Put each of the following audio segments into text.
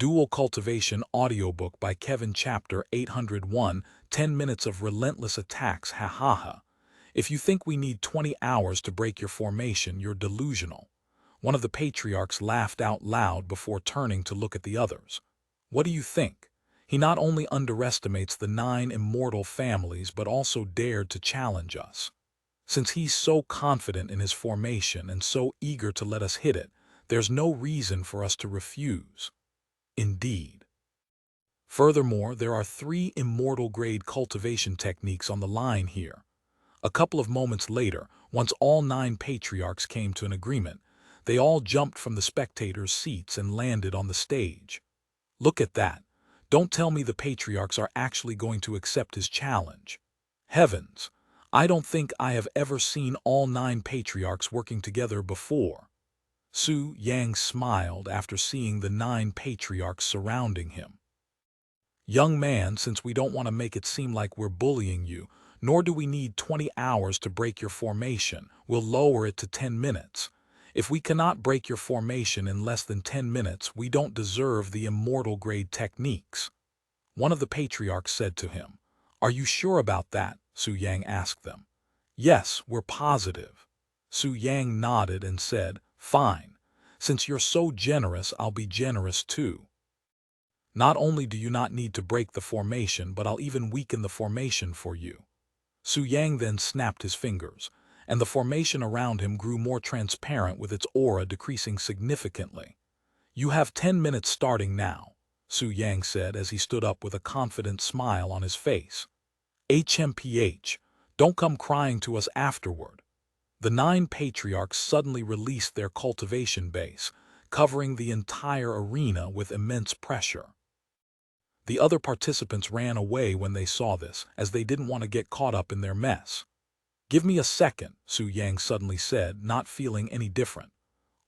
Dual Cultivation audiobook by Kevin Chapter 801, 10 Minutes of Relentless Attacks, ha ha ha. If you think we need 20 hours to break your formation, you're delusional. One of the patriarchs laughed out loud before turning to look at the others. What do you think? He not only underestimates the 9 immortal families but also dared to challenge us. Since he's so confident in his formation and so eager to let us hit it, there's no reason for us to refuse. Indeed. Furthermore, there are 3 immortal-grade cultivation techniques on the line here. A couple of moments later, once all 9 patriarchs came to an agreement, they all jumped from the spectators' seats and landed on the stage. Look at that. Don't tell me the patriarchs are actually going to accept his challenge. Heavens! I don't think I have ever seen all 9 patriarchs working together before. Su Yang smiled after seeing the 9 patriarchs surrounding him. Young man, since we don't want to make it seem like we're bullying you, nor do we need 20 hours to break your formation, we'll lower it to 10 minutes. If we cannot break your formation in less than 10 minutes, we don't deserve the immortal-grade techniques. One of the patriarchs said to him. Are you sure about that? Su Yang asked them. Yes, we're positive. Su Yang nodded and said, Fine. Since you're so generous, I'll be generous too. Not only do you not need to break the formation, but I'll even weaken the formation for you. Su Yang then snapped his fingers, and the formation around him grew more transparent with its aura decreasing significantly. You have 10 minutes starting now, Su Yang said as he stood up with a confident smile on his face. HMPH, don't come crying to us afterward. The 9 patriarchs suddenly released their cultivation base, covering the entire arena with immense pressure. The other participants ran away when they saw this, as they didn't want to get caught up in their mess. Give me a second, Su Yang suddenly said, not feeling any different.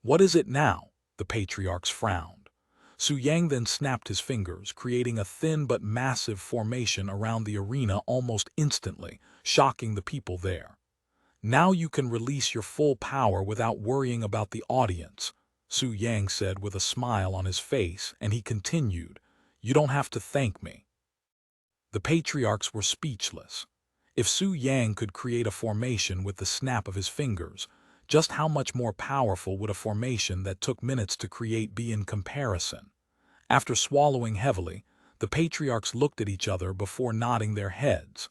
What is it now? The patriarchs frowned. Su Yang then snapped his fingers, creating a thin but massive formation around the arena almost instantly, shocking the people there. Now you can release your full power without worrying about the audience, Su Yang said with a smile on his face, and he continued, You don't have to thank me. The patriarchs were speechless. If Su Yang could create a formation with the snap of his fingers, just how much more powerful would a formation that took minutes to create be in comparison? After swallowing heavily, the patriarchs looked at each other before nodding their heads.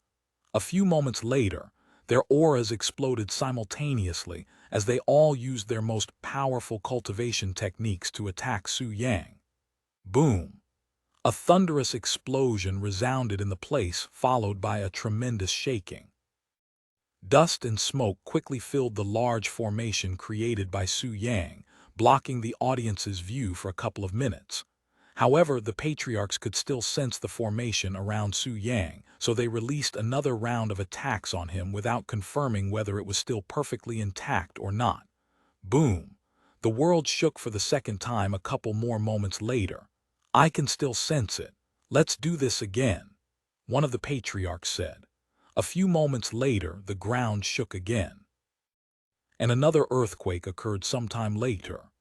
A few moments later, their auras exploded simultaneously as they all used their most powerful cultivation techniques to attack Su Yang. Boom! A thunderous explosion resounded in the place, followed by a tremendous shaking. Dust and smoke quickly filled the large formation created by Su Yang, blocking the audience's view for a couple of minutes. However, the patriarchs could still sense the formation around Su Yang, so they released another round of attacks on him without confirming whether it was still perfectly intact or not. Boom! The world shook for the second time a couple more moments later. I can still sense it. Let's do this again, one of the patriarchs said. A few moments later, the ground shook again. And another earthquake occurred sometime later.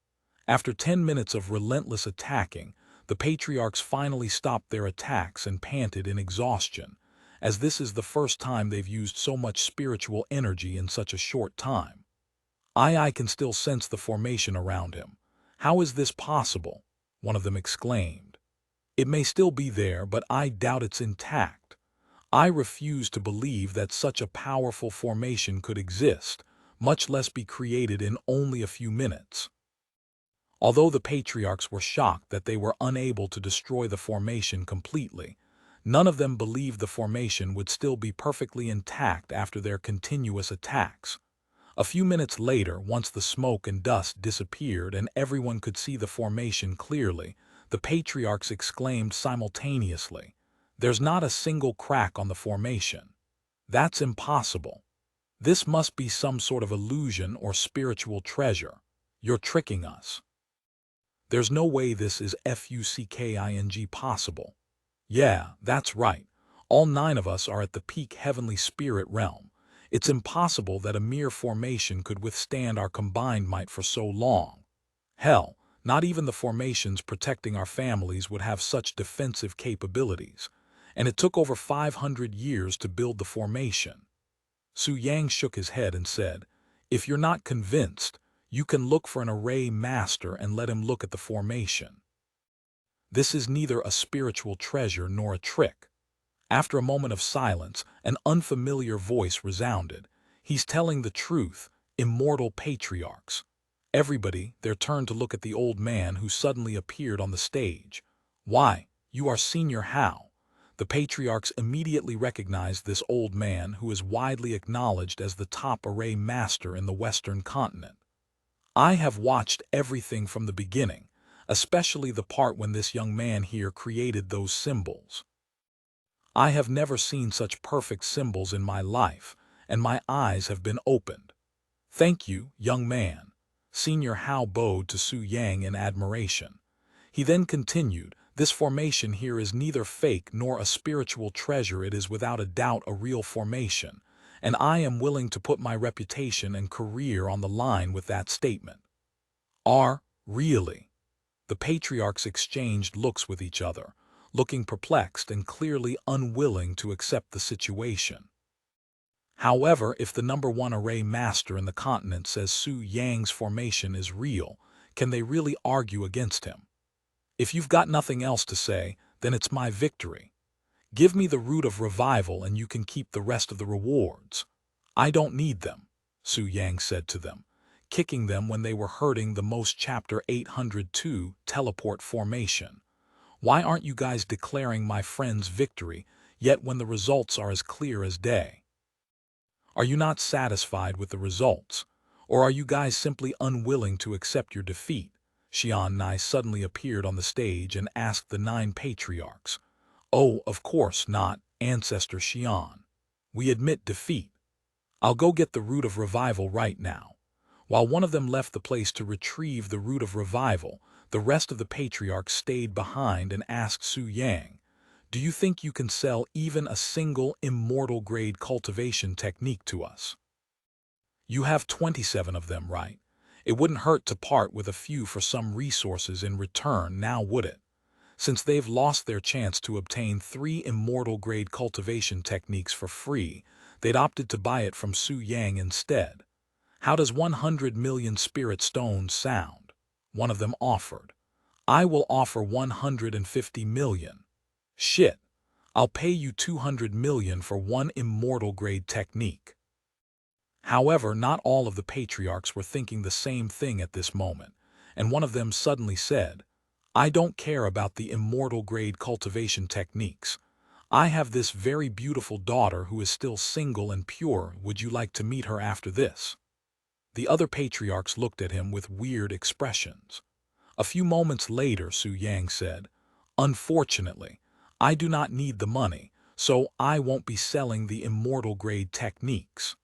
After 10 minutes of relentless attacking, the patriarchs finally stopped their attacks and panted in exhaustion, as this is the first time they've used so much spiritual energy in such a short time. I can still sense the formation around him. How is this possible? One of them exclaimed. It may still be there, but I doubt it's intact. I refuse to believe that such a powerful formation could exist, much less be created in only a few minutes. Although the patriarchs were shocked that they were unable to destroy the formation completely, none of them believed the formation would still be perfectly intact after their continuous attacks. A few minutes later, once the smoke and dust disappeared and everyone could see the formation clearly, the patriarchs exclaimed simultaneously, There's not a single crack on the formation. That's impossible. This must be some sort of illusion or spiritual treasure. You're tricking us. There's no way this is fucking possible. Yeah, that's right. All 9 of us are at the peak heavenly spirit realm. It's impossible that a mere formation could withstand our combined might for so long. Hell, Not even the formations protecting our families would have such defensive capabilities, and it took over 500 years to build the formation. Su Yang shook his head and said, "If you're not convinced, you can look for an array master and let him look at the formation. This is neither a spiritual treasure nor a trick." After a moment of silence, an unfamiliar voice resounded. "He's telling the truth, immortal patriarchs." Everybody there turned to look at the old man who suddenly appeared on the stage. "Why, you are Senior Hao." The patriarchs immediately recognized this old man who is widely acknowledged as the top array master in the Western continent. "I have watched everything from the beginning, especially the part when this young man here created those symbols. I have never seen such perfect symbols in my life, and my eyes have been opened." "Thank you, young man." Senior Hao bowed to Su Yang in admiration. He then continued, "This formation here is neither fake nor a spiritual treasure. It is without a doubt a real formation, and I am willing to put my reputation and career on the line with that statement." Really?" The patriarchs exchanged looks with each other, looking perplexed and clearly unwilling to accept the situation. However, if the #1 array master in the continent says Su Yang's formation is real, can they really argue against him? "If you've got nothing else to say, then it's my victory. Give me the root of revival and you can keep the rest of the rewards." "I don't need them," Su Yang said to them, kicking them when they were hurting the most. Chapter 802, Teleport Formation. "Why aren't you guys declaring my friend's victory, yet when the results are as clear as day? Are you not satisfied with the results? Or are you guys simply unwilling to accept your defeat?" Xian Nai suddenly appeared on the stage and asked the 9 patriarchs. "Oh, of course not, Ancestor Xian. We admit defeat. I'll go get the root of revival right now." While one of them left the place to retrieve the root of revival, the rest of the patriarchs stayed behind and asked Su Yang, "Do you think you can sell even a single immortal-grade cultivation technique to us? You have 27 of them, right? It wouldn't hurt to part with a few for some resources in return, now would it?" Since they've lost their chance to obtain 3 immortal-grade cultivation techniques for free, they'd opted to buy it from Su Yang instead. "How does 100 million spirit stones sound?" one of them offered. "I will offer 150 million. Shit, I'll pay you 200 million for 1 immortal-grade technique." However, not all of the patriarchs were thinking the same thing at this moment, and one of them suddenly said, "I don't care about the immortal-grade cultivation techniques. I have this very beautiful daughter who is still single and pure. Would you like to meet her after this?" The other patriarchs looked at him with weird expressions. A few moments later, Su Yang said, "Unfortunately, I do not need the money, so I won't be selling the immortal-grade techniques."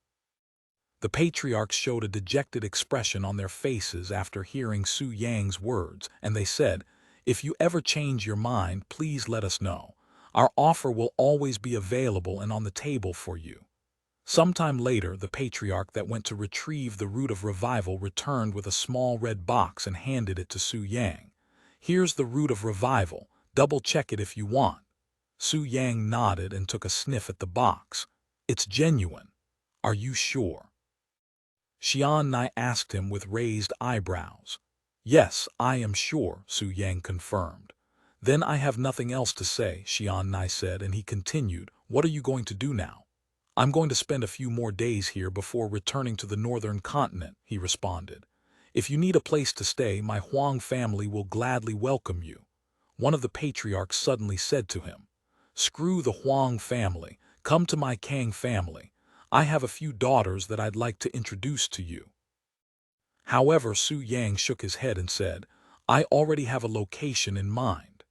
The patriarchs showed a dejected expression on their faces after hearing Su Yang's words, and they said, "If you ever change your mind, please let us know. Our offer will always be available and on the table for you." Sometime later, the patriarch that went to retrieve the root of revival returned with a small red box and handed it to Su Yang. "Here's the root of revival. Double-check it if you want." Su Yang nodded and took a sniff at the box. "It's genuine. Are you sure?" Xian Nai asked him with raised eyebrows. "Yes, I am sure," Su Yang confirmed. "Then I have nothing else to say," Xian Nai said, and he continued, "What are you going to do now?" "I'm going to spend a few more days here before returning to the northern continent," he responded. "If you need a place to stay, my Huang family will gladly welcome you." One of the patriarchs suddenly said to him, "Screw the Huang family, come to my Kang family. I have a few daughters that I'd like to introduce to you." However, Su Yang shook his head and said, "I already have a location in mind."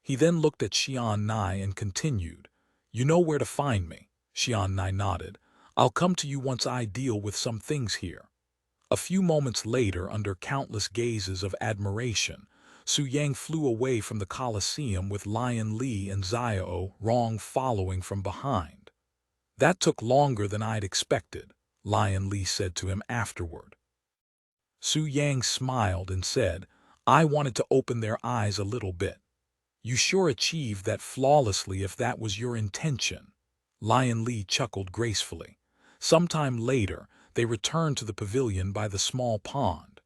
He then looked at Xian Nai and continued, "You know where to find me." Xian Nai nodded. "I'll come to you once I deal with some things here." A few moments later, under countless gazes of admiration, Su Yang flew away from the Colosseum with Lion Li and Xiao Rong following from behind. "That took longer than I'd expected," Lion Li said to him afterward. Su Yang smiled and said, I wanted to open their eyes a little bit. You sure achieved that flawlessly if that was your intention. Lion Lee chuckled gracefully. Sometime later, they returned to the pavilion by the small pond.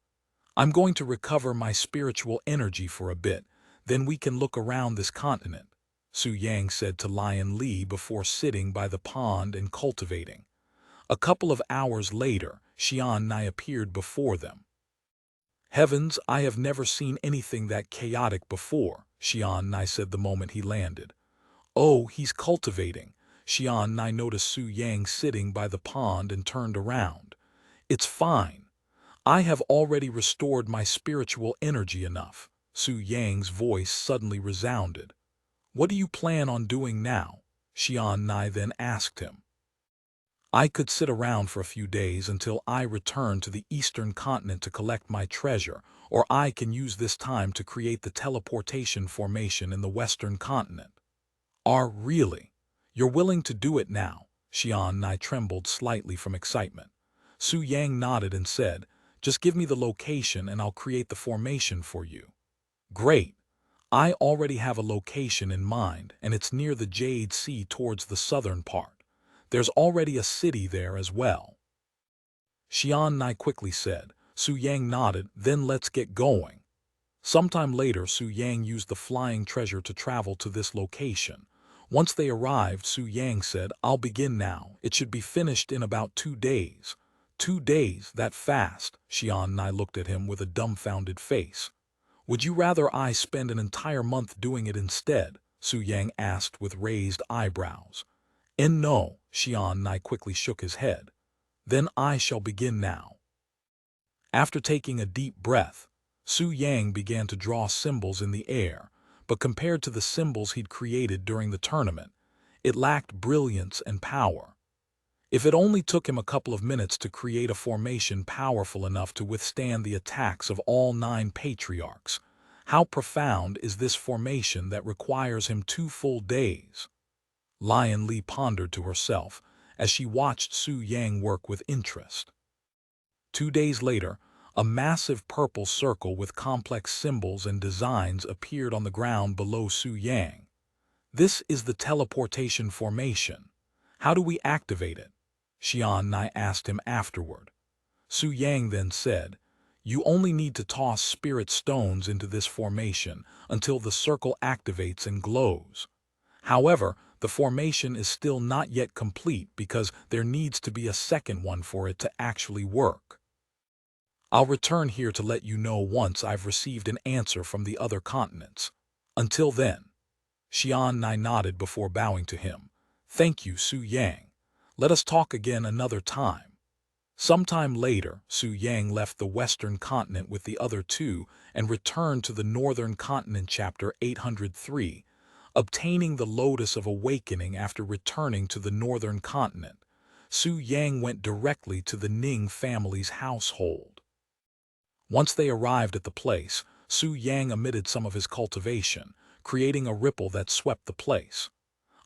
I'm going to recover my spiritual energy for a bit, then we can look around this continent, Su Yang said to Lion Lee before sitting by the pond and cultivating. A couple of hours later, Xian Nai appeared before them. Heavens, I have never seen anything that chaotic before, Xian Nai said the moment he landed. Oh, he's cultivating. Xian Nai noticed Su Yang sitting by the pond and turned around. It's fine. I have already restored my spiritual energy enough. Su Yang's voice suddenly resounded. What do you plan on doing now? Xian Nai then asked him. I could sit around for a few days until I return to the eastern continent to collect my treasure, or I can use this time to create the teleportation formation in the western continent. Really? You're willing to do it now? Xian Nai trembled slightly from excitement. Su Yang nodded and said, just give me the location and I'll create the formation for you. Great. I already have a location in mind, and it's near the Jade Sea towards the southern part. There's already a city there as well. Xian Nai quickly said. Su Yang nodded, then let's get going. Sometime later, Su Yang used the flying treasure to travel to this location. Once they arrived, Su Yang said, I'll begin now. It should be finished in about 2 days. 2 days, that fast? Xian Nai looked at him with a dumbfounded face. Would you rather I spend an entire month doing it instead? Su Yang asked with raised eyebrows. No, Xian Nai quickly shook his head. Then I shall begin now. After taking a deep breath, Su Yang began to draw symbols in the air, but compared to the symbols he'd created during the tournament, it lacked brilliance and power. If it only took him a couple of minutes to create a formation powerful enough to withstand the attacks of all 9 patriarchs, how profound is this formation that requires him 2 full days? Lion Lee pondered to herself as she watched Su Yang work with interest. 2 days later, a massive purple circle with complex symbols and designs appeared on the ground below Su Yang. This is the teleportation formation. How do we activate it? Xian Nai asked him afterward. Su Yang then said, you only need to toss spirit stones into this formation until the circle activates and glows. However, the formation is still not yet complete because there needs to be a second one for it to actually work. I'll return here to let you know once I've received an answer from the other continents. Until then. Xian Nai nodded before bowing to him. Thank you, Su Yang. Let us talk again another time. Sometime later, Su Yang left the western continent with the other 2 and returned to the northern continent. Chapter 803, Obtaining the Lotus of Awakening. After returning to the northern continent, Su Yang went directly to the Ning family's household. Once they arrived at the place, Su Yang emitted some of his cultivation, creating a ripple that swept the place.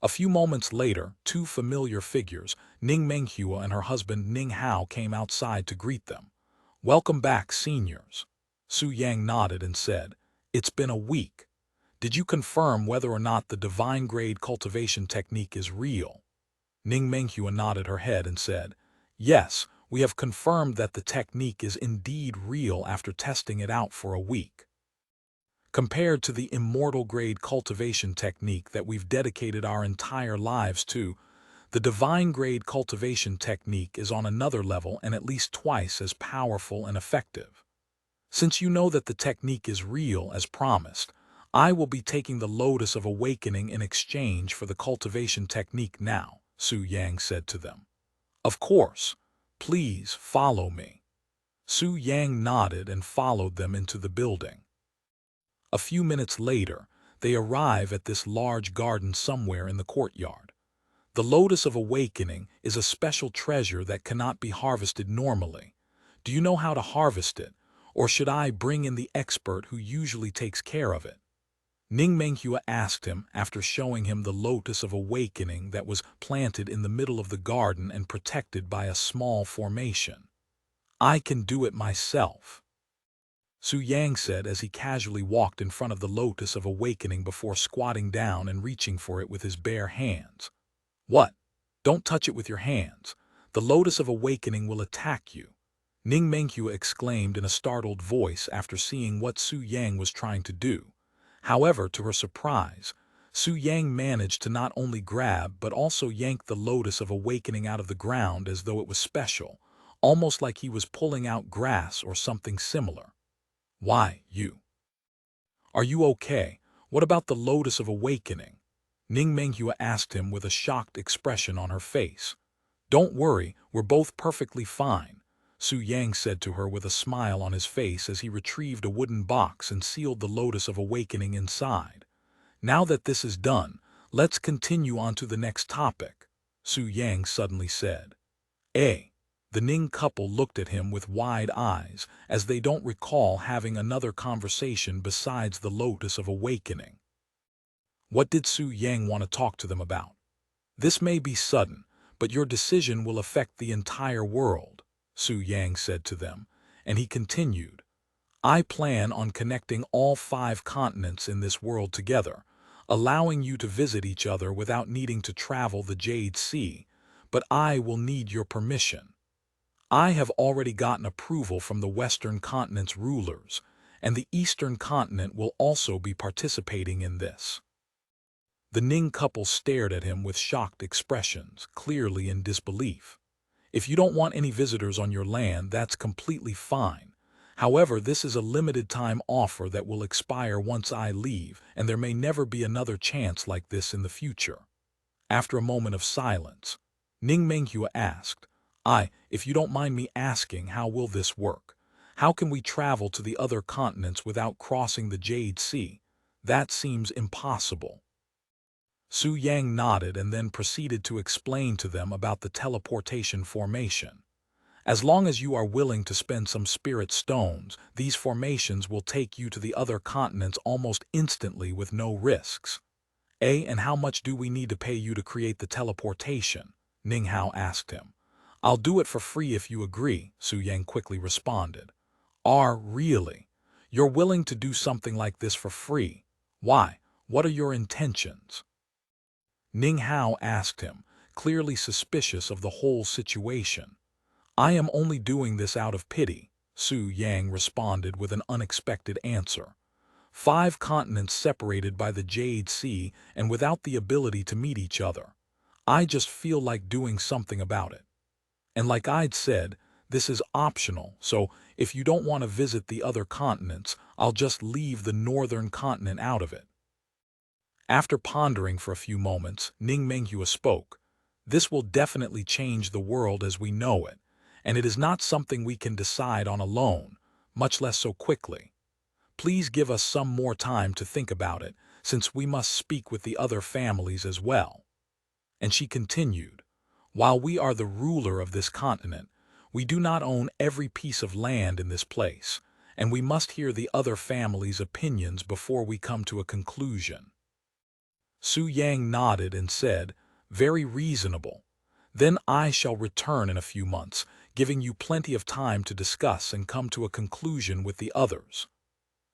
A few moments later, 2 familiar figures, Ning Menghua and her husband Ning Hao, came outside to greet them. Welcome back, seniors. Su Yang nodded and said, it's been a week. Did you confirm whether or not the divine grade cultivation technique is real? Ning Menghua nodded her head and said, yes, we have confirmed that the technique is indeed real after testing it out for a week. Compared to the immortal grade cultivation technique that we've dedicated our entire lives to, the divine grade cultivation technique is on another level and at least twice as powerful and effective. Since you know that the technique is real as promised, I will be taking the Lotus of Awakening in exchange for the cultivation technique now, Su Yang said to them. Of course. Please follow me. Su Yang nodded and followed them into the building. A few minutes later, they arrive at this large garden somewhere in the courtyard. The Lotus of Awakening is a special treasure that cannot be harvested normally. Do you know how to harvest it, or should I bring in the expert who usually takes care of it? Ning Menghua asked him after showing him the Lotus of Awakening that was planted in the middle of the garden and protected by a small formation. I can do it myself. Su Yang said as he casually walked in front of the lotus of awakening before squatting down and reaching for it with his bare hands. What? Don't touch it with your hands. The lotus of awakening will attack you, Ning Menghua exclaimed in a startled voice after seeing what Su Yang was trying to do. However, to her surprise, Su Yang managed to not only grab but also yank the lotus of awakening out of the ground as though it was special, almost like he was pulling out grass or something similar. Why, you? Are you okay? What about the lotus of awakening? Ning Menghua asked him with a shocked expression on her face. Don't worry, we're both perfectly fine, Su Yang said to her with a smile on his face as he retrieved a wooden box and sealed the lotus of awakening inside. Now that this is done, let's continue on to the next topic, Su Yang suddenly said. The Ning couple looked at him with wide eyes, as they don't recall having another conversation besides the lotus of awakening. What did Su Yang want to talk to them about? This may be sudden, but your decision will affect the entire world, Su Yang said to them, and he continued. I plan on connecting all 5 continents in this world together, allowing you to visit each other without needing to travel the Jade Sea, but I will need your permission. I have already gotten approval from the Western continent's rulers, and the Eastern continent will also be participating in this. The Ning couple stared at him with shocked expressions, clearly in disbelief. If you don't want any visitors on your land, that's completely fine. However, this is a limited-time offer that will expire once I leave, and there may never be another chance like this in the future. After a moment of silence, Ning Menghua asked, if you don't mind me asking, how will this work? How can we travel to the other continents without crossing the Jade Sea? That seems impossible. Su Yang nodded and then proceeded to explain to them about the teleportation formation. As long as you are willing to spend some spirit stones, these formations will take you to the other continents almost instantly with no risks. And how much do we need to pay you to create the teleportation? Ning Hao asked him. I'll do it for free if you agree, Su Yang quickly responded. Really? You're willing to do something like this for free? Why? What are your intentions? Ning Hao asked him, clearly suspicious of the whole situation. I am only doing this out of pity, Su Yang responded with an unexpected answer. 5 continents separated by the Jade Sea and without the ability to meet each other. I just feel like doing something about it. And like I'd said, this is optional, so if you don't want to visit the other continents, I'll just leave the northern continent out of it. After pondering for a few moments, Ning Menghua spoke. This will definitely change the world as we know it, and it is not something we can decide on alone, much less so quickly. Please give us some more time to think about it, since we must speak with the other families as well. And she continued, while we are the ruler of this continent, we do not own every piece of land in this place, and we must hear the other families' opinions before we come to a conclusion. Su Yang nodded and said, very reasonable. Then I shall return in a few months, giving you plenty of time to discuss and come to a conclusion with the others.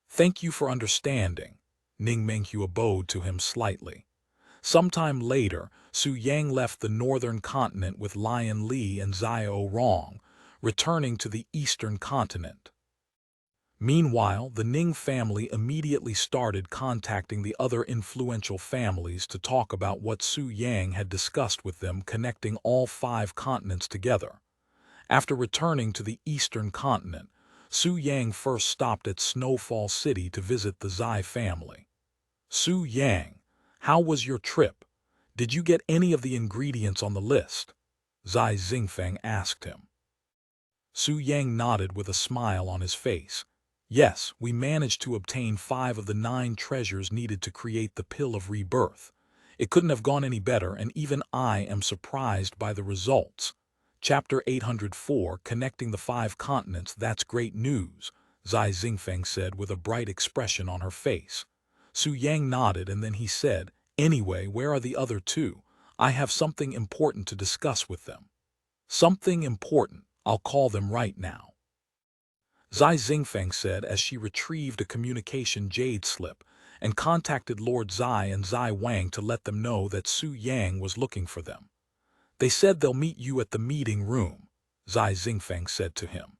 Thank you for understanding, Ning Menghua bowed to him slightly. Sometime later, Su Yang left the northern continent with Lion Li and Xiao Rong, returning to the eastern continent. Meanwhile, the Ning family immediately started contacting the other influential families to talk about what Su Yang had discussed with them, connecting all 5 continents together. After returning to the eastern continent, Su Yang first stopped at Snowfall City to visit the Zai family. Su Yang, how was your trip? Did you get any of the ingredients on the list? Zai Xingfeng asked him. Su Yang nodded with a smile on his face. Yes, we managed to obtain 5 of the 9 treasures needed to create the Pill of Rebirth. It couldn't have gone any better, and even I am surprised by the results. Chapter 804, Connecting the 5 Continents. That's great news, Zai Xingfeng said with a bright expression on her face. Su Yang nodded and then he said, anyway, where are the other 2? I have something important to discuss with them. Something important. I'll call them right now. Zai Xingfeng said as she retrieved a communication jade slip and contacted Lord Zai and Zai Wang to let them know that Su Yang was looking for them. They said they'll meet you at the meeting room, Zai Xingfeng said to him.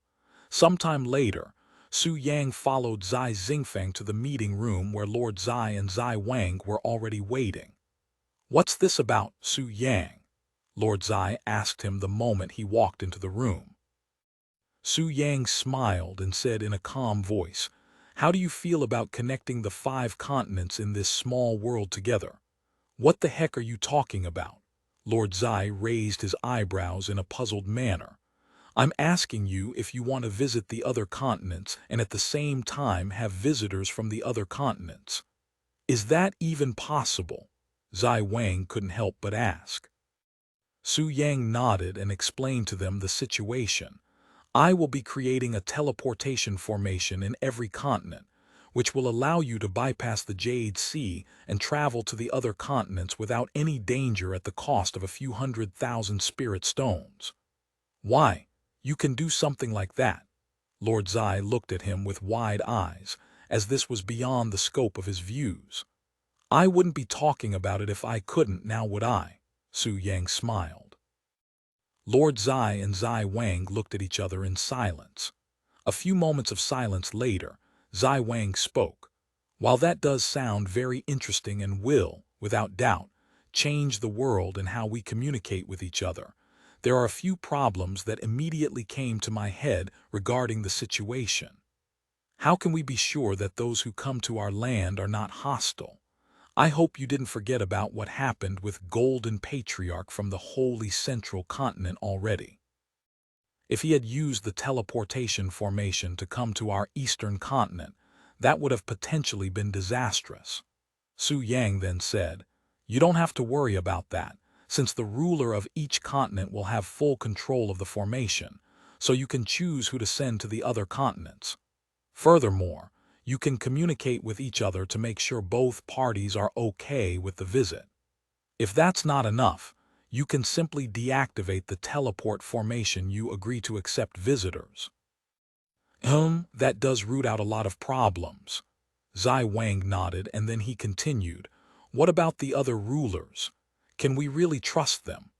Sometime later, Su Yang followed Zai Xingfeng to the meeting room where Lord Zai and Zai Wang were already waiting. "What's this about, Su Yang?" Lord Zai asked him the moment he walked into the room. Su Yang smiled and said in a calm voice, "How do you feel about connecting the 5 continents in this small world together?" "What the heck are you talking about?" Lord Zai raised his eyebrows in a puzzled manner. "I'm asking you if you want to visit the other continents and at the same time have visitors from the other continents. Is that even possible?" Zai Wang couldn't help but ask. Su Yang nodded and explained to them the situation. "I will be creating a teleportation formation in every continent, which will allow you to bypass the Jade Sea and travel to the other continents without any danger at the cost of a few 100,000 spirit stones." "Why, you can do something like that?" Lord Zai looked at him with wide eyes, as this was beyond the scope of his views. "I wouldn't be talking about it if I couldn't, now would I?" Su Yang smiled. Lord Zai and Zai Wang looked at each other in silence. A few moments of silence later, Zai Wang spoke. "While that does sound very interesting and will, without doubt, change the world and how we communicate with each other, there are a few problems that immediately came to my head regarding the situation. How can we be sure that those who come to our land are not hostile? I hope you didn't forget about what happened with Golden Patriarch from the Holy Central Continent already. If he had used the teleportation formation to come to our Eastern Continent, that would have potentially been disastrous." Su Yang then said, "You don't have to worry about that, since the ruler of each continent will have full control of the formation, so you can choose who to send to the other continents. Furthermore, you can communicate with each other to make sure both parties are okay with the visit. If that's not enough, you can simply deactivate the teleport formation you agree to accept visitors." That does root out a lot of problems." Zai Wang nodded and then he continued, "What about the other rulers? Can we really trust them?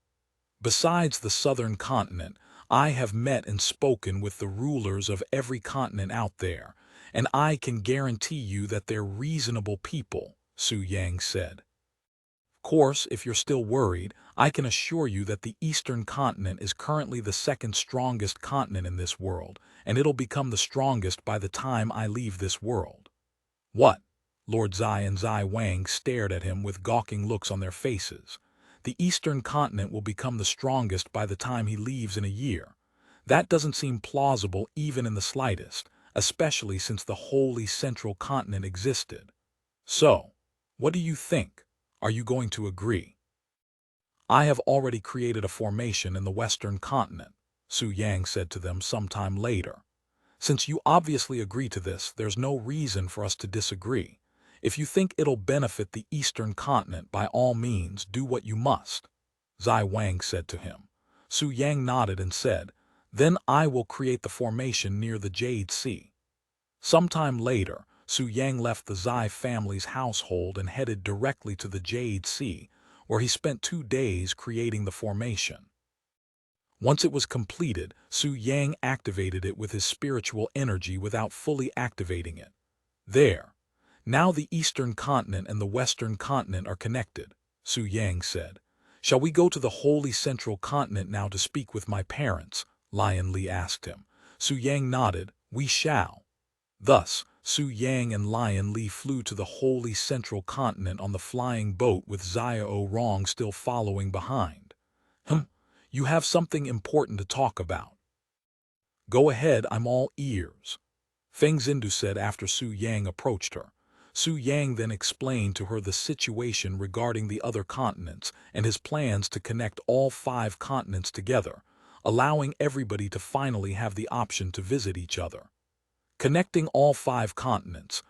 Besides the southern continent, I have met and spoken with the rulers of every continent out there, and I can guarantee you that they're reasonable people," Su Yang said. "Of course, if you're still worried, I can assure you that the Eastern Continent is currently the second strongest continent in this world, and it'll become the strongest by the time I leave this world." "What?" Lord Zai and Zai Wang stared at him with gawking looks on their faces. "The Eastern Continent will become the strongest by the time he leaves in a year. That doesn't seem plausible even in the slightest, especially since the Holy Central Continent existed. So, what do you think? Are you going to agree?" "I have already created a formation in the Western Continent," Su Yang said to them sometime later. "Since you obviously agree to this, there's no reason for us to disagree. If you think it'll benefit the Eastern Continent, by all means, do what you must," Zai Wang said to him. Su Yang nodded and said, "Then I will create the formation near the Jade Sea." Sometime later, Su Yang left the Zai family's household and headed directly to the Jade Sea, where he spent 2 days creating the formation. Once it was completed, Su Yang activated it with his spiritual energy without fully activating it. "There. Now the Eastern Continent and the Western Continent are connected," Su Yang said. "Shall we go to the Holy Central Continent now to speak with my parents?" Lion Li asked him. Su Yang nodded, "We shall." Thus, Su Yang and Lion Li flew to the Holy Central Continent on the flying boat with Xiao Rong still following behind. You have something important to talk about." "Go ahead, I'm all ears," Feng Xindu said after Su Yang approached her. Su Yang then explained to her the situation regarding the other continents and his plans to connect all 5 continents together, allowing everybody to finally have the option to visit each other. "Connecting all 5 continents.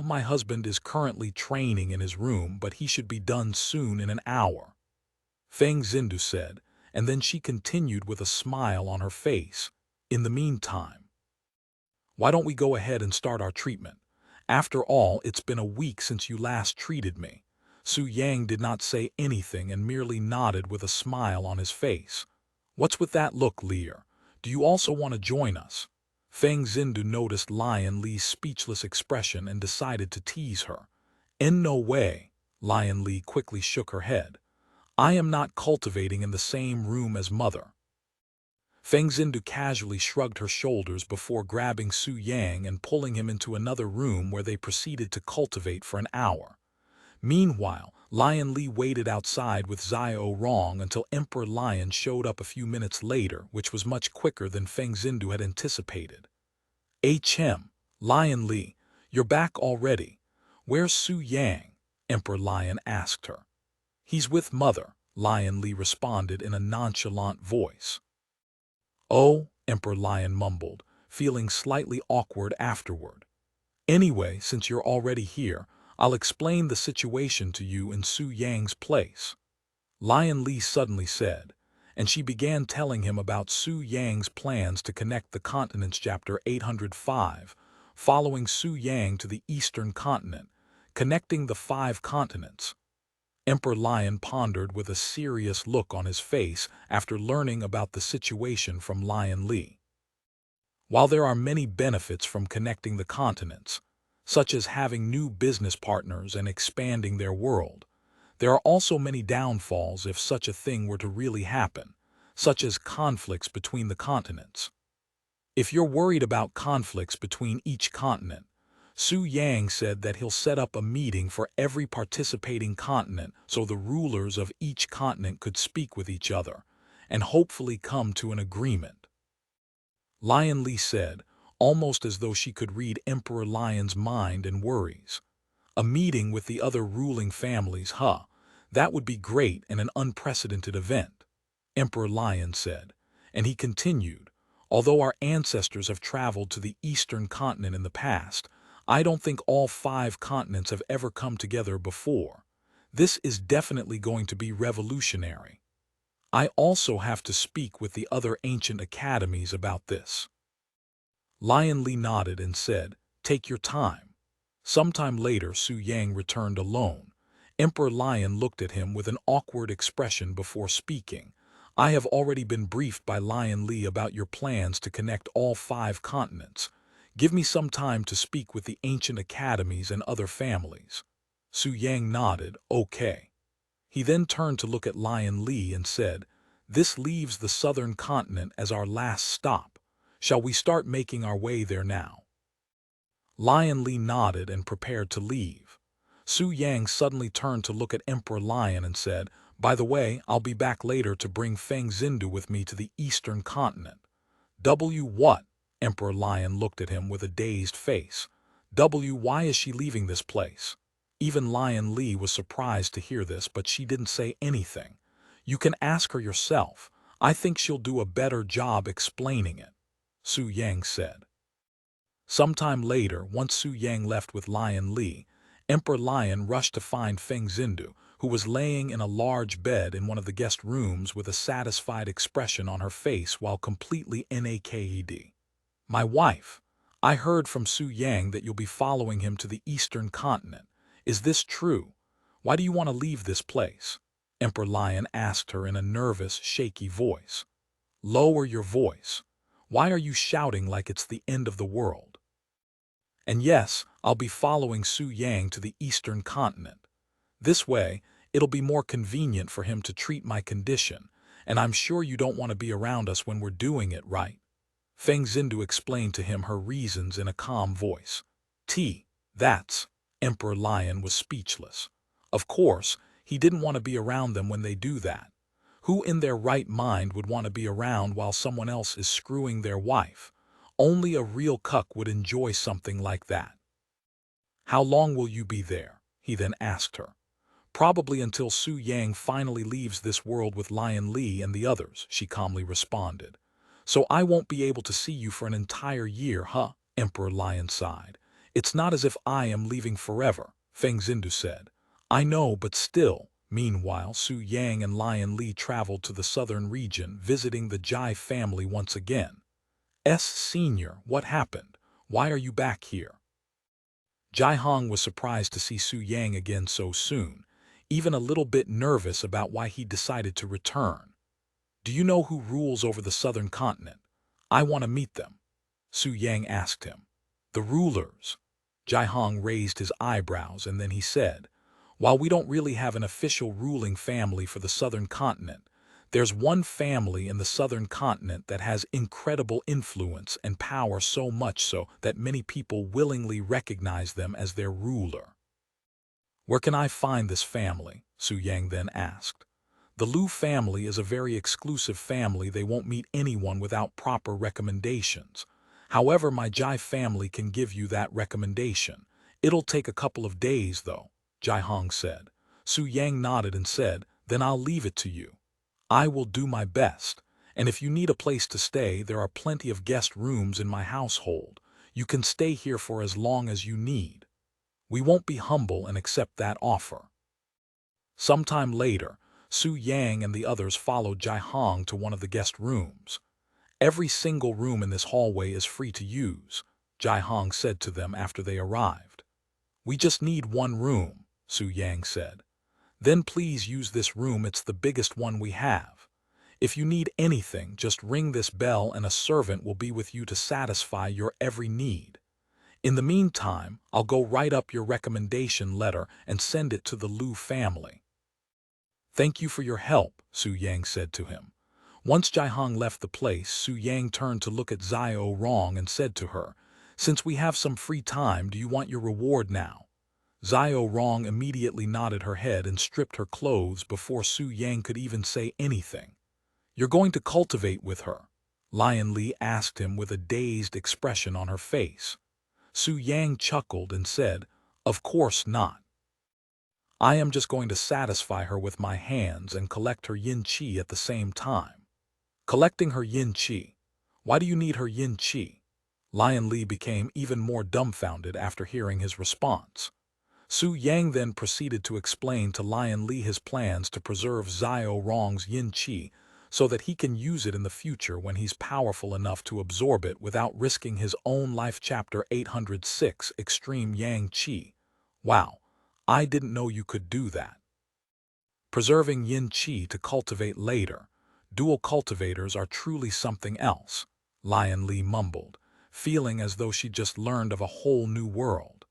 My husband is currently training in his room, but he should be done soon in an hour," Feng Xindu said, and then she continued with a smile on her face. "In the meantime." Why don't we go ahead and start our treatment? After all, it's been a week since you last treated me. Su Yang did not say anything and merely nodded with a smile on his face. What's with that look, Lear? Do you also want to join us? Feng Xindu noticed Lion Li's speechless expression and decided to tease her. In no way, Lion Li quickly shook her head. I am not cultivating in the same room as Mother. Feng Xindu casually shrugged her shoulders before grabbing Su Yang and pulling him into another room where they proceeded to cultivate for an hour. Meanwhile, Lion Li waited outside with Xiao Rong until Emperor Lion showed up a few minutes later, which was much quicker than Feng Xindu had anticipated. HM, Lion Li, you're back already. Where's Su Yang? Emperor Lion asked her. He's with Mother, Lion Li responded in a nonchalant voice. Oh, Emperor Lion mumbled, feeling slightly awkward afterward. Anyway, since you're already here, I'll explain the situation to you in Su Yang's place. Lion Li suddenly said, and she began telling him about Su Yang's plans to connect the continents. Chapter 805, following Su Yang to the eastern continent, connecting the 5 continents. Emperor Lion pondered with a serious look on his face after learning about the situation from Lion Li. While there are many benefits from connecting the continents, such as having new business partners and expanding their world, there are also many downfalls if such a thing were to really happen, such as conflicts between the continents. If you're worried about conflicts between each continent, Su Yang said that he'll set up a meeting for every participating continent so the rulers of each continent could speak with each other and hopefully come to an agreement. Lion Li said, almost as though she could read Emperor Lion's mind and worries. A meeting with the other ruling families, huh? That would be great and an unprecedented event, Emperor Lion said, and he continued, although our ancestors have traveled to the eastern continent in the past, I don't think all 5 continents have ever come together before. This is definitely going to be revolutionary. I also have to speak with the other ancient academies about this. Lion Li nodded and said, take your time. Sometime later, Su Yang returned alone. Emperor Lion looked at him with an awkward expression before speaking. I have already been briefed by Lion Li about your plans to connect all 5 continents. Give me some time to speak with the ancient academies and other families. Su Yang nodded, okay. He then turned to look at Lion Li and said, this leaves the southern continent as our last stop. Shall we start making our way there now? Lion Li nodded and prepared to leave. Su Yang suddenly turned to look at Emperor Lion and said, by the way, I'll be back later to bring Feng Xindu with me to the eastern continent. What? Emperor Lion looked at him with a dazed face. Why is she leaving this place? Even Lion Li was surprised to hear this, but she didn't say anything. You can ask her yourself. I think she'll do a better job explaining it, Su Yang said. Sometime later, once Su Yang left with Lion Li, Emperor Lion rushed to find Feng Xindu, who was laying in a large bed in one of the guest rooms with a satisfied expression on her face while completely naked. My wife, I heard from Su Yang that you'll be following him to the eastern continent. Is this true? Why do you want to leave this place? Emperor Lion asked her in a nervous, shaky voice. Lower your voice. Why are you shouting like it's the end of the world? And yes, I'll be following Su Yang to the eastern continent. This way, it'll be more convenient for him to treat my condition, and I'm sure you don't want to be around us when we're doing it, right? Feng Xindu explained to him her reasons in a calm voice. That's... Emperor Lion was speechless. Of course, he didn't want to be around them when they do that. Who in their right mind would want to be around while someone else is screwing their wife? Only a real cuck would enjoy something like that. How long will you be there? He then asked her. Probably until Su Yang finally leaves this world with Lion Li and the others, she calmly responded. So I won't be able to see you for an entire year, huh? Emperor Lion sighed. It's not as if I am leaving forever, Feng Xindu said. I know, but still. Meanwhile, Su Yang and Lion Li traveled to the southern region, visiting the Jai family once again. Senior, what happened? Why are you back here? Jai Hong was surprised to see Su Yang again so soon, even a little bit nervous about why he decided to return. Do you know who rules over the southern continent? I want to meet them, Su Yang asked him. The rulers. Jai Hong raised his eyebrows and then he said, while we don't really have an official ruling family for the southern continent, there's one family in the southern continent that has incredible influence and power, so much so that many people willingly recognize them as their ruler. Where can I find this family? Su Yang then asked. The Lu family is a very exclusive family. They won't meet anyone without proper recommendations. However, my Jai family can give you that recommendation. It'll take a couple of days, though, Jai Hong said. Su Yang nodded and said, then I'll leave it to you. I will do my best, and if you need a place to stay, there are plenty of guest rooms in my household. You can stay here for as long as you need. We won't be humble and accept that offer. Sometime later, Su Yang and the others followed Jai Hong to one of the guest rooms. Every single room in this hallway is free to use, Jai Hong said to them after they arrived. We just need one room, Su Yang said. Then please use this room, it's the biggest one we have. If you need anything, just ring this bell and a servant will be with you to satisfy your every need. In the meantime, I'll go write up your recommendation letter and send it to the Lu family. Thank you for your help, Su Yang said to him. Once Jai Hong left the place, Su Yang turned to look at Xiao Rong and said to her, since we have some free time, do you want your reward now? Xiao Rong immediately nodded her head and stripped her clothes before Su Yang could even say anything. You're going to cultivate with her? Lion Li asked him with a dazed expression on her face. Su Yang chuckled and said, of course not. I am just going to satisfy her with my hands and collect her yin qi at the same time. Collecting her yin qi? Why do you need her yin qi? Lion Li became even more dumbfounded after hearing his response. Su Yang then proceeded to explain to Lion Li his plans to preserve Xiao Rong's yin qi so that he can use it in the future when he's powerful enough to absorb it without risking his own life. Chapter 806, Extreme Yang Qi. Wow, I didn't know you could do that. Preserving yin qi to cultivate later. Dual cultivators are truly something else, Lion Li mumbled, feeling as though she just learned of a whole new world.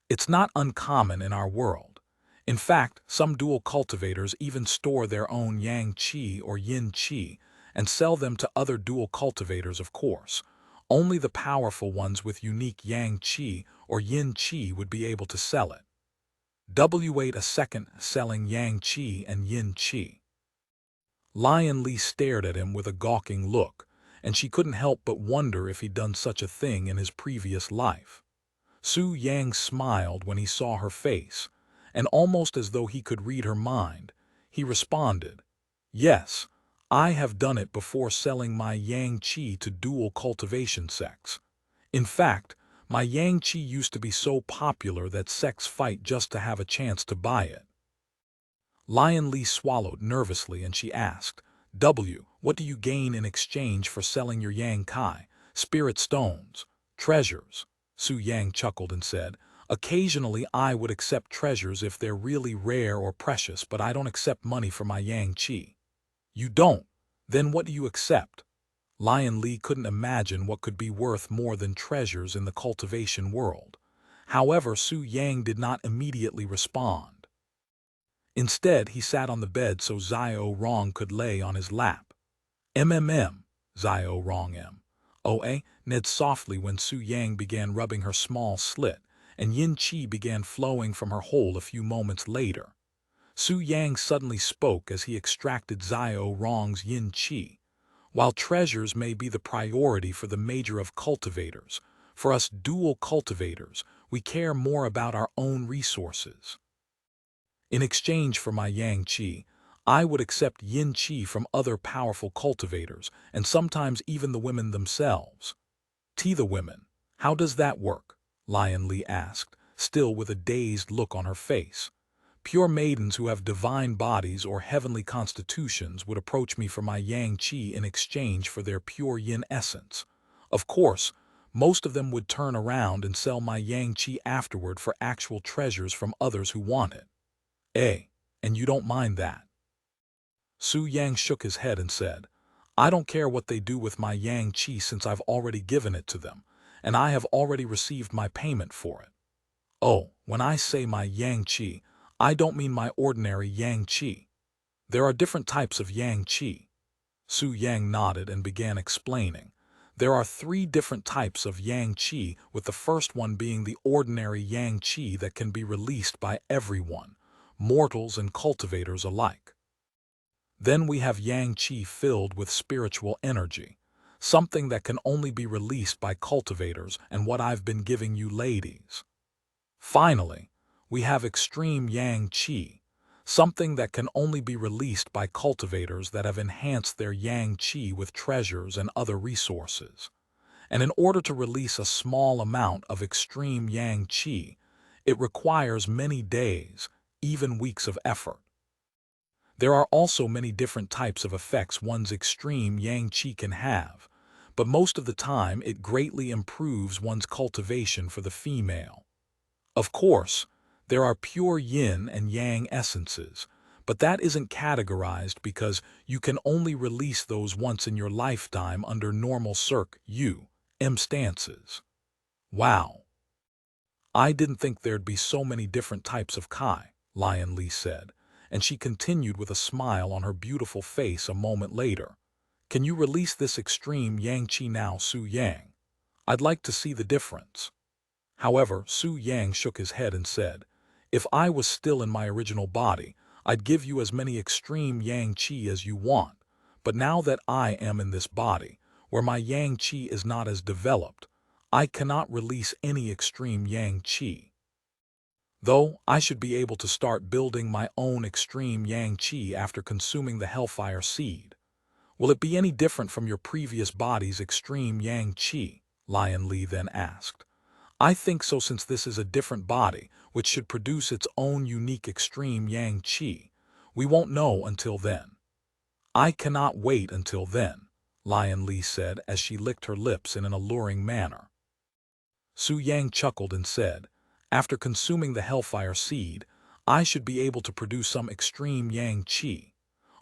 It's not uncommon in our world. In fact, some dual cultivators even store their own yang qi or yin qi and sell them to other dual cultivators, of course. Only the powerful ones with unique yang qi or yin qi would be able to sell it. Wait a second, selling yang qi and yin qi. Lion Li stared at him with a gawking look, and she couldn't help but wonder if he'd done such a thing in his previous life. Su Yang smiled when he saw her face, and almost as though he could read her mind, he responded, yes, I have done it before, selling my yang qi to dual cultivation sects. In fact, my yang qi used to be so popular that sects fight just to have a chance to buy it. Lion Li swallowed nervously and she asked, what do you gain in exchange for selling your yang kai, spirit stones, treasures? Su Yang chuckled and said, occasionally I would accept treasures if they're really rare or precious, but I don't accept money for my yang qi. You don't? Then what do you accept? Lion Li couldn't imagine what could be worth more than treasures in the cultivation world. However, Su Yang did not immediately respond. Instead, he sat on the bed so Xiao Rong could lay on his lap. Xiao Rong Ned softly when Su Yang began rubbing her small slit, and yin qi began flowing from her hole a few moments later. Su Yang suddenly spoke as he extracted Xiao Rong's yin qi. While treasures may be the priority for the major of cultivators, for us dual cultivators, we care more about our own resources. In exchange for my yang qi, I would accept yin qi from other powerful cultivators, and sometimes even the women themselves. The women, how does that work? Lion Li asked, still with a dazed look on her face. Pure maidens who have divine bodies or heavenly constitutions would approach me for my yang qi in exchange for their pure yin essence. Of course, Most of them would turn around and sell my yang qi afterward for actual treasures from others who want it. And you don't mind that? Su Yang shook his head and said, I don't care what they do with my yang qi since I've already given it to them, and I have already received my payment for it. Oh, when I say my yang qi, I don't mean my ordinary yang qi. There are different types of yang qi. Su Yang nodded and began explaining. There are 3 different types of yang qi, with the first one being the ordinary yang qi that can be released by everyone, mortals and cultivators alike. Then we have yang qi filled with spiritual energy, something that can only be released by cultivators and what I've been giving you ladies. Finally, we have extreme yang qi, something that can only be released by cultivators that have enhanced their yang qi with treasures and other resources. And in order to release a small amount of extreme yang qi, it requires many days, even weeks of effort. There are also many different types of effects one's extreme yang qi can have, but most of the time it greatly improves one's cultivation for the female. Of course, there are pure yin and yang essences, but that isn't categorized because you can only release those once in your lifetime under normal stances. Wow. I didn't think there'd be so many different types of Kai, Lion Li said, and she continued with a smile on her beautiful face a moment later. Can you release this extreme yang qi now, Su Yang? I'd like to see the difference. However, Su Yang shook his head and said, if I was still in my original body, I'd give you as many extreme yang qi as you want, but now that I am in this body, where my yang qi is not as developed, I cannot release any extreme yang qi. Though I should be able to start building my own extreme yang qi after consuming the hellfire seed. Will it be any different from your previous body's extreme yang qi? Lion Li then asked. I think so, since this is a different body, which should produce its own unique extreme yang qi. We won't know until then. I cannot wait until then, Lion Li said as she licked her lips in an alluring manner. Su Yang chuckled and said, after consuming the hellfire seed, I should be able to produce some extreme yang qi.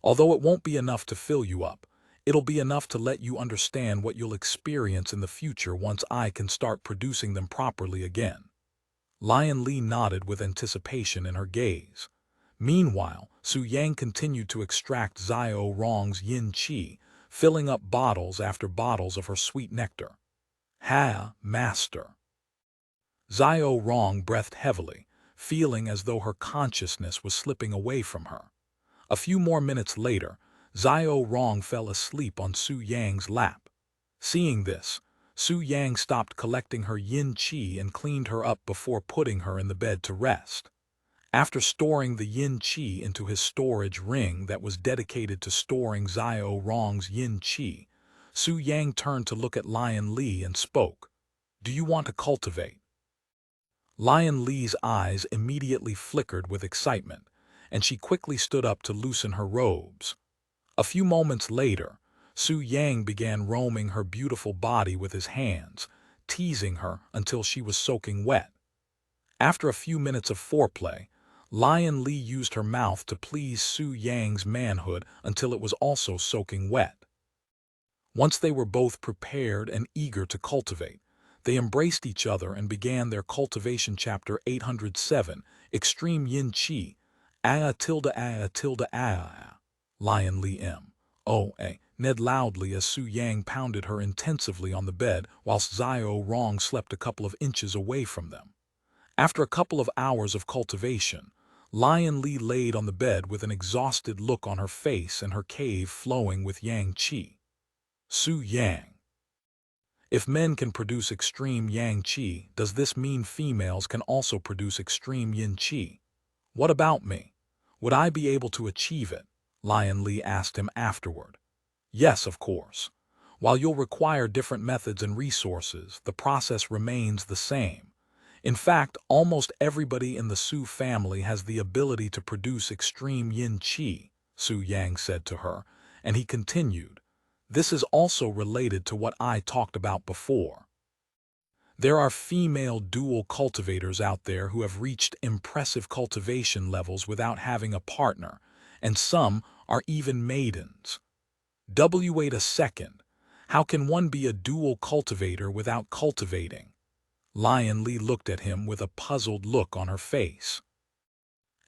Although it won't be enough to fill you up, it'll be enough to let you understand what you'll experience in the future once I can start producing them properly again. Lion Li nodded with anticipation in her gaze. Meanwhile, Su Yang continued to extract Xiao Rong's yin qi, filling up bottles after bottles of her sweet nectar. Master. Xiao Rong breathed heavily, feeling as though her consciousness was slipping away from her. A few more minutes later, Xiao Rong fell asleep on Su Yang's lap. Seeing this, Su Yang stopped collecting her yin qi and cleaned her up before putting her in the bed to rest. After storing the yin qi into his storage ring that was dedicated to storing Xiao Rong's yin qi, Su Yang turned to look at Lion Li and spoke. Do you want to cultivate? Lion Li's eyes immediately flickered with excitement, and she quickly stood up to loosen her robes. A few moments later, Su Yang began roaming her beautiful body with his hands, teasing her until she was soaking wet. After a few minutes of foreplay, Lion Li used her mouth to please Su Yang's manhood until it was also soaking wet. Once they were both prepared and eager to cultivate, they embraced each other and began their cultivation. Chapter 807, Extreme Yin Qi, Lion Li Ned loudly as Su Yang pounded her intensively on the bed whilst Xiao Rong slept a couple of inches away from them. After a couple of hours of cultivation, Lion Li laid on the bed with an exhausted look on her face and her cave flowing with yang qi. Su Yang. If men can produce extreme yang qi, does this mean females can also produce extreme yin qi? What about me? Would I be able to achieve it? Lion Li asked him afterward. Yes, of course. While you'll require different methods and resources, the process remains the same. In fact, almost everybody in the Su family has the ability to produce extreme yin qi, Su Yang said to her, and he continued, this is also related to what I talked about before. There are female dual cultivators out there who have reached impressive cultivation levels without having a partner, and some are even maidens. Wait a second. How can one be a dual cultivator without cultivating? Lion Lee looked at him with a puzzled look on her face.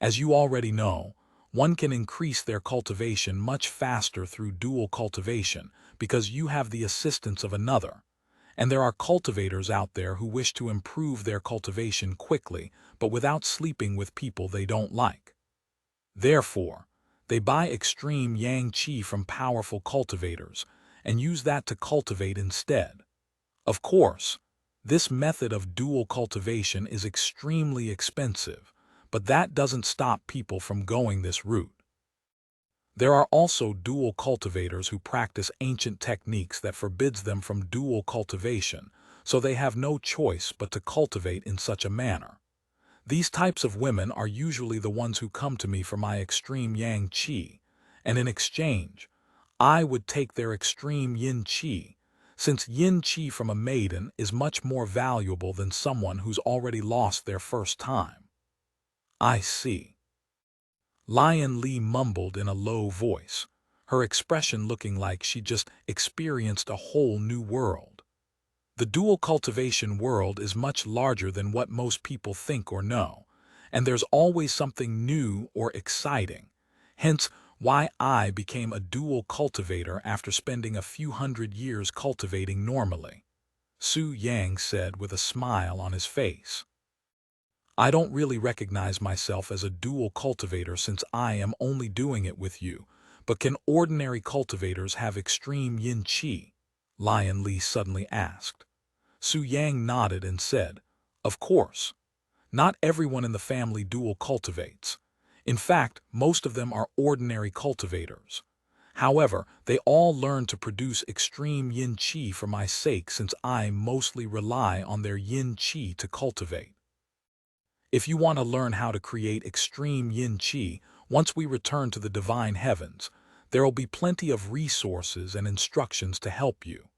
As you already know, one can increase their cultivation much faster through dual cultivation because you have the assistance of another. And there are cultivators out there who wish to improve their cultivation quickly, but without sleeping with people they don't like. Therefore, they buy extreme yang qi from powerful cultivators and use that to cultivate instead. Of course, this method of dual cultivation is extremely expensive, but that doesn't stop people from going this route. There are also dual cultivators who practice ancient techniques that forbids them from dual cultivation, so they have no choice but to cultivate in such a manner. These types of women are usually the ones who come to me for my extreme yang qi, and in exchange, I would take their extreme yin qi, since yin qi from a maiden is much more valuable than someone who's already lost their first time. I see. Lion Lee mumbled in a low voice, her expression looking like she just experienced a whole new world. The dual cultivation world is much larger than what most people think or know, and there's always something new or exciting, hence why I became a dual cultivator after spending a few hundred years cultivating normally, Su Yang said with a smile on his face. I don't really recognize myself as a dual cultivator since I am only doing it with you, but can ordinary cultivators have extreme yin qi? Lion Lee suddenly asked. Su Yang nodded and said, of course. Not everyone in the family dual cultivates. In fact, most of them are ordinary cultivators. However, they all learn to produce extreme yin qi for my sake since I mostly rely on their yin qi to cultivate. If you want to learn how to create extreme yin qi, once we return to the divine heavens, there will be plenty of resources and instructions to help you.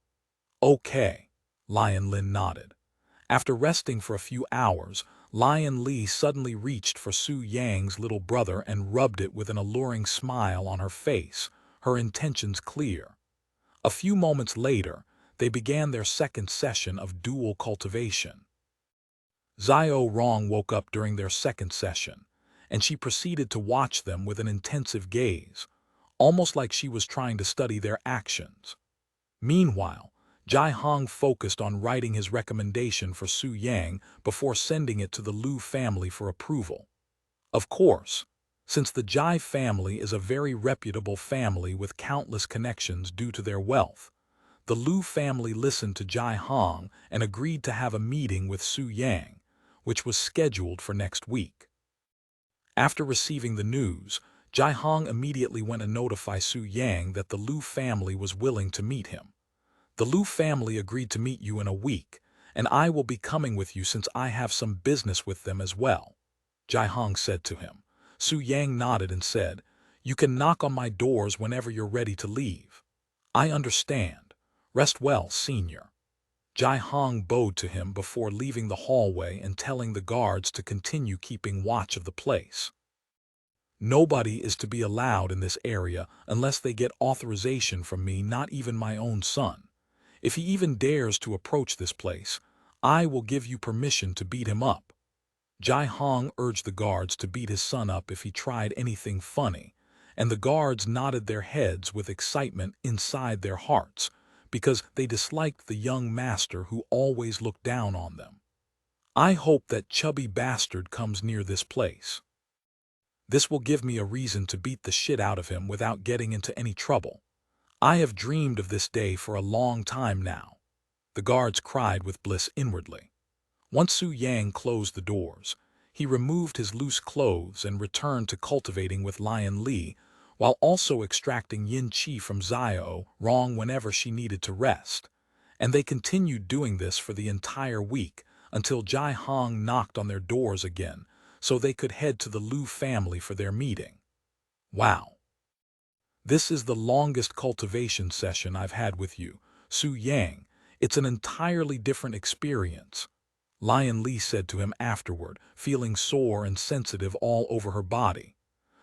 Okay, Lion Lin nodded. After resting for a few hours, Lion Lee suddenly reached for Su Yang's little brother and rubbed it with an alluring smile on her face, her intentions clear. A few moments later, they began their second session of dual cultivation. Xiao Rong woke up during their second session, and she proceeded to watch them with an intensive gaze, almost like she was trying to study their actions. Meanwhile, Jai Hong focused on writing his recommendation for Su Yang before sending it to the Liu family for approval. Of course, since the Jai family is a very reputable family with countless connections due to their wealth, the Liu family listened to Jai Hong and agreed to have a meeting with Su Yang, which was scheduled for next week. After receiving the news, Jai Hong immediately went to notify Su Yang that the Liu family was willing to meet him. The Liu family agreed to meet you in a week, and I will be coming with you since I have some business with them as well, Jai Hong said to him. Su Yang nodded and said, you can knock on my doors whenever you're ready to leave. I understand. Rest well, senior. Jai Hong bowed to him before leaving the hallway and telling the guards to continue keeping watch of the place. Nobody is to be allowed in this area unless they get authorization from me, not even my own son. If he even dares to approach this place, I will give you permission to beat him up. Jai Hong urged the guards to beat his son up if he tried anything funny, and the guards nodded their heads with excitement inside their hearts, because they disliked the young master who always looked down on them. I hope that chubby bastard comes near this place. This will give me a reason to beat the shit out of him without getting into any trouble. I have dreamed of this day for a long time now. The guards cried with bliss inwardly. Once Su Yang closed the doors, he removed his loose clothes and returned to cultivating with Lion Lee, while also extracting yin qi from Xiao Rong whenever she needed to rest. And they continued doing this for the entire week until Jai Hong knocked on their doors again, so they could head to the Liu family for their meeting. Wow. This is the longest cultivation session I've had with you, Su Yang. It's an entirely different experience, Lion Li said to him afterward, feeling sore and sensitive all over her body.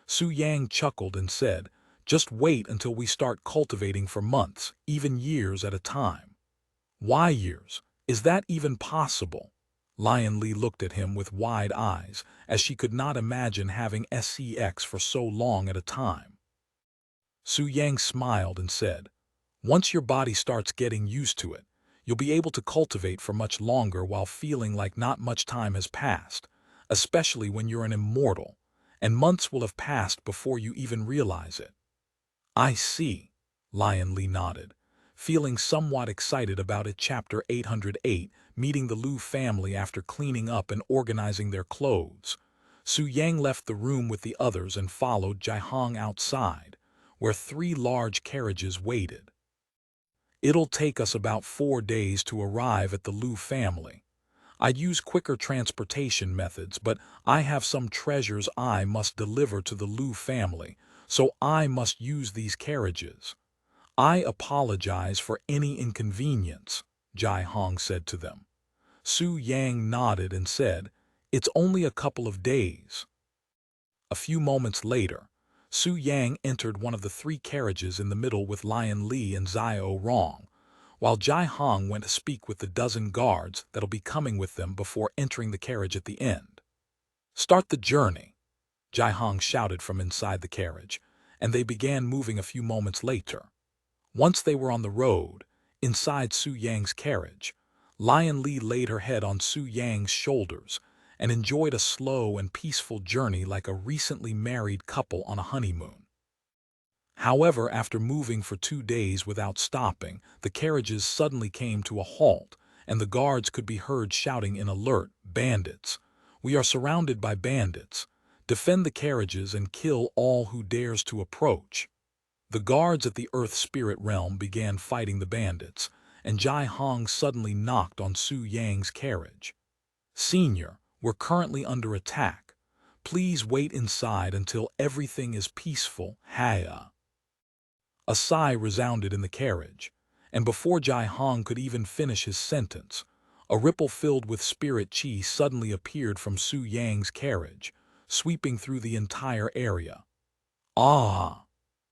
Su Yang chuckled and said, "Just wait until we start cultivating for months, even years at a time." "Why years? Is that even possible?" Lion Li looked at him with wide eyes, as she could not imagine having sex for so long at a time. Su Yang smiled and said, "Once your body starts getting used to it, you'll be able to cultivate for much longer while feeling like not much time has passed, especially when you're an immortal, and months will have passed before you even realize it." "I see," Lion Li nodded, feeling somewhat excited about it. Chapter 808, Meeting the Lu family. After cleaning up and organizing their clothes, Su Yang left the room with the others and followed Jai Hong outside, where 3 large carriages waited. "It'll take us about 4 days to arrive at the Lu family. I'd use quicker transportation methods, but I have some treasures I must deliver to the Lu family, so I must use these carriages. I apologize for any inconvenience," Jai Hong said to them. Su Yang nodded and said, "It's only a couple of days." A few moments later, Su Yang entered one of the 3 carriages in the middle with Lion Li and Xiao Rong, while Jai Hong went to speak with the dozen guards that'll be coming with them before entering the carriage at the end. "Start the journey," Jai Hong shouted from inside the carriage, and they began moving a few moments later. Once they were on the road, inside Su Yang's carriage, Lion Li laid her head on Su Yang's shoulders and enjoyed a slow and peaceful journey like a recently married couple on a honeymoon. However, after moving for 2 days without stopping, the carriages suddenly came to a halt, and the guards could be heard shouting in alert, "Bandits! We are surrounded by bandits. Defend the carriages and kill all who dares to approach." The guards at the Earth Spirit Realm began fighting the bandits, and Jai Hong suddenly knocked on Su Yang's carriage. "Senior, we're currently under attack. Please wait inside until everything is peaceful, Haya." A sigh resounded in the carriage, and before Jai Hong could even finish his sentence, a ripple filled with spirit chi suddenly appeared from Su Yang's carriage, sweeping through the entire area. "Ah!"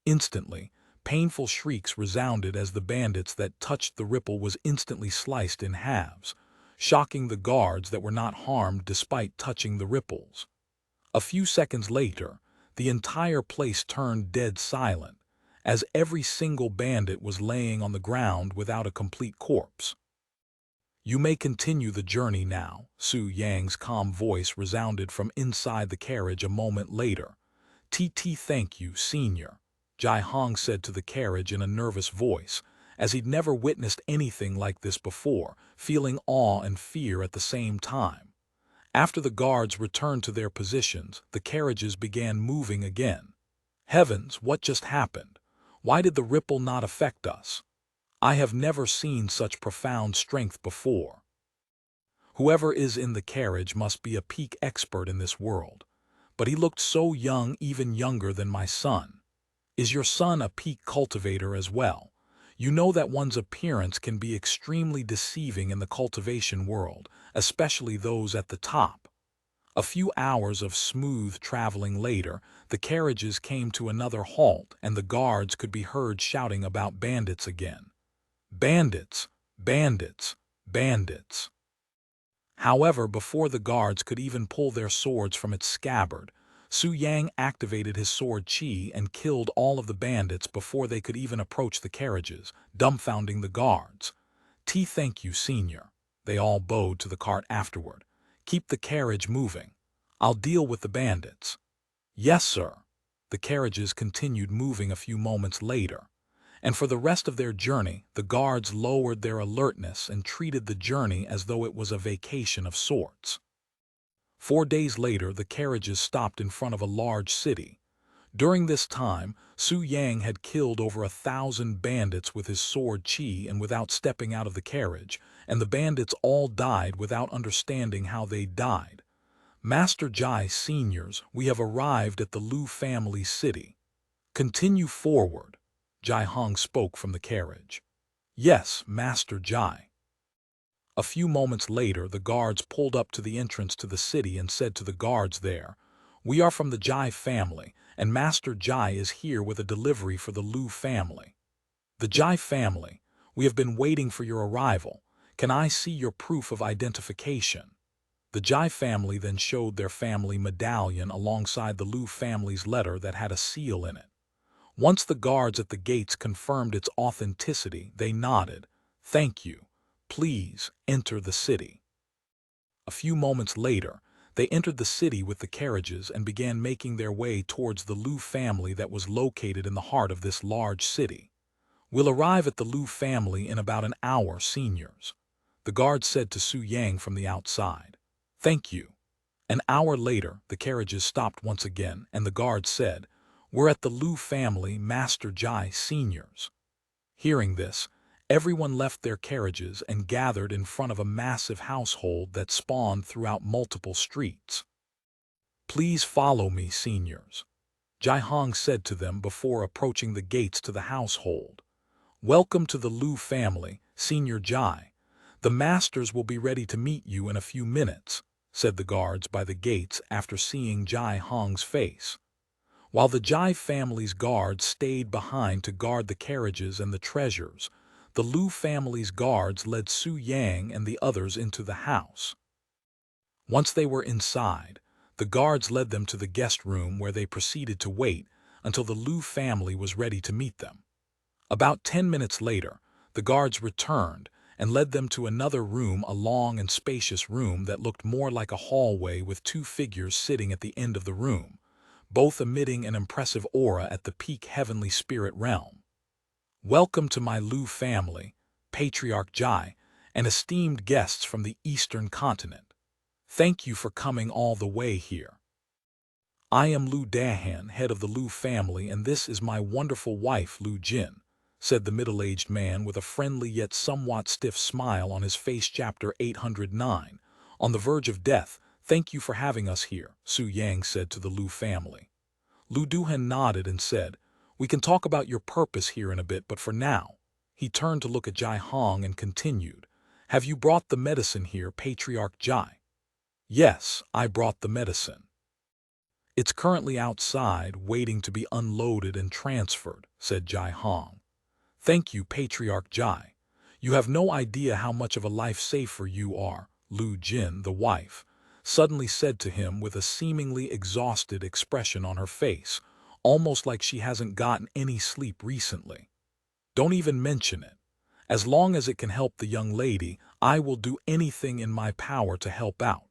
Instantly, painful shrieks resounded as the bandits that touched the ripple was instantly sliced in halves, shocking the guards that were not harmed despite touching the ripples. A few seconds later, the entire place turned dead silent, as every single bandit was laying on the ground without a complete corpse. "You may continue the journey now," Su Yang's calm voice resounded from inside the carriage a moment later. Thank you, Senior," Jai Hong said to the carriage in a nervous voice, as he'd never witnessed anything like this before, feeling awe and fear at the same time. After the guards returned to their positions, the carriages began moving again. "Heavens, what just happened? Why did the ripple not affect us? I have never seen such profound strength before. Whoever is in the carriage must be a peak expert in this world. But he looked so young, even younger than my son. Is your son a peak cultivator as well? You know that one's appearance can be extremely deceiving in the cultivation world, especially those at the top." A few hours of smooth traveling later, the carriages came to another halt and the guards could be heard shouting about bandits again. "Bandits! Bandits! Bandits!" However, before the guards could even pull their swords from its scabbard, Su Yang activated his sword chi and killed all of the bandits before they could even approach the carriages, dumbfounding the guards. Thank you, Senior." They all bowed to the cart afterward. "Keep the carriage moving. I'll deal with the bandits." "Yes, sir." The carriages continued moving a few moments later, and for the rest of their journey, the guards lowered their alertness and treated the journey as though it was a vacation of sorts. 4 days later, the carriages stopped in front of a large city. During this time, Su Yang had killed over 1,000 bandits with his sword chi and without stepping out of the carriage, and the bandits all died without understanding how they died. "Master Jai, Seniors, we have arrived at the Lu family city. Continue forward," Jai Hong spoke from the carriage. "Yes, Master Jai." A few moments later, the guards pulled up to the entrance to the city and said to the guards there, "We are from the Jai family, and Master Jai is here with a delivery for the Lu family." "The Jai family, we have been waiting for your arrival. Can I see your proof of identification?" The Jai family then showed their family medallion alongside the Lu family's letter that had a seal in it. Once the guards at the gates confirmed its authenticity, they nodded. "Thank you. Please enter the city." A few moments later, they entered the city with the carriages and began making their way towards the Lu family that was located in the heart of this large city. "We'll arrive at the Lu family in about an hour, seniors," the guard said to Su Yang from the outside. "Thank you." An hour later, the carriages stopped once again, and the guard said, "We're at the Lu family, Master Jai seniors." Hearing this, everyone left their carriages and gathered in front of a massive household that spawned throughout multiple streets. "Please follow me, seniors," Jai Hong said to them before approaching the gates to the household. "Welcome to the Lu family, Senior Jai. The masters will be ready to meet you in a few minutes," said the guards by the gates after seeing Jai Hong's face. While the Jai family's guards stayed behind to guard the carriages and the treasures, the Lu family's guards led Su Yang and the others into the house. Once they were inside, the guards led them to the guest room where they proceeded to wait until the Lu family was ready to meet them. About 10 minutes later, the guards returned and led them to another room, a long and spacious room that looked more like a hallway with two figures sitting at the end of the room, both emitting an impressive aura at the peak heavenly spirit realm. "Welcome to my Lu family, Patriarch Jai, and esteemed guests from the Eastern continent. Thank you for coming all the way here. I am Lu Dahan, head of the Lu family, and this is my wonderful wife, Lu Jin," said the middle-aged man with a friendly yet somewhat stiff smile on his face. Chapter 809. On the verge of death. "Thank you for having us here," Su Yang said to the Lu family. Lu Duhan nodded and said, "We can talk about your purpose here in a bit, but for now." He turned to look at Jai Hong and continued, "Have you brought the medicine here, Patriarch Jai?" "Yes, I brought the medicine. It's currently outside, waiting to be unloaded and transferred," said Jai Hong. "Thank you, Patriarch Jai. You have no idea how much of a lifesaver you are," Lu Jin, the wife, suddenly said to him with a seemingly exhausted expression on her face, almost like she hasn't gotten any sleep recently. "Don't even mention it. As long as it can help the young lady, I will do anything in my power to help out.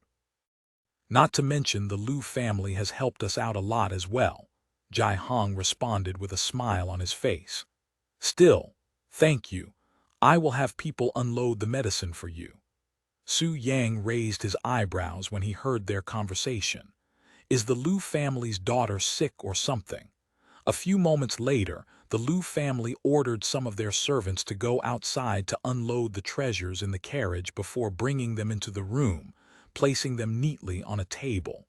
Not to mention the Lu family has helped us out a lot as well," Jai Hong responded with a smile on his face. "Still, thank you. I will have people unload the medicine for you." Su Yang raised his eyebrows when he heard their conversation. "Is the Lu family's daughter sick or something?" A few moments later, the Lu family ordered some of their servants to go outside to unload the treasures in the carriage before bringing them into the room, placing them neatly on a table.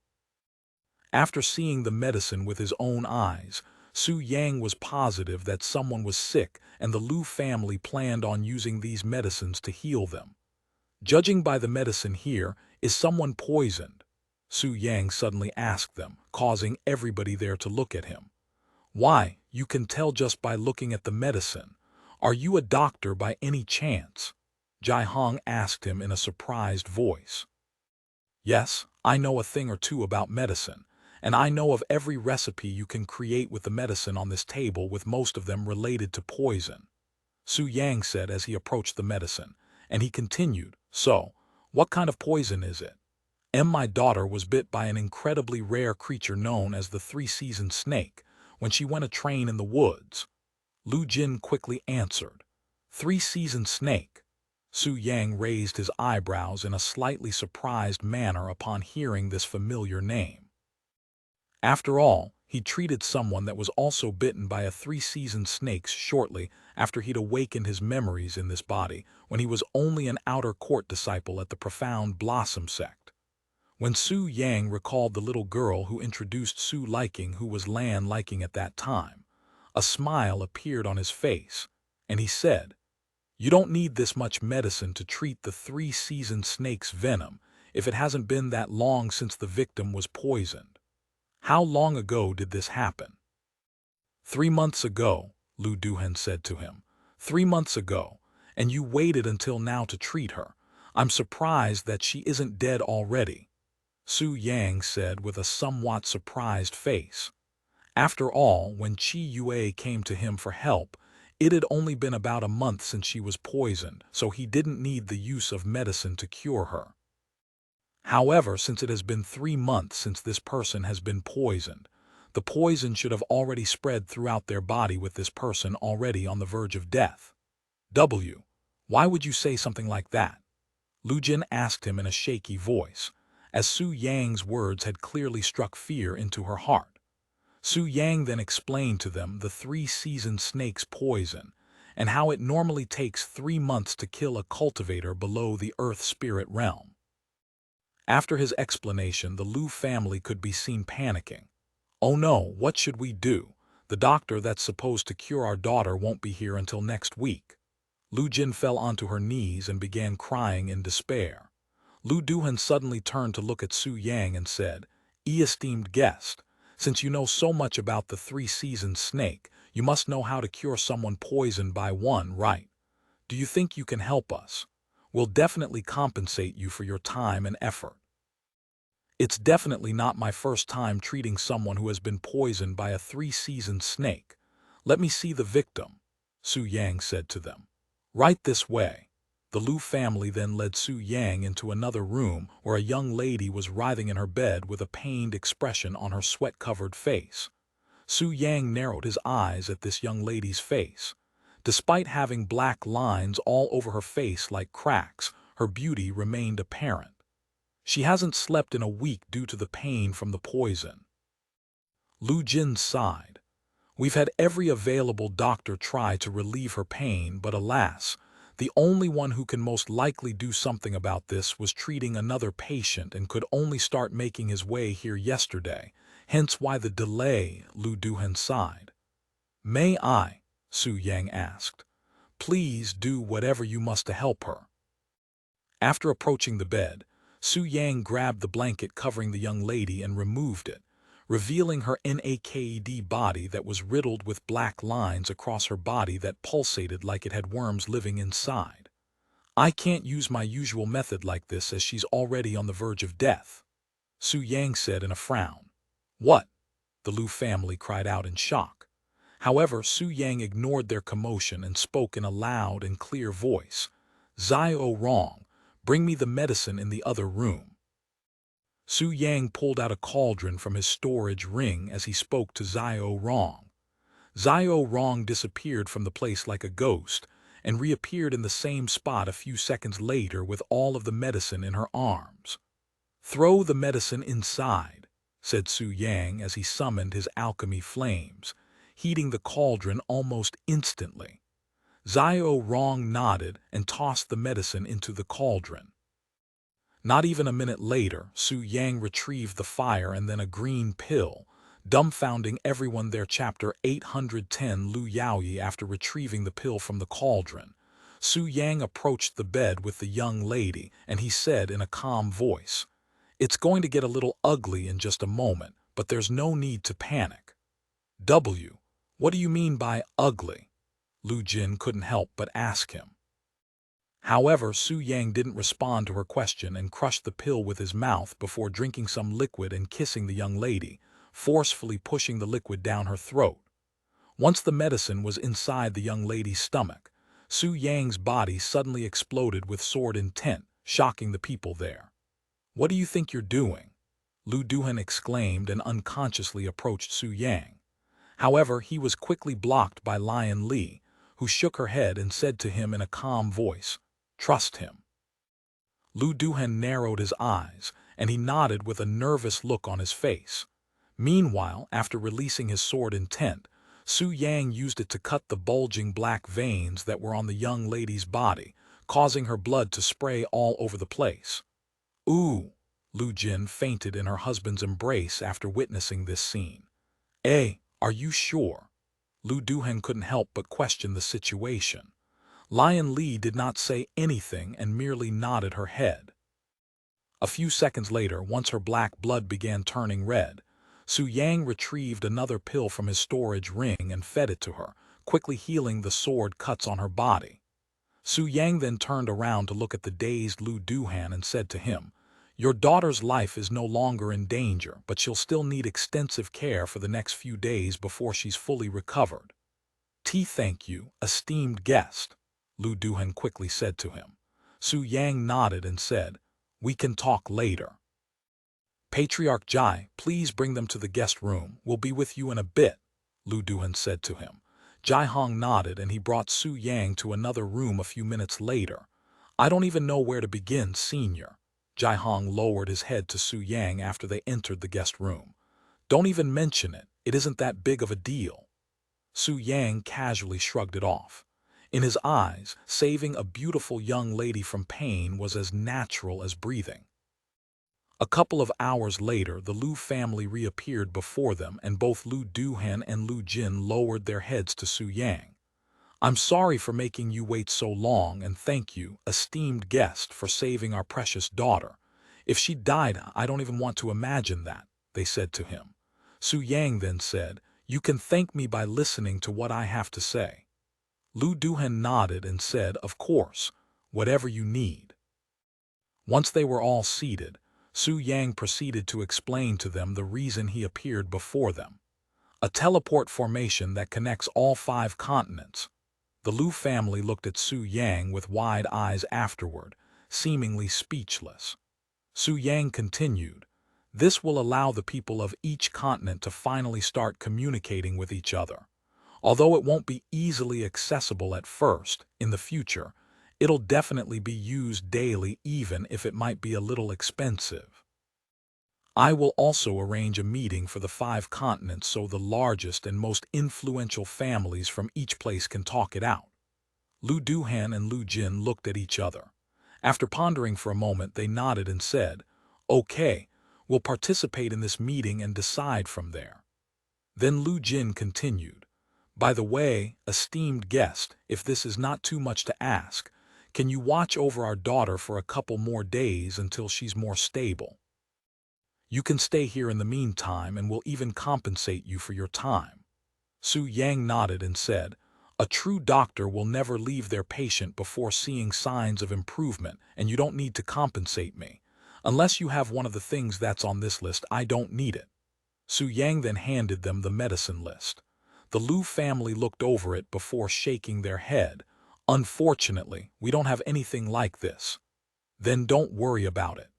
After seeing the medicine with his own eyes, Su Yang was positive that someone was sick and the Lu family planned on using these medicines to heal them. "Judging by the medicine here, is someone poisoned?" Su Yang suddenly asked them, causing everybody there to look at him. "Why, you can tell just by looking at the medicine. Are you a doctor by any chance?" Jai Hong asked him in a surprised voice. "Yes, I know a thing or two about medicine, and I know of every recipe you can create with the medicine on this table, with most of them related to poison," Su Yang said as he approached the medicine, and he continued, "So, what kind of poison is it?" My daughter was bit by an incredibly rare creature known as the three-seasoned snake when she went a train in the woods," Lu Jin quickly answered. "Three-seasoned snake?" Su Yang raised his eyebrows in a slightly surprised manner upon hearing this familiar name. After all, he treated someone that was also bitten by a three-seasoned snake shortly after he'd awakened his memories in this body when he was only an outer court disciple at the Profound Blossom Sect. When Su Yang recalled the little girl who introduced Su Liking, who was Lan Liking at that time, a smile appeared on his face, and he said, You don't need this much medicine to treat the three-seasoned snake's venom if it hasn't been that long since the victim was poisoned. How long ago did this happen? 3 months ago, Lu Duhan said to him. 3 months ago, and you waited until now to treat her. I'm surprised that she isn't dead already, Su Yang said with a somewhat surprised face. After all, when Qi Yue came to him for help, it had only been about a month since she was poisoned, so he didn't need the use of medicine to cure her. However, since it has been 3 months since this person has been poisoned, the poison should have already spread throughout their body with this person already on the verge of death. Why would you say something like that? Lu Jin asked him in a shaky voice, as Su Yang's words had clearly struck fear into her heart. Su Yang then explained to them the three-seasoned snake's poison, and how it normally takes 3 months to kill a cultivator below the earth spirit realm. After his explanation, the Lu family could be seen panicking. Oh no, what should we do? The doctor that's supposed to cure our daughter won't be here until next week. Lu Jin fell onto her knees and began crying in despair. Lu Duhan suddenly turned to look at Su Yang and said, "Esteemed guest, since you know so much about the three-seasoned snake, you must know how to cure someone poisoned by one, right? Do you think you can help us? We'll definitely compensate you for your time and effort." It's definitely not my first time treating someone who has been poisoned by a three-seasoned snake. Let me see the victim, Su Yang said to them. Right this way. The Lu family then led Su Yang into another room where a young lady was writhing in her bed with a pained expression on her sweat-covered face. Su Yang narrowed his eyes at this young lady's face. Despite having black lines all over her face like cracks, her beauty remained apparent. She hasn't slept in a week due to the pain from the poison. Lu Jin sighed. We've had every available doctor try to relieve her pain, but alas, the only one who can most likely do something about this was treating another patient and could only start making his way here yesterday, hence why the delay, Lu Duhan sighed. May I? Su Yang asked. Please do whatever you must to help her. After approaching the bed, Su Yang grabbed the blanket covering the young lady and removed it, revealing her naked body that was riddled with black lines across her body that pulsated like it had worms living inside. I can't use my usual method like this as she's already on the verge of death, Su Yang said in a frown. What? The Lu family cried out in shock. However, Su Yang ignored their commotion and spoke in a loud and clear voice. Zio Rong, bring me the medicine in the other room. Su Yang pulled out a cauldron from his storage ring as he spoke to Zio Rong. Zio Rong disappeared from the place like a ghost and reappeared in the same spot a few seconds later with all of the medicine in her arms. Throw the medicine inside, said Su Yang as he summoned his alchemy flames, heating the cauldron almost instantly. Zio Rong nodded and tossed the medicine into the cauldron. Not even a minute later, Su Yang retrieved the fire and then a green pill, dumbfounding everyone there. Chapter 810 Lu Yaoyi. After retrieving the pill from the cauldron, Su Yang approached the bed with the young lady and he said in a calm voice, It's going to get a little ugly in just a moment, but there's no need to panic. What do you mean by ugly? Lu Jin couldn't help but ask him. However, Su Yang didn't respond to her question and crushed the pill with his mouth before drinking some liquid and kissing the young lady, forcefully pushing the liquid down her throat. Once the medicine was inside the young lady's stomach, Su Yang's body suddenly exploded with sword intent, shocking the people there. What do you think you're doing? Lu Duhan exclaimed and unconsciously approached Su Yang. However, he was quickly blocked by Lion Li, who shook her head and said to him in a calm voice, Trust him. Lu Duhan narrowed his eyes, and he nodded with a nervous look on his face. Meanwhile, after releasing his sword intent, Su Yang used it to cut the bulging black veins that were on the young lady's body, causing her blood to spray all over the place. Ooh! Lu Jin fainted in her husband's embrace after witnessing this scene. Are you sure? Lu Duhan couldn't help but question the situation. Lion Li did not say anything and merely nodded her head. A few seconds later, once her black blood began turning red, Su Yang retrieved another pill from his storage ring and fed it to her, quickly healing the sword cuts on her body. Su Yang then turned around to look at the dazed Lu Duhan and said to him, "Your daughter's life is no longer in danger, but she'll still need extensive care for the next few days before she's fully recovered." "Thank you, esteemed guest," Lu Duhan quickly said to him. Su Yang nodded and said, "We can talk later." "Patriarch Jai, please bring them to the guest room. We'll be with you in a bit," Lu Duhan said to him. Jai Hong nodded and he brought Su Yang to another room a few minutes later. "I don't even know where to begin, senior." Jai Hong lowered his head to Su Yang after they entered the guest room. "Don't even mention it. It isn't that big of a deal." Su Yang casually shrugged it off. In his eyes, saving a beautiful young lady from pain was as natural as breathing. A couple of hours later, the Lu family reappeared before them, and both Lu Duhan and Lu Jin lowered their heads to Su Yang. "I'm sorry for making you wait so long, and thank you, esteemed guest, for saving our precious daughter. If she died, I don't even want to imagine that," they said to him. Su Yang then said, "You can thank me by listening to what I have to say." Lu Duhan nodded and said, "Of course, whatever you need." Once they were all seated, Su Yang proceeded to explain to them the reason he appeared before them. A teleport formation that connects all 5 continents. The Lu family looked at Su Yang with wide eyes afterward, seemingly speechless. Su Yang continued, "This will allow the people of each continent to finally start communicating with each other. Although it won't be easily accessible at first, in the future, it'll definitely be used daily even if it might be a little expensive. I will also arrange a meeting for the 5 continents so the largest and most influential families from each place can talk it out." Lu Duhan and Lu Jin looked at each other. After pondering for a moment, they nodded and said, "Okay, we'll participate in this meeting and decide from there." Then Lu Jin continued, "By the way, esteemed guest, if this is not too much to ask, can you watch over our daughter for a couple more days until she's more stable? You can stay here in the meantime and we'll even compensate you for your time." Su Yang nodded and said, "A true doctor will never leave their patient before seeing signs of improvement, and you don't need to compensate me. Unless you have one of the things that's on this list, I don't need it." Su Yang then handed them the medicine list. The Lu family looked over it before shaking their head. "Unfortunately, we don't have anything like this." "Then don't worry about it."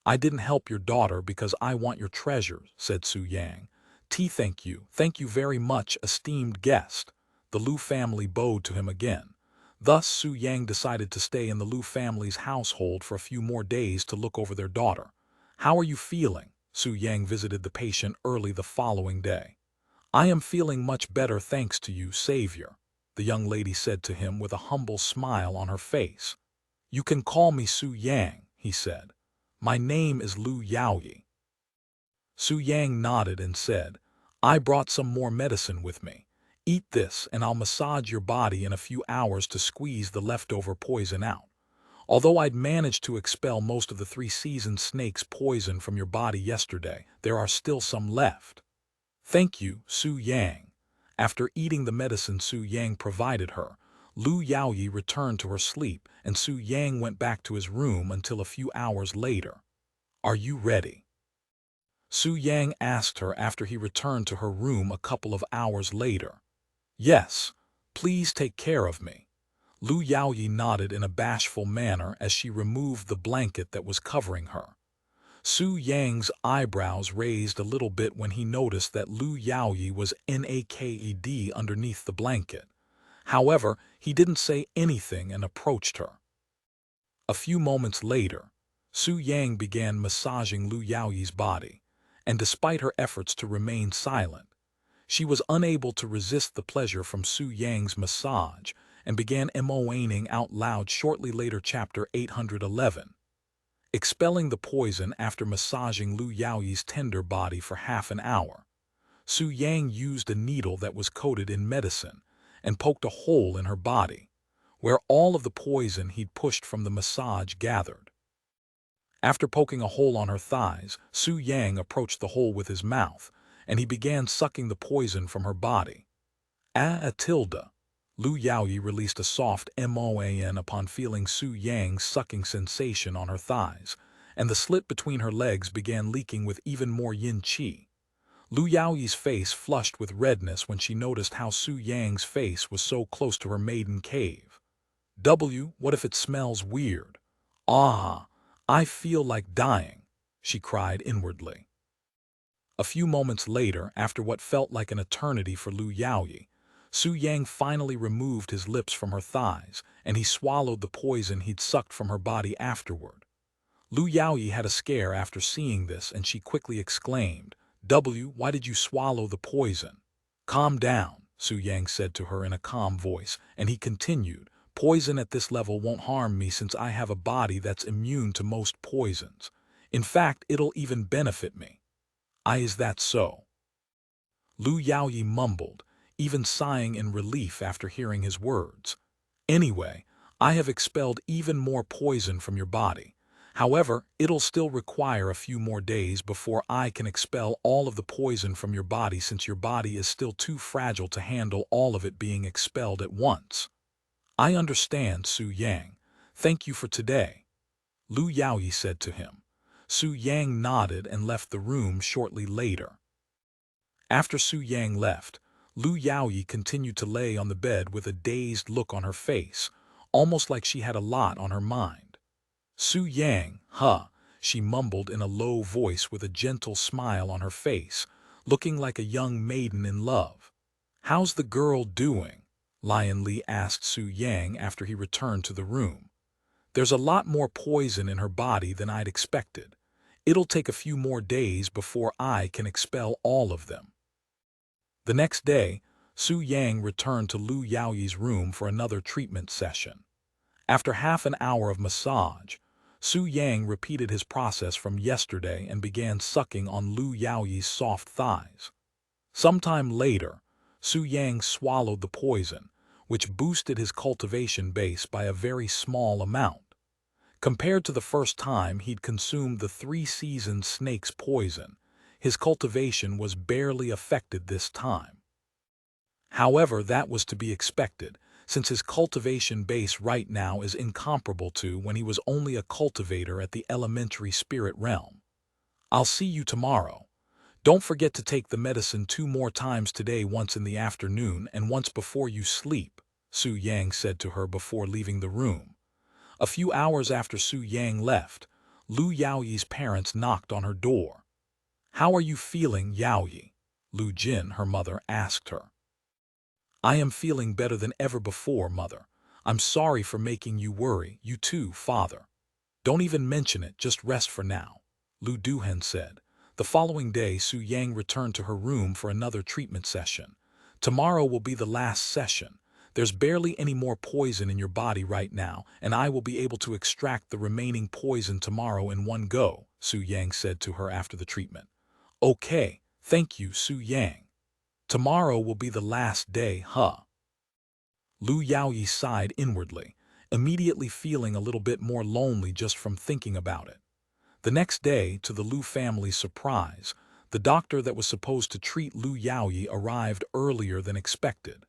"I didn't help your daughter because I want your treasure," said Su Yang. Thank you very much, esteemed guest." The Lu family bowed to him again. Thus Su Yang decided to stay in the Lu family's household for a few more days to look over their daughter. "How are you feeling?" Su Yang visited the patient early the following day. "I am feeling much better thanks to you, Savior," the young lady said to him with a humble smile on her face. "You can call me Su Yang," he said. "My name is Lu Yaoyi." Su Yang nodded and said, "I brought some more medicine with me. Eat this and I'll massage your body in a few hours to squeeze the leftover poison out. Although I'd managed to expel most of the 3-season snake's poison from your body yesterday, there are still some left." "Thank you, Su Yang." After eating the medicine Su Yang provided her, Lu Yaoyi returned to her sleep and Su Yang went back to his room until a few hours later. "Are you ready?" Su Yang asked her after he returned to her room a couple of hours later. "Yes, please take care of me." Lu Yaoyi nodded in a bashful manner as she removed the blanket that was covering her. Su Yang's eyebrows raised a little bit when he noticed that Lu Yaoyi was naked underneath the blanket. However, he didn't say anything and approached her. A few moments later, Su Yang began massaging Lu Yaoyi's body, and despite her efforts to remain silent, she was unable to resist the pleasure from Su Yang's massage and began moaning out loud shortly later. Chapter 811. Expelling the poison after massaging Lu Yaoyi's tender body for half an hour, Su Yang used a needle that was coated in medicine and poked a hole in her body. where all of the poison he'd pushed from the massage gathered. After poking a hole on her thighs, Su Yang approached the hole with his mouth, and he began sucking the poison from her body. Tilde. Lu Yaoyi released a soft moan upon feeling Su Yang's sucking sensation on her thighs, and the slit between her legs began leaking with even more yin qi. Lu Yaoyi's face flushed with redness when she noticed how Su Yang's face was so close to her maiden cave. What if it smells weird? Ah, I feel like dying, she cried inwardly. A few moments later, after what felt like an eternity for Lu Yaoyi, Su Yang finally removed his lips from her thighs, and he swallowed the poison he'd sucked from her body afterward. Lu Yaoyi had a scare after seeing this, and she quickly exclaimed, why did you swallow the poison? Calm down, Su Yang said to her in a calm voice, and he continued, poison at this level won't harm me since I have a body that's immune to most poisons. In fact, it'll even benefit me. Is that so? Lu Yaoyi mumbled, even sighing in relief after hearing his words. Anyway, I have expelled even more poison from your body. However, it'll still require a few more days before I can expel all of the poison from your body since your body is still too fragile to handle all of it being expelled at once. I understand, Su Yang. Thank you for today, Lu Yaoyi said to him. Su Yang nodded and left the room shortly later. After Su Yang left, Lu Yaoyi continued to lay on the bed with a dazed look on her face, almost like she had a lot on her mind. Su Yang, she mumbled in a low voice with a gentle smile on her face, looking like a young maiden in love. How's the girl doing? Lion Li asked Su Yang after he returned to the room. There's a lot more poison in her body than I'd expected. It'll take a few more days before I can expel all of them. The next day, Su Yang returned to Lu Yaoyi's room for another treatment session. After half an hour of massage, Su Yang repeated his process from yesterday and began sucking on Lu Yaoyi's soft thighs. Sometime later, Su Yang swallowed the poison, which boosted his cultivation base by a very small amount. Compared to the first time he'd consumed the 3-seasoned snake's poison, his cultivation was barely affected this time. However, that was to be expected, since his cultivation base right now is incomparable to when he was only a cultivator at the elementary spirit realm. I'll see you tomorrow. Don't forget to take the medicine 2 more times today, once in the afternoon and once before you sleep, Su Yang said to her before leaving the room. A few hours after Su Yang left, Lu Yaoyi's parents knocked on her door. How are you feeling, Yaoyi? Lu Jin, her mother, asked her. I am feeling better than ever before, mother. I'm sorry for making you worry. You too, father. Don't even mention it, just rest for now, Lu Duhan said. The following day, Su Yang returned to her room for another treatment session. Tomorrow will be the last session. There's barely any more poison in your body right now, and I will be able to extract the remaining poison tomorrow in one go, Su Yang said to her after the treatment. Okay, thank you, Su Yang. Tomorrow will be the last day, Lu Yaoyi sighed inwardly, immediately feeling a little bit more lonely just from thinking about it. The next day, to the Lu family's surprise, the doctor that was supposed to treat Lu Yaoyi arrived earlier than expected.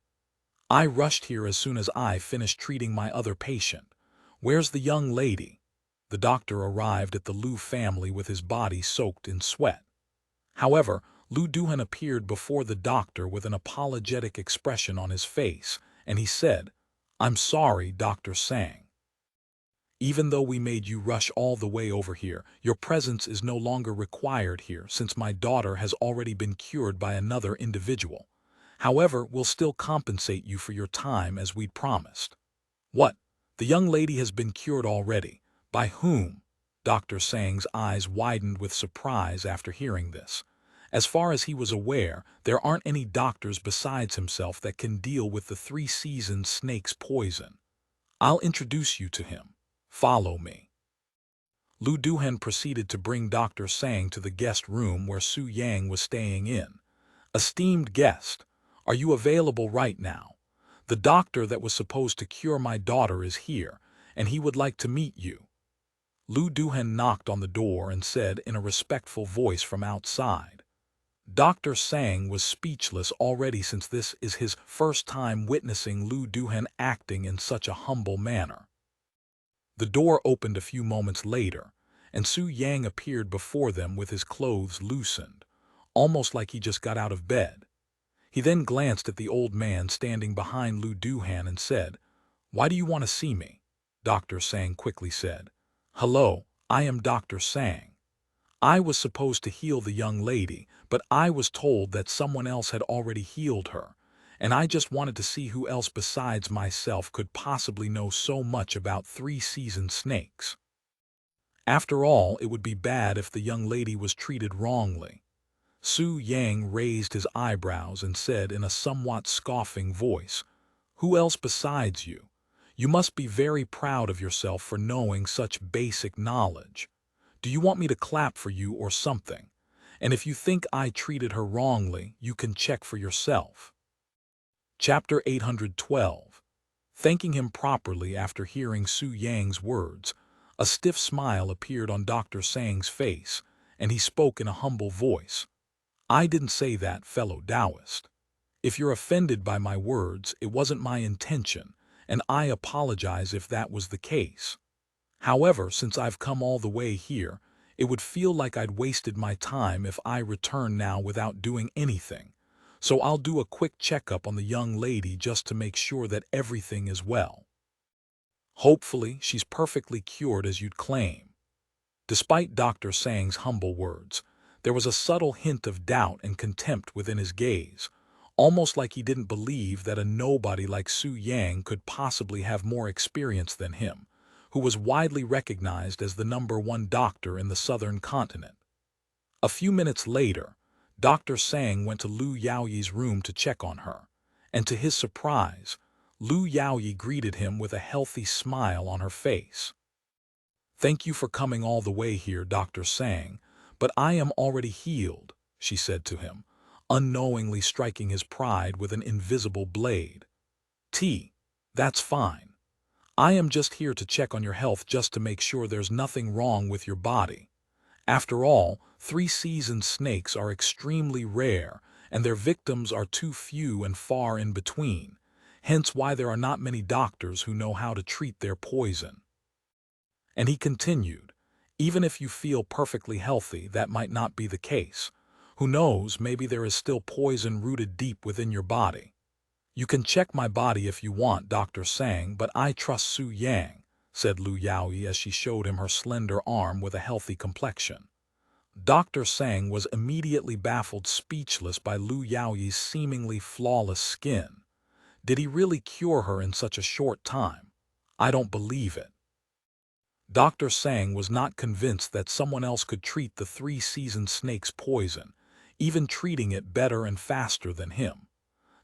I rushed here as soon as I finished treating my other patient. Where's the young lady? The doctor arrived at the Lu family with his body soaked in sweat. However, Lu Duhan appeared before the doctor with an apologetic expression on his face, and he said, I'm sorry, Dr. Sang. Even though we made you rush all the way over here, your presence is no longer required here since my daughter has already been cured by another individual. However, we'll still compensate you for your time as we'd promised. What? The young lady has been cured already. By whom? Dr. Sang's eyes widened with surprise after hearing this. As far as he was aware, there aren't any doctors besides himself that can deal with the 3-seasoned snake's poison. I'll introduce you to him. Follow me. Lu Duhan proceeded to bring Dr. Sang to the guest room where Su Yang was staying in. Esteemed guest, are you available right now? The doctor that was supposed to cure my daughter is here, and he would like to meet you." Lu Duhan knocked on the door and said in a respectful voice from outside. Dr. Sang was speechless already, since this is his first time witnessing Lu Duhan acting in such a humble manner. The door opened a few moments later, and Su Yang appeared before them with his clothes loosened, almost like he just got out of bed. He then glanced at the old man standing behind Lu Duhan and said, "Why do you want to see me?" Dr. Sang quickly said, "Hello, I am Dr. Sang. I was supposed to heal the young lady, but I was told that someone else had already healed her, and I just wanted to see who else besides myself could possibly know so much about three-seasoned snakes. After all, it would be bad if the young lady was treated wrongly." Su Yang raised his eyebrows and said in a somewhat scoffing voice, "Who else besides you? You must be very proud of yourself for knowing such basic knowledge. Do you want me to clap for you or something? And if you think I treated her wrongly, you can check for yourself." Chapter 812. Thanking him properly after hearing Su Yang's words, a stiff smile appeared on Dr. Sang's face, and he spoke in a humble voice. "I didn't say that, fellow Taoist. If you're offended by my words, it wasn't my intention, and I apologize if that was the case. However, since I've come all the way here, it would feel like I'd wasted my time if I return now without doing anything. So I'll do a quick checkup on the young lady just to make sure that everything is well. Hopefully, she's perfectly cured as you'd claim." Despite Dr. Sang's humble words, there was a subtle hint of doubt and contempt within his gaze, almost like he didn't believe that a nobody like Su Yang could possibly have more experience than him, who was widely recognized as the #1 doctor in the southern continent. A few minutes later, Dr. Sang went to Lu Yaoyi's room to check on her, and to his surprise, Lu Yaoyi greeted him with a healthy smile on her face. "Thank you for coming all the way here, Dr. Sang, but I am already healed," she said to him, unknowingly striking his pride with an invisible blade. "That's fine. I am just here to check on your health just to make sure there's nothing wrong with your body. After all, three-seasoned snakes are extremely rare, and their victims are too few and far in between, hence why there are not many doctors who know how to treat their poison." And he continued, "Even if you feel perfectly healthy, that might not be the case. Who knows, maybe there is still poison rooted deep within your body. You can check my body if you want, Dr. Sang, but I trust Su Yang," said Lu Yaoyi as she showed him her slender arm with a healthy complexion. Dr. Sang was immediately baffled speechless by Lu Yaoyi's seemingly flawless skin. Did he really cure her in such a short time? I don't believe it. Dr. Sang was not convinced that someone else could treat the three-seasoned snake's poison, even treating it better and faster than him.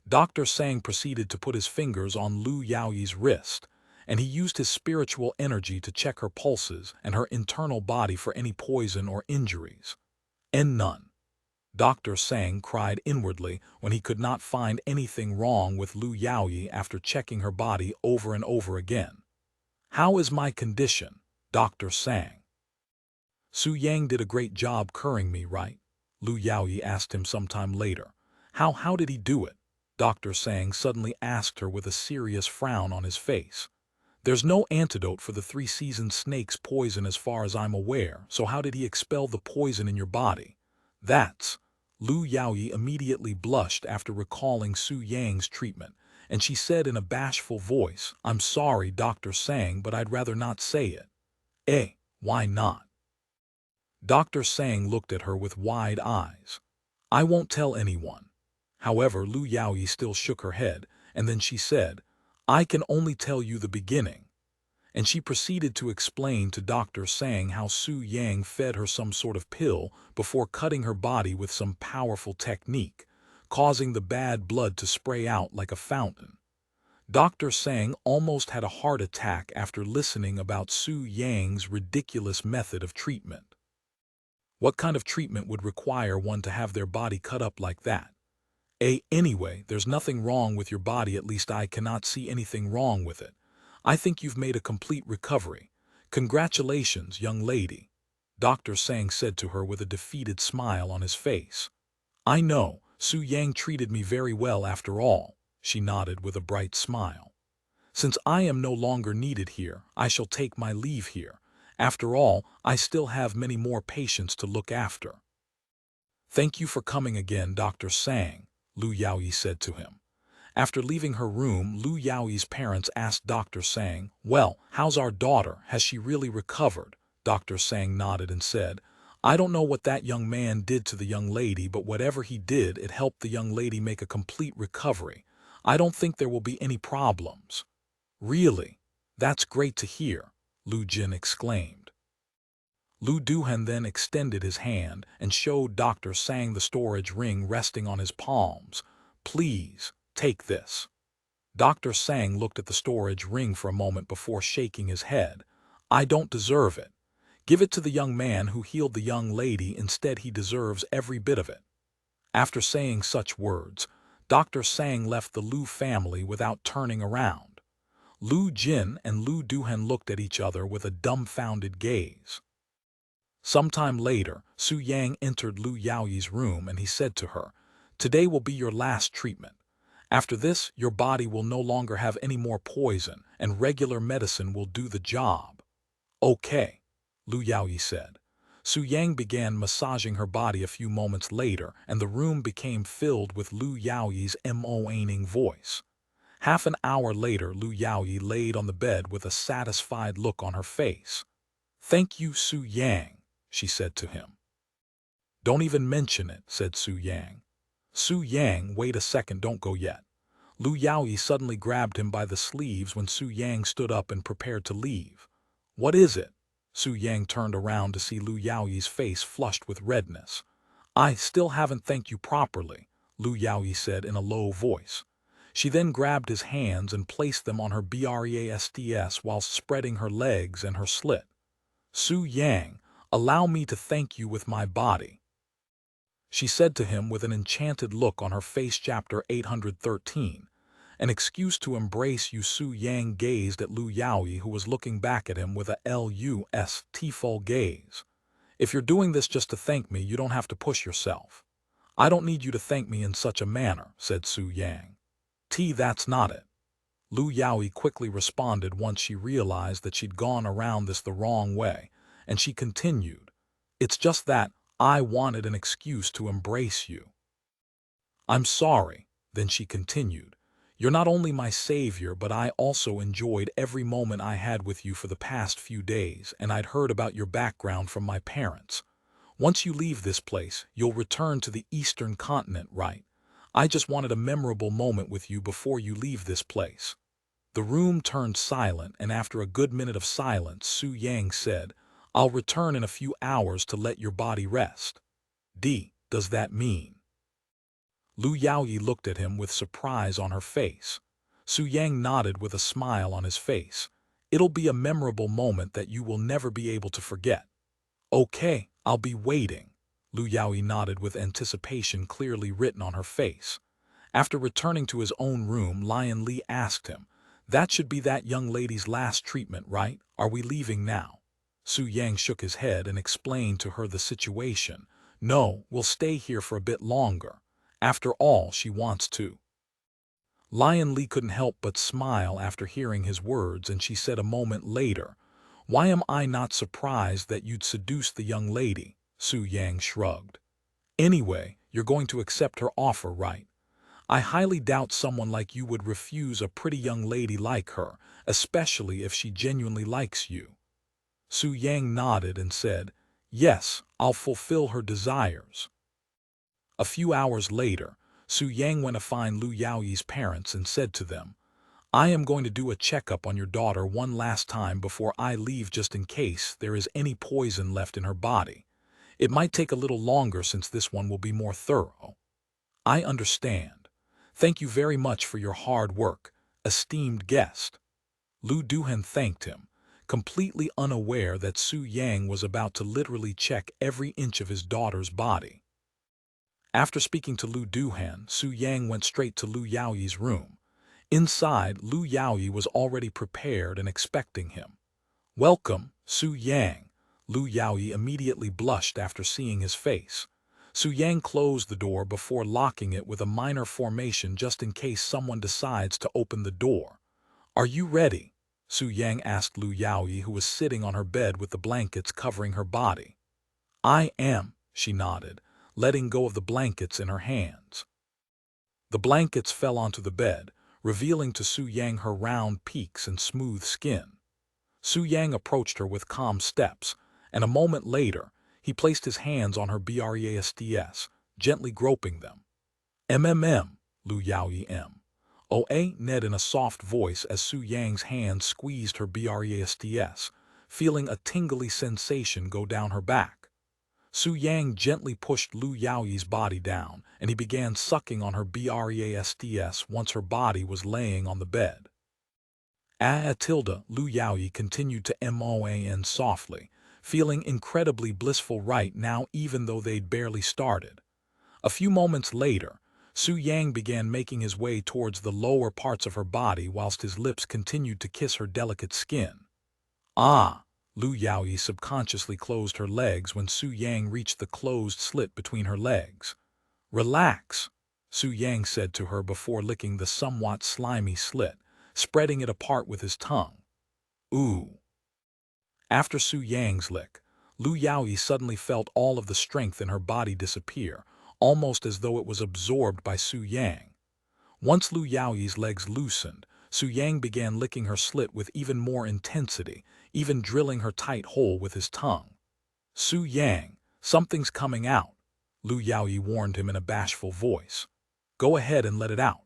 Dr. Sang proceeded to put his fingers on Lu Yaoyi's wrist, and he used his spiritual energy to check her pulses and her internal body for any poison or injuries. And none. Dr. Sang cried inwardly when he could not find anything wrong with Lu Yaoyi after checking her body over and over again. "How is my condition, Dr. Sang?" "Su Yang did a great job curing me, right?" Lu Yaoyi asked him sometime later. How did he do it?" Dr. Sang suddenly asked her with a serious frown on his face. "There's no antidote for the three-seasoned snake's poison as far as I'm aware, so how did he expel the poison in your body?" "That's—" Lu Yaoyi immediately blushed after recalling Su Yang's treatment, and she said in a bashful voice, "I'm sorry, Dr. Sang, but I'd rather not say it." Why not?" Dr. Sang looked at her with wide eyes. "I won't tell anyone." However, Lu Yaoyi still shook her head, and then she said, "I can only tell you the beginning." And she proceeded to explain to Dr. Sang how Su Yang fed her some sort of pill before cutting her body with some powerful technique, causing the bad blood to spray out like a fountain. Dr. Sang almost had a heart attack after listening about Su Yang's ridiculous method of treatment. What kind of treatment would require one to have their body cut up like that? Anyway, there's nothing wrong with your body, at least I cannot see anything wrong with it. I think you've made a complete recovery. Congratulations, young lady, Dr. Sang said to her with a defeated smile on his face. I know, Su Yang treated me very well after all, she nodded with a bright smile. Since I am no longer needed here, I shall take my leave here. After all, I still have many more patients to look after. Thank you for coming again, Dr. Sang, Lu Yaoyi said to him. After leaving her room, Lu Yaoyi's parents asked Dr. Sang, well, how's our daughter? Has she really recovered? Dr. Sang nodded and said, I don't know what that young man did to the young lady, but whatever he did, it helped the young lady make a complete recovery. I don't think there will be any problems. Really? That's great to hear, Lu Jin exclaimed. Lu Duhan then extended his hand and showed Dr. Sang the storage ring resting on his palms. Please, take this. Dr. Sang looked at the storage ring for a moment before shaking his head. I don't deserve it. Give it to the young man who healed the young lady. Instead, he deserves every bit of it. After saying such words, Dr. Sang left the Lu family without turning around. Lu Jin and Lu Duhan looked at each other with a dumbfounded gaze. Sometime later, Su Yang entered Lu Yaoyi's room and he said to her, today will be your last treatment. After this, your body will no longer have any more poison and regular medicine will do the job. Okay, Lu Yaoyi said. Su Yang began massaging her body a few moments later and the room became filled with Lu Yaoyi's moaning voice. Half an hour later, Lu Yaoyi laid on the bed with a satisfied look on her face. Thank you, Su Yang, she said to him. Don't even mention it, said Su Yang. Su Yang, wait a second, don't go yet. Lu Yaoyi suddenly grabbed him by the sleeves when Su Yang stood up and prepared to leave. What is it? Su Yang turned around to see Lu Yaoyi's face flushed with redness. I still haven't thanked you properly, Lu Yaoyi said in a low voice. She then grabbed his hands and placed them on her breasts while spreading her legs and her slit. Su Yang, allow me to thank you with my body, she said to him with an enchanted look on her face. Chapter 813. An excuse to embrace you. Su Yang gazed at Lu Yaoyi, who was looking back at him with a lustful gaze. If you're doing this just to thank me, you don't have to push yourself. I don't need you to thank me in such a manner, said Su Yang. That's not it. Lu Yaoyi quickly responded once she realized that she'd gone around this the wrong way, and she continued, it's just that I wanted an excuse to embrace you. I'm sorry, then she continued. You're not only my savior, but I also enjoyed every moment I had with you for the past few days, and I'd heard about your background from my parents. Once you leave this place, you'll return to the Eastern continent, right? I just wanted a memorable moment with you before you leave this place. The room turned silent, and after a good minute of silence, Su Yang said, I'll return in a few hours to let your body rest. Does that mean? Lu Yaoyi looked at him with surprise on her face. Su Yang nodded with a smile on his face. It'll be a memorable moment that you will never be able to forget. Okay, I'll be waiting. Lu Yaoyi nodded with anticipation clearly written on her face. After returning to his own room, Lion Li asked him, that should be that young lady's last treatment, right? Are we leaving now? Su Yang shook his head and explained to her the situation. No, we'll stay here for a bit longer. After all, she wants to. Lion Li couldn't help but smile after hearing his words, and she said a moment later, why am I not surprised that you'd seduce the young lady? Su Yang shrugged. Anyway, you're going to accept her offer, right? I highly doubt someone like you would refuse a pretty young lady like her, especially if she genuinely likes you. Su Yang nodded and said, yes, I'll fulfill her desires. A few hours later, Su Yang went to find Lu Yaoyi's parents and said to them, I am going to do a checkup on your daughter one last time before I leave, just in case there is any poison left in her body. It might take a little longer since this one will be more thorough. I understand. Thank you very much for your hard work, esteemed guest. Lu Duhan thanked him, completely unaware that Su Yang was about to literally check every inch of his daughter's body. After speaking to Lu Duhan, Su Yang went straight to Lu Yaoyi's room. Inside, Lu Yaoyi was already prepared and expecting him. "Welcome, Su Yang." Lu Yaoyi immediately blushed after seeing his face. Su Yang closed the door before locking it with a minor formation just in case someone decides to open the door. "Are you ready?" Su Yang asked Lu Yaoyi, who was sitting on her bed with the blankets covering her body. "I am," she nodded, letting go of the blankets in her hands. The blankets fell onto the bed, revealing to Su Yang her round peaks and smooth skin. Su Yang approached her with calm steps, and a moment later, he placed his hands on her breasts, gently groping them. "MMM, Lu Yaoyi M. O.A. Ned in a soft voice as Su Yang's hands squeezed her breasts, feeling a tingly sensation go down her back. Su Yang gently pushed Lu Yaoyi's body down, and he began sucking on her breasts once her body was laying on the bed. Lu Yaoyi continued to moan softly, feeling incredibly blissful right now even though they'd barely started. A few moments later, Su Yang began making his way towards the lower parts of her body whilst his lips continued to kiss her delicate skin. "Ah!" Lu Yaoyi subconsciously closed her legs when Su Yang reached the closed slit between her legs. "Relax," Su Yang said to her before licking the somewhat slimy slit, spreading it apart with his tongue. "Ooh." After Su Yang's lick, Lu Yaoyi suddenly felt all of the strength in her body disappear, almost as though it was absorbed by Su Yang. Once Lu Yaoyi's legs loosened, Su Yang began licking her slit with even more intensity, even drilling her tight hole with his tongue. "Su Yang, something's coming out," Lu Yaoyi warned him in a bashful voice. "Go ahead and let it out."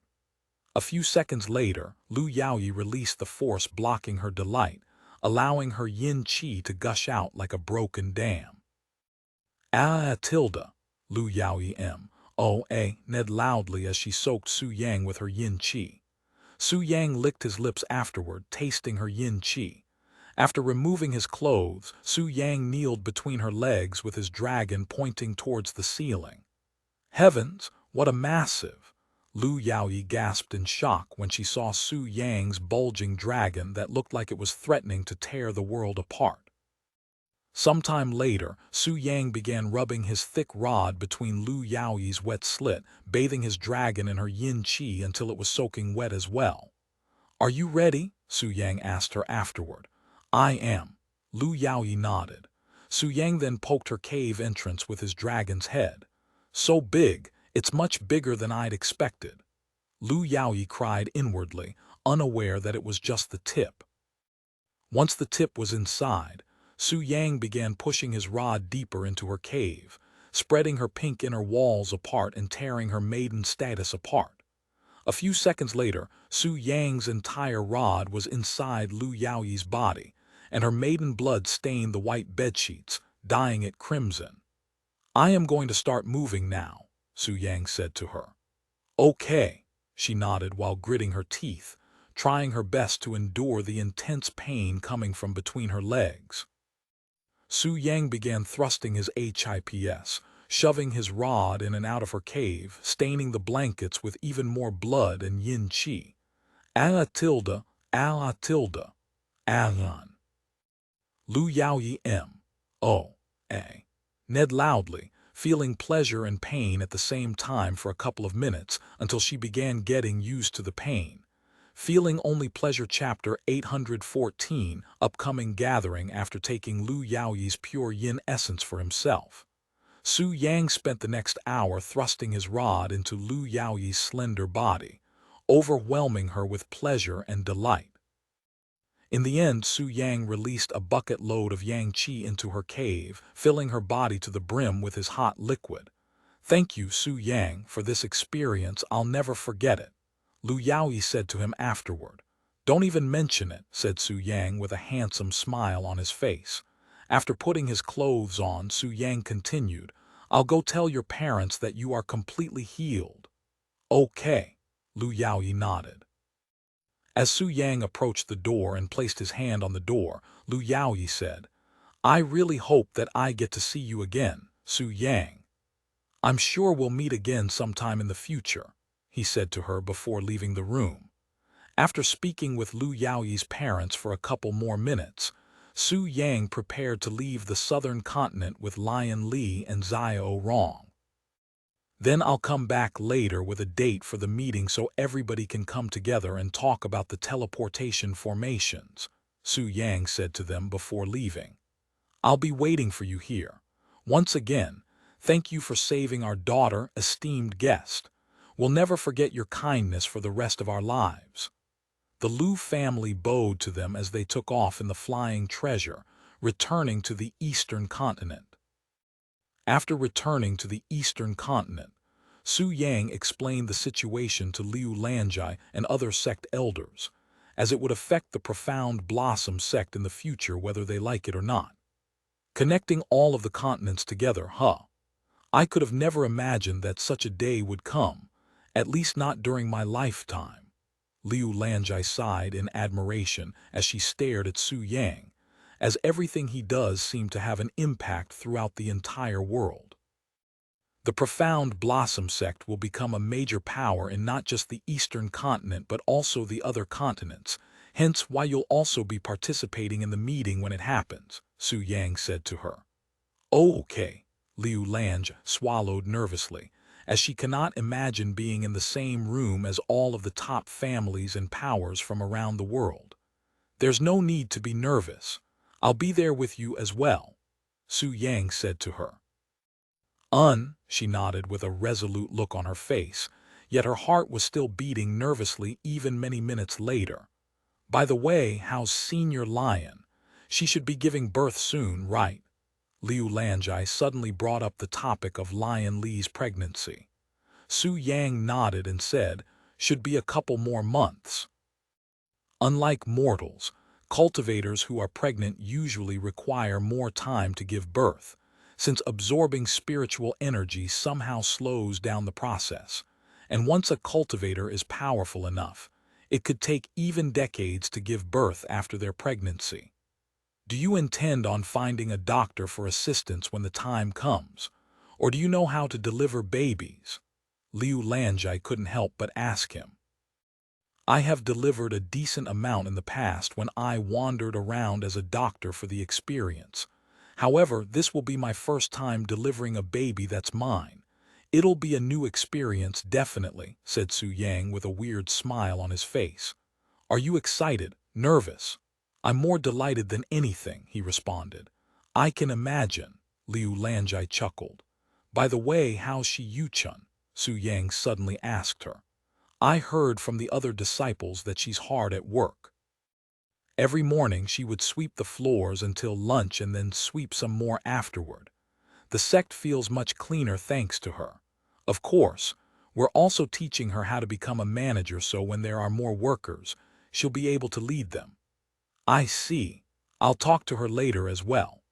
A few seconds later, Lu Yaoyi released the force blocking her delight, allowing her yin qi to gush out like a broken dam. Lu Yaoyi M.O.A. Ned loudly as she soaked Su Yang with her yin qi. Su Yang licked his lips afterward, tasting her yin qi. After removing his clothes, Su Yang kneeled between her legs with his dragon pointing towards the ceiling. "Heavens, what a massive!" Lu Yaoyi gasped in shock when she saw Su Yang's bulging dragon that looked like it was threatening to tear the world apart. Sometime later, Su Yang began rubbing his thick rod between Lu Yaoyi's wet slit, bathing his dragon in her yin qi until it was soaking wet as well. "Are you ready?" Su Yang asked her afterward. "I am." Lu Yaoyi nodded. Su Yang then poked her cave entrance with his dragon's head. "So big, it's much bigger than I'd expected." Lu Yaoyi cried inwardly, unaware that it was just the tip. Once the tip was inside, Su Yang began pushing his rod deeper into her cave, spreading her pink inner walls apart and tearing her maiden status apart. A few seconds later, Su Yang's entire rod was inside Lu Yaoyi's body, and her maiden blood stained the white bedsheets, dyeing it crimson. "I am going to start moving now," Su Yang said to her. "Okay," she nodded while gritting her teeth, trying her best to endure the intense pain coming from between her legs. Su Yang began thrusting his hips, shoving his rod in and out of her cave, staining the blankets with even more blood and yin qi. Alan. Lu Yaoyi M.O.A. Ned loudly, feeling pleasure and pain at the same time for a couple of minutes until she began getting used to the pain. Feeling only pleasure. Chapter 814, upcoming gathering after taking Lu Yaoyi's pure yin essence for himself. Su Yang spent the next hour thrusting his rod into Lu Yaoyi's slender body, overwhelming her with pleasure and delight. In the end, Su Yang released a bucket load of yang qi into her cave, filling her body to the brim with his hot liquid. "Thank you, Su Yang, for this experience. I'll never forget it," Lu Yaoyi said to him afterward. "Don't even mention it," said Su Yang with a handsome smile on his face. After putting his clothes on, Su Yang continued, "I'll go tell your parents that you are completely healed." "Okay," Lu Yaoyi nodded. As Su Yang approached the door and placed his hand on the door, Lu Yaoyi said, "I really hope that I get to see you again, Su Yang." "I'm sure we'll meet again sometime in the future," he said to her before leaving the room. After speaking with Liu Yaoyi's parents for a couple more minutes, Su Yang prepared to leave the southern continent with Lion Li and Xiao Rong. "Then I'll come back later with a date for the meeting so everybody can come together and talk about the teleportation formations," Su Yang said to them before leaving. "I'll be waiting for you here. Once again, thank you for saving our daughter, esteemed guest. We'll never forget your kindness for the rest of our lives." The Liu family bowed to them as they took off in the flying treasure, returning to the eastern continent. After returning to the eastern continent, Su Yang explained the situation to Liu Lanjai and other sect elders, as it would affect the Profound Blossom Sect in the future whether they like it or not. "Connecting all of the continents together, huh? I could have never imagined that such a day would come, at least not during my lifetime." Liu Lanjai sighed in admiration as she stared at Su Yang, as everything he does seemed to have an impact throughout the entire world. The Profound Blossom Sect will become a major power in not just the eastern continent but also the other continents, hence why you'll also be participating in the meeting when it happens, Su Yang said to her. "Oh, okay," Liu Lange swallowed nervously, as she cannot imagine being in the same room as all of the top families and powers from around the world. "There's no need to be nervous. I'll be there with you as well," Su Yang said to her. She nodded with a resolute look on her face, yet her heart was still beating nervously even many minutes later. "By the way, how's Senior Lion? She should be giving birth soon, right?" Liu Lanjai suddenly brought up the topic of Lion Li's pregnancy. Su Yang nodded and said, "Should be a couple more months." Unlike mortals, cultivators who are pregnant usually require more time to give birth, since absorbing spiritual energy somehow slows down the process. And once a cultivator is powerful enough, it could take even decades to give birth after their pregnancy. "Do you intend on finding a doctor for assistance when the time comes? Or do you know how to deliver babies?" Liu Lanjai couldn't help but ask him. "I have delivered a decent amount in the past when I wandered around as a doctor for the experience. However, this will be my first time delivering a baby that's mine. It'll be a new experience, definitely," said Su Yang with a weird smile on his face. "Are you excited, nervous?" "I'm more delighted than anything," he responded. "I can imagine," Liu Lanjai chuckled. "By the way, how's she Yuchun?" Su Yang suddenly asked her. "I heard from the other disciples that she's hard at work." Every morning she would sweep the floors until lunch and then sweep some more afterward. "The sect feels much cleaner thanks to her. Of course, we're also teaching her how to become a manager so when there are more workers, she'll be able to lead them." "I see. I'll talk to her later as well."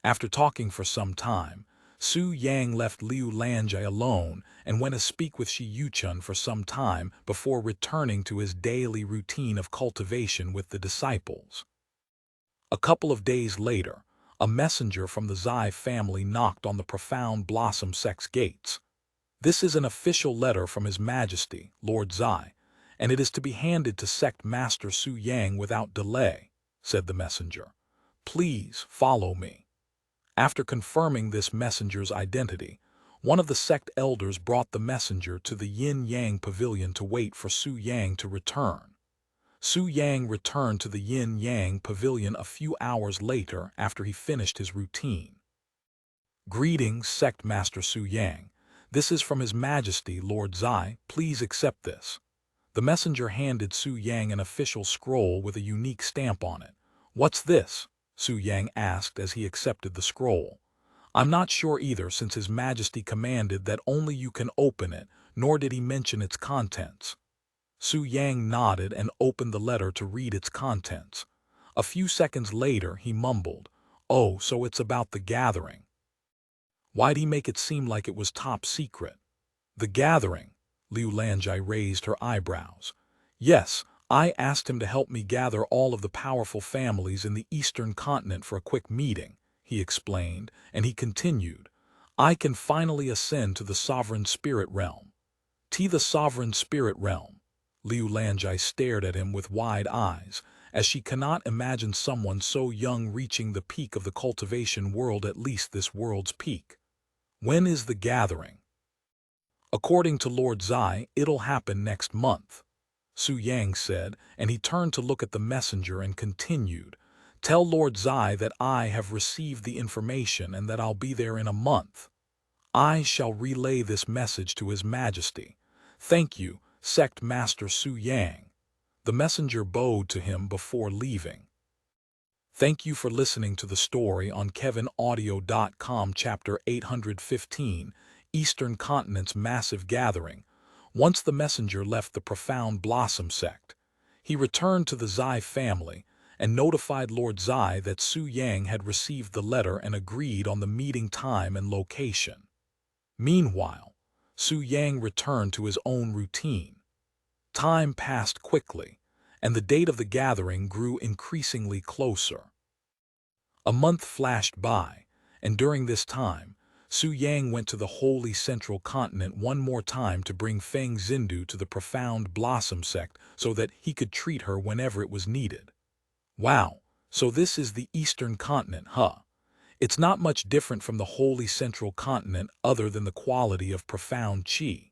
After talking for some time, Su Yang left Liu Lanjai alone and went to speak with Shi Yuchun for some time before returning to his daily routine of cultivation with the disciples. A couple of days later, a messenger from the Zai family knocked on the Profound Blossom Sect's gates. "This is an official letter from His Majesty, Lord Zai, and it is to be handed to Sect Master Su Yang without delay," said the messenger. "Please follow me." After confirming this messenger's identity, one of the sect elders brought the messenger to the Yin-Yang pavilion to wait for Su Yang to return. Su Yang returned to the Yin-Yang pavilion a few hours later after he finished his routine. "Greetings, Sect Master Su Yang. This is from His Majesty, Lord Zai. Please accept this." The messenger handed Su Yang an official scroll with a unique stamp on it. "What's this?" Su Yang asked as he accepted the scroll. "I'm not sure either, since His Majesty commanded that only you can open it, nor did he mention its contents." Su Yang nodded and opened the letter to read its contents. A few seconds later he mumbled, "Oh, so it's about the gathering. Why'd he make it seem like it was top secret?" "The gathering?" Liu Lanjai raised her eyebrows. "Yes, I asked him to help me gather all of the powerful families in the eastern continent for a quick meeting," he explained, and he continued, I can finally ascend to the sovereign spirit realm. The sovereign spirit realm. Liu Lanjai stared at him with wide eyes, as she cannot imagine someone so young reaching the peak of the cultivation world, at least this world's peak. When is the gathering? According to Lord Zai, it'll happen next month, Su Yang said, and he turned to look at the messenger and continued, "Tell Lord Zai that I have received the information and that I'll be there in a month. I shall relay this message to His Majesty. Thank you, Sect Master Su Yang." The messenger bowed to him before leaving. Thank you for listening to the story on KevinAudio.com, Chapter 815, Eastern Continent's Massive Gathering. Once the messenger left the Profound Blossom Sect, he returned to the Zai family and notified Lord Zai that Su Yang had received the letter and agreed on the meeting time and location. Meanwhile, Su Yang returned to his own routine. Time passed quickly, and the date of the gathering grew increasingly closer. A month flashed by, and during this time, Su Yang went to the holy central continent one more time to bring Feng Xindu to the Profound Blossom Sect so that he could treat her whenever it was needed. Wow, so this is the Eastern Continent, huh? It's not much different from the holy central continent other than the quality of profound qi.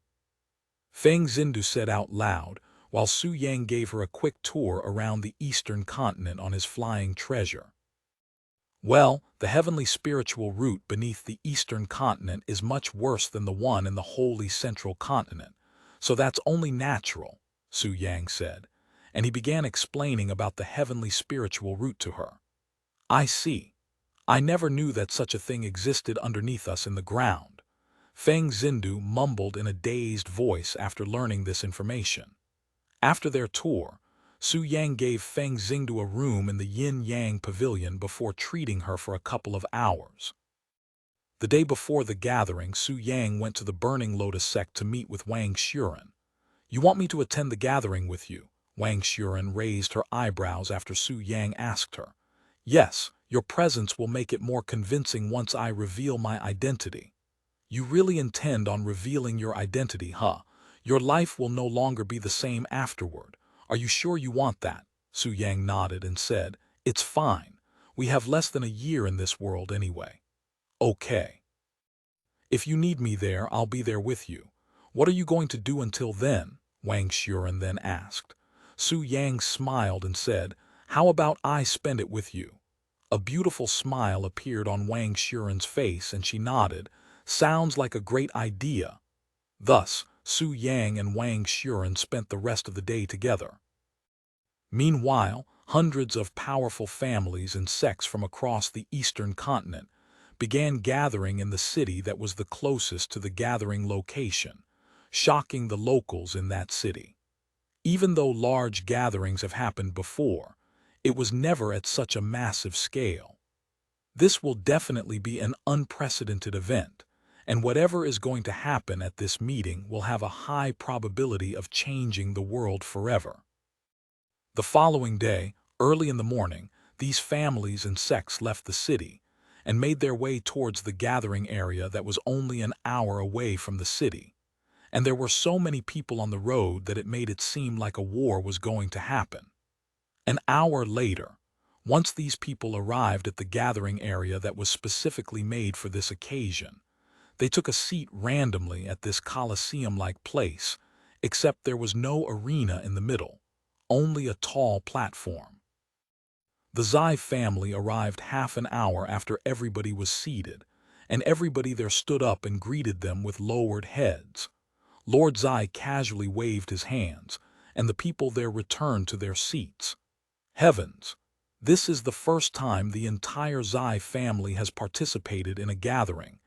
Feng Xindu said out loud, while Su Yang gave her a quick tour around the Eastern Continent on his flying treasure. Well, the heavenly spiritual route beneath the Eastern Continent is much worse than the one in the holy central continent, so that's only natural, Su Yang said, and he began explaining about the heavenly spiritual route to her. I see. I never knew that such a thing existed underneath us in the ground. Feng Xindu mumbled in a dazed voice after learning this information. After their tour, Su Yang gave Feng Xindu a room in the Yin-Yang Pavilion before treating her for a couple of hours. The day before the gathering, Su Yang went to the Burning Lotus Sect to meet with Wang Xuren. "You want me to attend the gathering with you?" Wang Xuren raised her eyebrows after Su Yang asked her. "Yes, your presence will make it more convincing once I reveal my identity." "You really intend on revealing your identity, huh? Your life will no longer be the same afterward. Are you sure you want that?" Su Yang nodded and said, "It's fine. We have less than a year in this world anyway." "Okay. If you need me there, I'll be there with you. What are you going to do until then?" Wang Xuren then asked. Su Yang smiled and said, "How about I spend it with you?" A beautiful smile appeared on Wang Xuren's face and she nodded. "Sounds like a great idea." Thus, Su Yang and Wang Xuren spent the rest of the day together. Meanwhile, hundreds of powerful families and sects from across the Eastern Continent began gathering in the city that was the closest to the gathering location, shocking the locals in that city. Even though large gatherings have happened before, it was never at such a massive scale. This will definitely be an unprecedented event, and whatever is going to happen at this meeting will have a high probability of changing the world forever. The following day, early in the morning, these families and sects left the city and made their way towards the gathering area that was only an hour away from the city. And there were so many people on the road that it made it seem like a war was going to happen. An hour later, once these people arrived at the gathering area that was specifically made for this occasion, they took a seat randomly at this coliseum-like place, except there was no arena in the middle, only a tall platform. The Zai family arrived half an hour after everybody was seated, and everybody there stood up and greeted them with lowered heads. Lord Zai casually waved his hands, and the people there returned to their seats. Heavens! This is the first time the entire Zai family has participated in a gathering.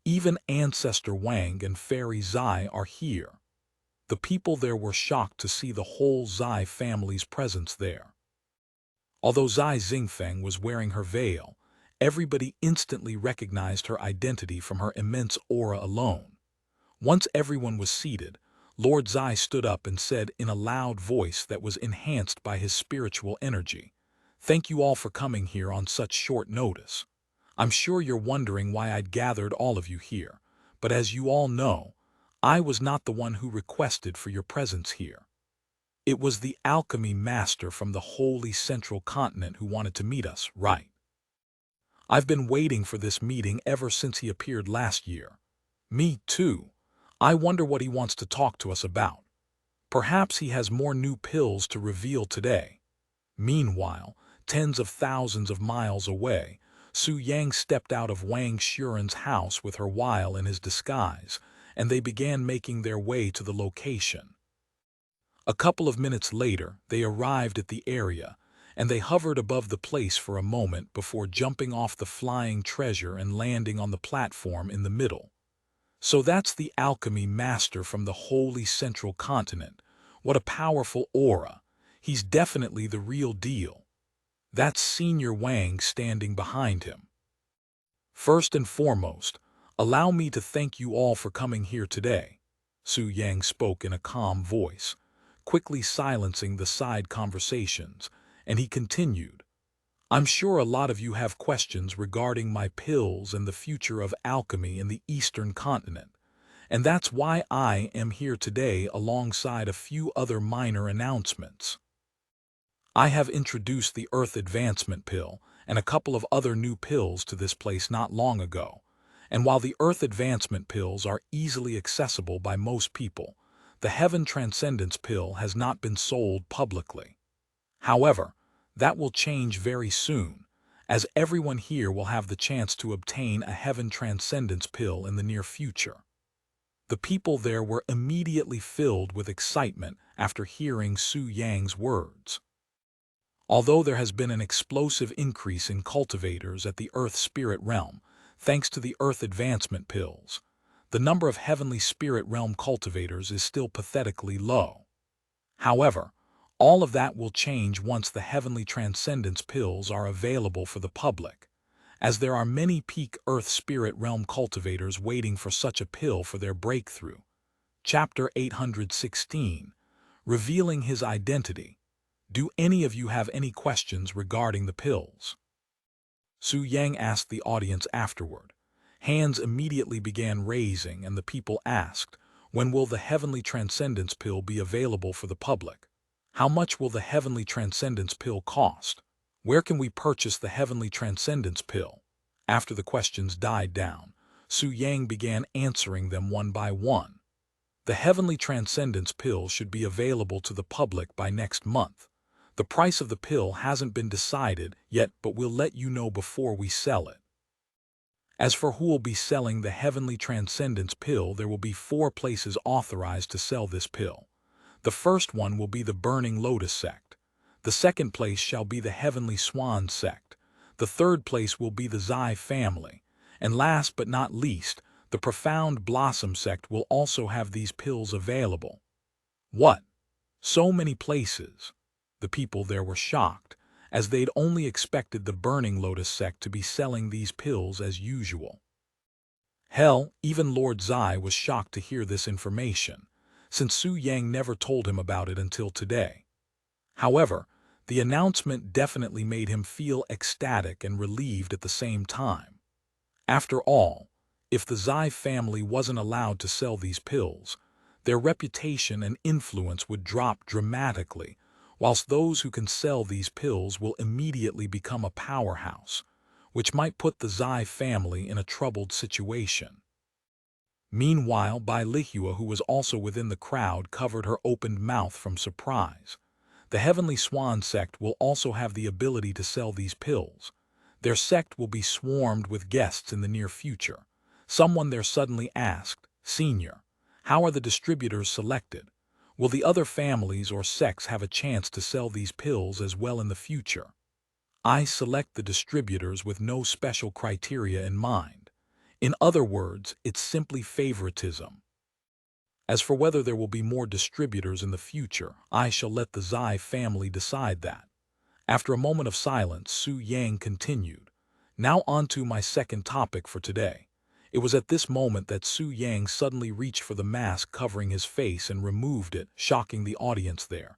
Even Ancestor Wang and Fairy Zai are here. The people there were shocked to see the whole Zai family's presence there. Although Zai Xingfeng was wearing her veil, everybody instantly recognized her identity from her immense aura alone. Once everyone was seated, Lord Zai stood up and said in a loud voice that was enhanced by his spiritual energy, "Thank you all for coming here on such short notice. I'm sure you're wondering why I'd gathered all of you here, but as you all know, I was not the one who requested for your presence here. It was the alchemy master from the holy central continent who wanted to meet us, right? I've been waiting for this meeting ever since he appeared last year. Me too. I wonder what he wants to talk to us about. Perhaps he has more new pills to reveal today. Meanwhile, tens of thousands of miles away, Su Yang stepped out of Wang Shuren's house with her vial in his disguise, and they began making their way to the location. A couple of minutes later, they arrived at the area, and they hovered above the place for a moment before jumping off the flying treasure and landing on the platform in the middle. So that's the alchemy master from the holy central continent. What a powerful aura. He's definitely the real deal. That's Senior Wang standing behind him. First and foremost, allow me to thank you all for coming here today. Su Yang spoke in a calm voice, quickly silencing the side conversations, and he continued, I'm sure a lot of you have questions regarding my pills and the future of alchemy in the Eastern continent, and that's why I am here today alongside a few other minor announcements. I have introduced the Earth Advancement Pill and a couple of other new pills to this place not long ago, and while the Earth Advancement Pills are easily accessible by most people, the Heaven Transcendence Pill has not been sold publicly. However, that will change very soon, as everyone here will have the chance to obtain a Heaven Transcendence Pill in the near future. The people there were immediately filled with excitement after hearing Su Yang's words. Although there has been an explosive increase in cultivators at the Earth Spirit Realm, thanks to the Earth Advancement Pills, the number of Heavenly Spirit Realm cultivators is still pathetically low. However, all of that will change once the Heavenly Transcendence Pills are available for the public, as there are many peak Earth Spirit Realm cultivators waiting for such a pill for their breakthrough. Chapter 816, Revealing His Identity. Do any of you have any questions regarding the pills? Su Yang asked the audience afterward. Hands immediately began raising, and the people asked, when will the Heavenly Transcendence Pill be available for the public? How much will the Heavenly Transcendence Pill cost? Where can we purchase the Heavenly Transcendence Pill? After the questions died down, Su Yang began answering them one by one. The Heavenly Transcendence Pill should be available to the public by next month. The price of the pill hasn't been decided yet, but we'll let you know before we sell it. As for who will be selling the Heavenly Transcendence Pill, there will be 4 places authorized to sell this pill. The first one will be the Burning Lotus Sect. The second place shall be the Heavenly Swan Sect. The third place will be the Zai family. And last but not least, the Profound Blossom Sect will also have these pills available. What? So many places? The people there were shocked, as they'd only expected the Burning Lotus Sect to be selling these pills as usual. Hell, even Lord Zai was shocked to hear this information, since Su Yang never told him about it until today. However, the announcement definitely made him feel ecstatic and relieved at the same time. After all, if the Zai family wasn't allowed to sell these pills, their reputation and influence would drop dramatically, whilst those who can sell these pills will immediately become a powerhouse, which might put the Zai family in a troubled situation. Meanwhile, Bai Lihua, who was also within the crowd, covered her opened mouth from surprise. The Heavenly Swan Sect will also have the ability to sell these pills. Their sect will be swarmed with guests in the near future. Someone there suddenly asked, Senior, how are the distributors selected? Will the other families or sects have a chance to sell these pills as well in the future? I select the distributors with no special criteria in mind. In other words, it's simply favoritism. As for whether there will be more distributors in the future, I shall let the Zai family decide that. After a moment of silence, Su Yang continued. Now on to my second topic for today. It was at this moment that Su Yang suddenly reached for the mask covering his face and removed it, shocking the audience there.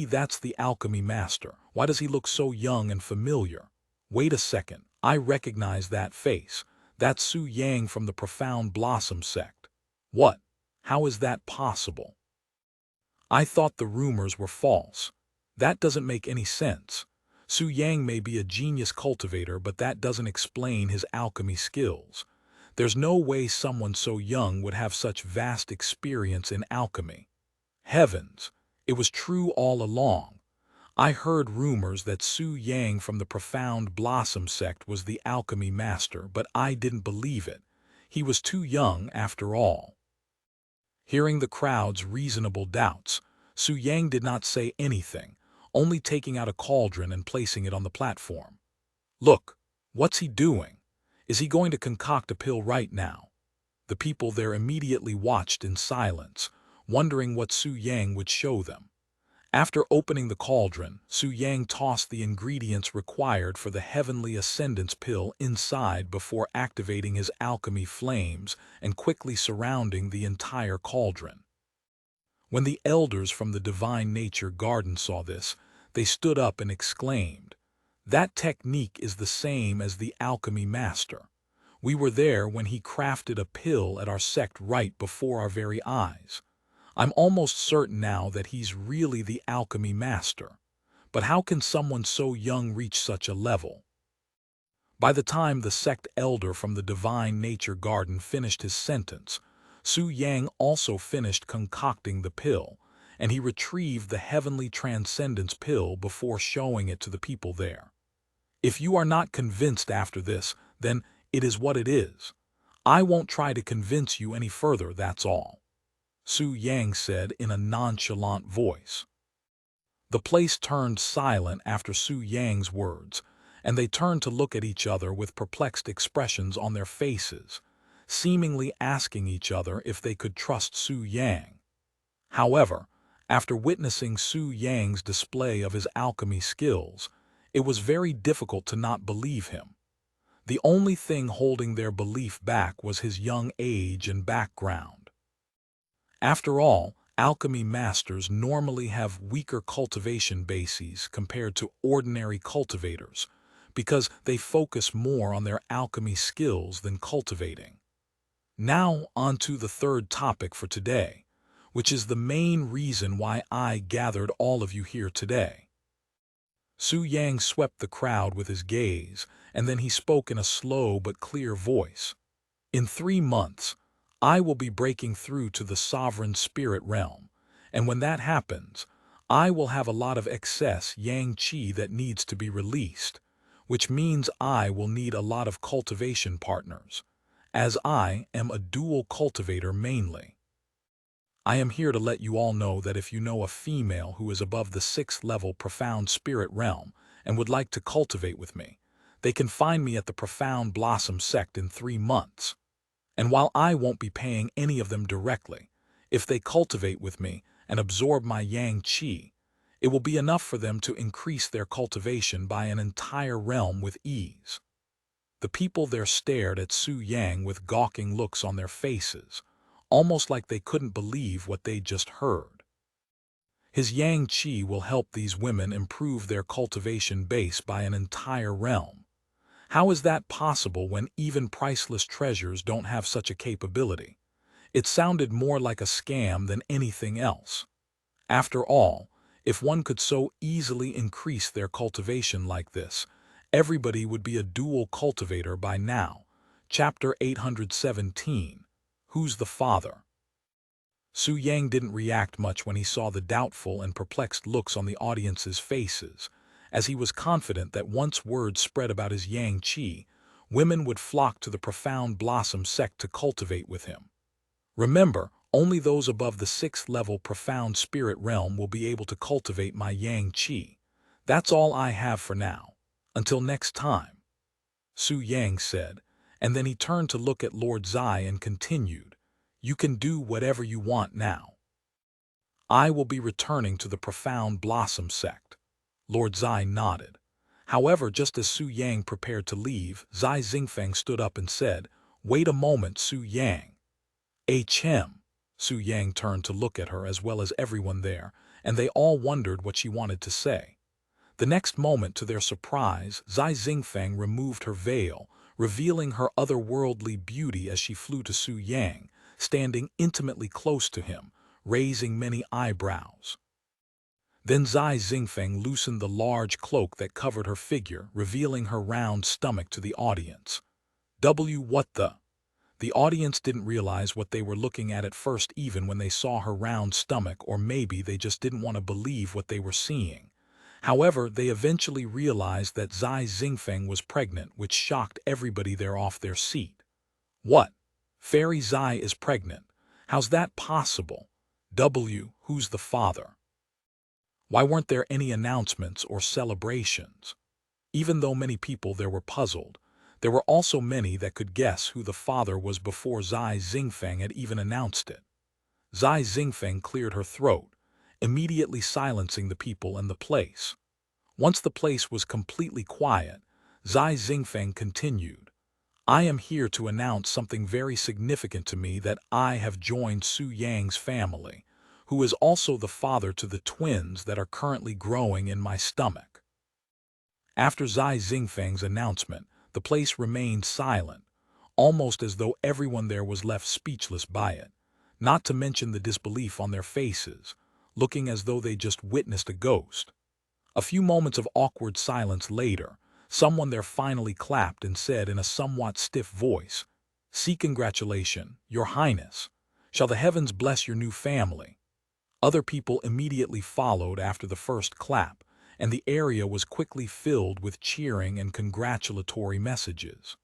That's the alchemy master. Why does he look so young and familiar? Wait a second, I recognize that face. That's Su Yang from the Profound Blossom Sect. What? How is that possible? I thought the rumors were false. That doesn't make any sense. Su Yang may be a genius cultivator, but that doesn't explain his alchemy skills. There's no way someone so young would have such vast experience in alchemy. Heavens, it was true all along. I heard rumors that Su Yang from the Profound Blossom Sect was the alchemy master, but I didn't believe it. He was too young after all. Hearing the crowd's reasonable doubts, Su Yang did not say anything, only taking out a cauldron and placing it on the platform. Look, what's he doing? Is he going to concoct a pill right now? The people there immediately watched in silence, wondering what Su Yang would show them. After opening the cauldron, Su Yang tossed the ingredients required for the heavenly ascendance pill inside before activating his alchemy flames and quickly surrounding the entire cauldron. When the elders from the Divine Nature Garden saw this, they stood up and exclaimed, "That technique is the same as the alchemy master. We were there when he crafted a pill at our sect right before our very eyes. I'm almost certain now that he's really the alchemy master. But how can someone so young reach such a level?" By the time the sect elder from the Divine Nature Garden finished his sentence, Su Yang also finished concocting the pill, and he retrieved the heavenly transcendence pill before showing it to the people there. If you are not convinced after this, then it is what it is. I won't try to convince you any further, that's all, Su Yang said in a nonchalant voice. The place turned silent after Su Yang's words, and they turned to look at each other with perplexed expressions on their faces, seemingly asking each other if they could trust Su Yang. However, after witnessing Su Yang's display of his alchemy skills, it was very difficult to not believe him. The only thing holding their belief back was his young age and background. After all, alchemy masters normally have weaker cultivation bases compared to ordinary cultivators because they focus more on their alchemy skills than cultivating. Now on to the third topic for today, which is the main reason why I gathered all of you here today. Su Yang swept the crowd with his gaze, and then he spoke in a slow but clear voice. In 3 months, I will be breaking through to the sovereign spirit realm, and when that happens, I will have a lot of excess yang qi that needs to be released, which means I will need a lot of cultivation partners, as I am a dual cultivator mainly. I am here to let you all know that if you know a female who is above the 6th level profound spirit realm and would like to cultivate with me, they can find me at the Profound Blossom Sect in 3 months. And while I won't be paying any of them directly, if they cultivate with me and absorb my yang qi, it will be enough for them to increase their cultivation by an entire realm with ease. The people there stared at Su Yang with gawking looks on their faces, almost like they couldn't believe what they'd just heard. His yang qi will help these women improve their cultivation base by an entire realm. How is that possible when even priceless treasures don't have such a capability? It sounded more like a scam than anything else. After all, if one could so easily increase their cultivation like this, everybody would be a dual cultivator by now. Chapter 817. Who's the Father? Su Yang didn't react much when he saw the doubtful and perplexed looks on the audience's faces, as he was confident that once word spread about his yang qi, women would flock to the Profound Blossom Sect to cultivate with him. Remember, only those above the 6th level profound spirit realm will be able to cultivate my yang qi. That's all I have for now. Until next time, Su Yang said, and then he turned to look at Lord Zai and continued, "You can do whatever you want now. I will be returning to the Profound Blossom Sect." Lord Zai nodded. However, just as Su Yang prepared to leave, Zai Xingfeng stood up and said, "Wait a moment, Su Yang." H.M. Su Yang turned to look at her as well as everyone there, and they all wondered what she wanted to say. The next moment, to their surprise, Zai Xingfeng removed her veil, revealing her otherworldly beauty as she flew to Su Yang, standing intimately close to him, raising many eyebrows. Then Zai Xingfeng loosened the large cloak that covered her figure, revealing her round stomach to the audience. What the? The audience didn't realize what they were looking at first, even when they saw her round stomach, or maybe they just didn't want to believe what they were seeing. However, they eventually realized that Zai Xingfeng was pregnant, which shocked everybody there off their seat. What? Fairy Zai is pregnant? How's that possible? Who's the father? Why weren't there any announcements or celebrations? Even though many people there were puzzled, there were also many that could guess who the father was before Zai Xingfeng had even announced it. Zai Xingfeng cleared her throat, immediately silencing the people and the place. Once the place was completely quiet, Zai Xingfeng continued, I am here to announce something very significant to me, that I have joined Su Yang's family, who is also the father to the twins that are currently growing in my stomach. After Zai Xingfeng's announcement, the place remained silent, almost as though everyone there was left speechless by it, not to mention the disbelief on their faces, looking as though they just witnessed a ghost. A few moments of awkward silence later, someone there finally clapped and said in a somewhat stiff voice, "See, congratulation, Your Highness. Shall the heavens bless your new family?" Other people immediately followed after the first clap, and the area was quickly filled with cheering and congratulatory messages.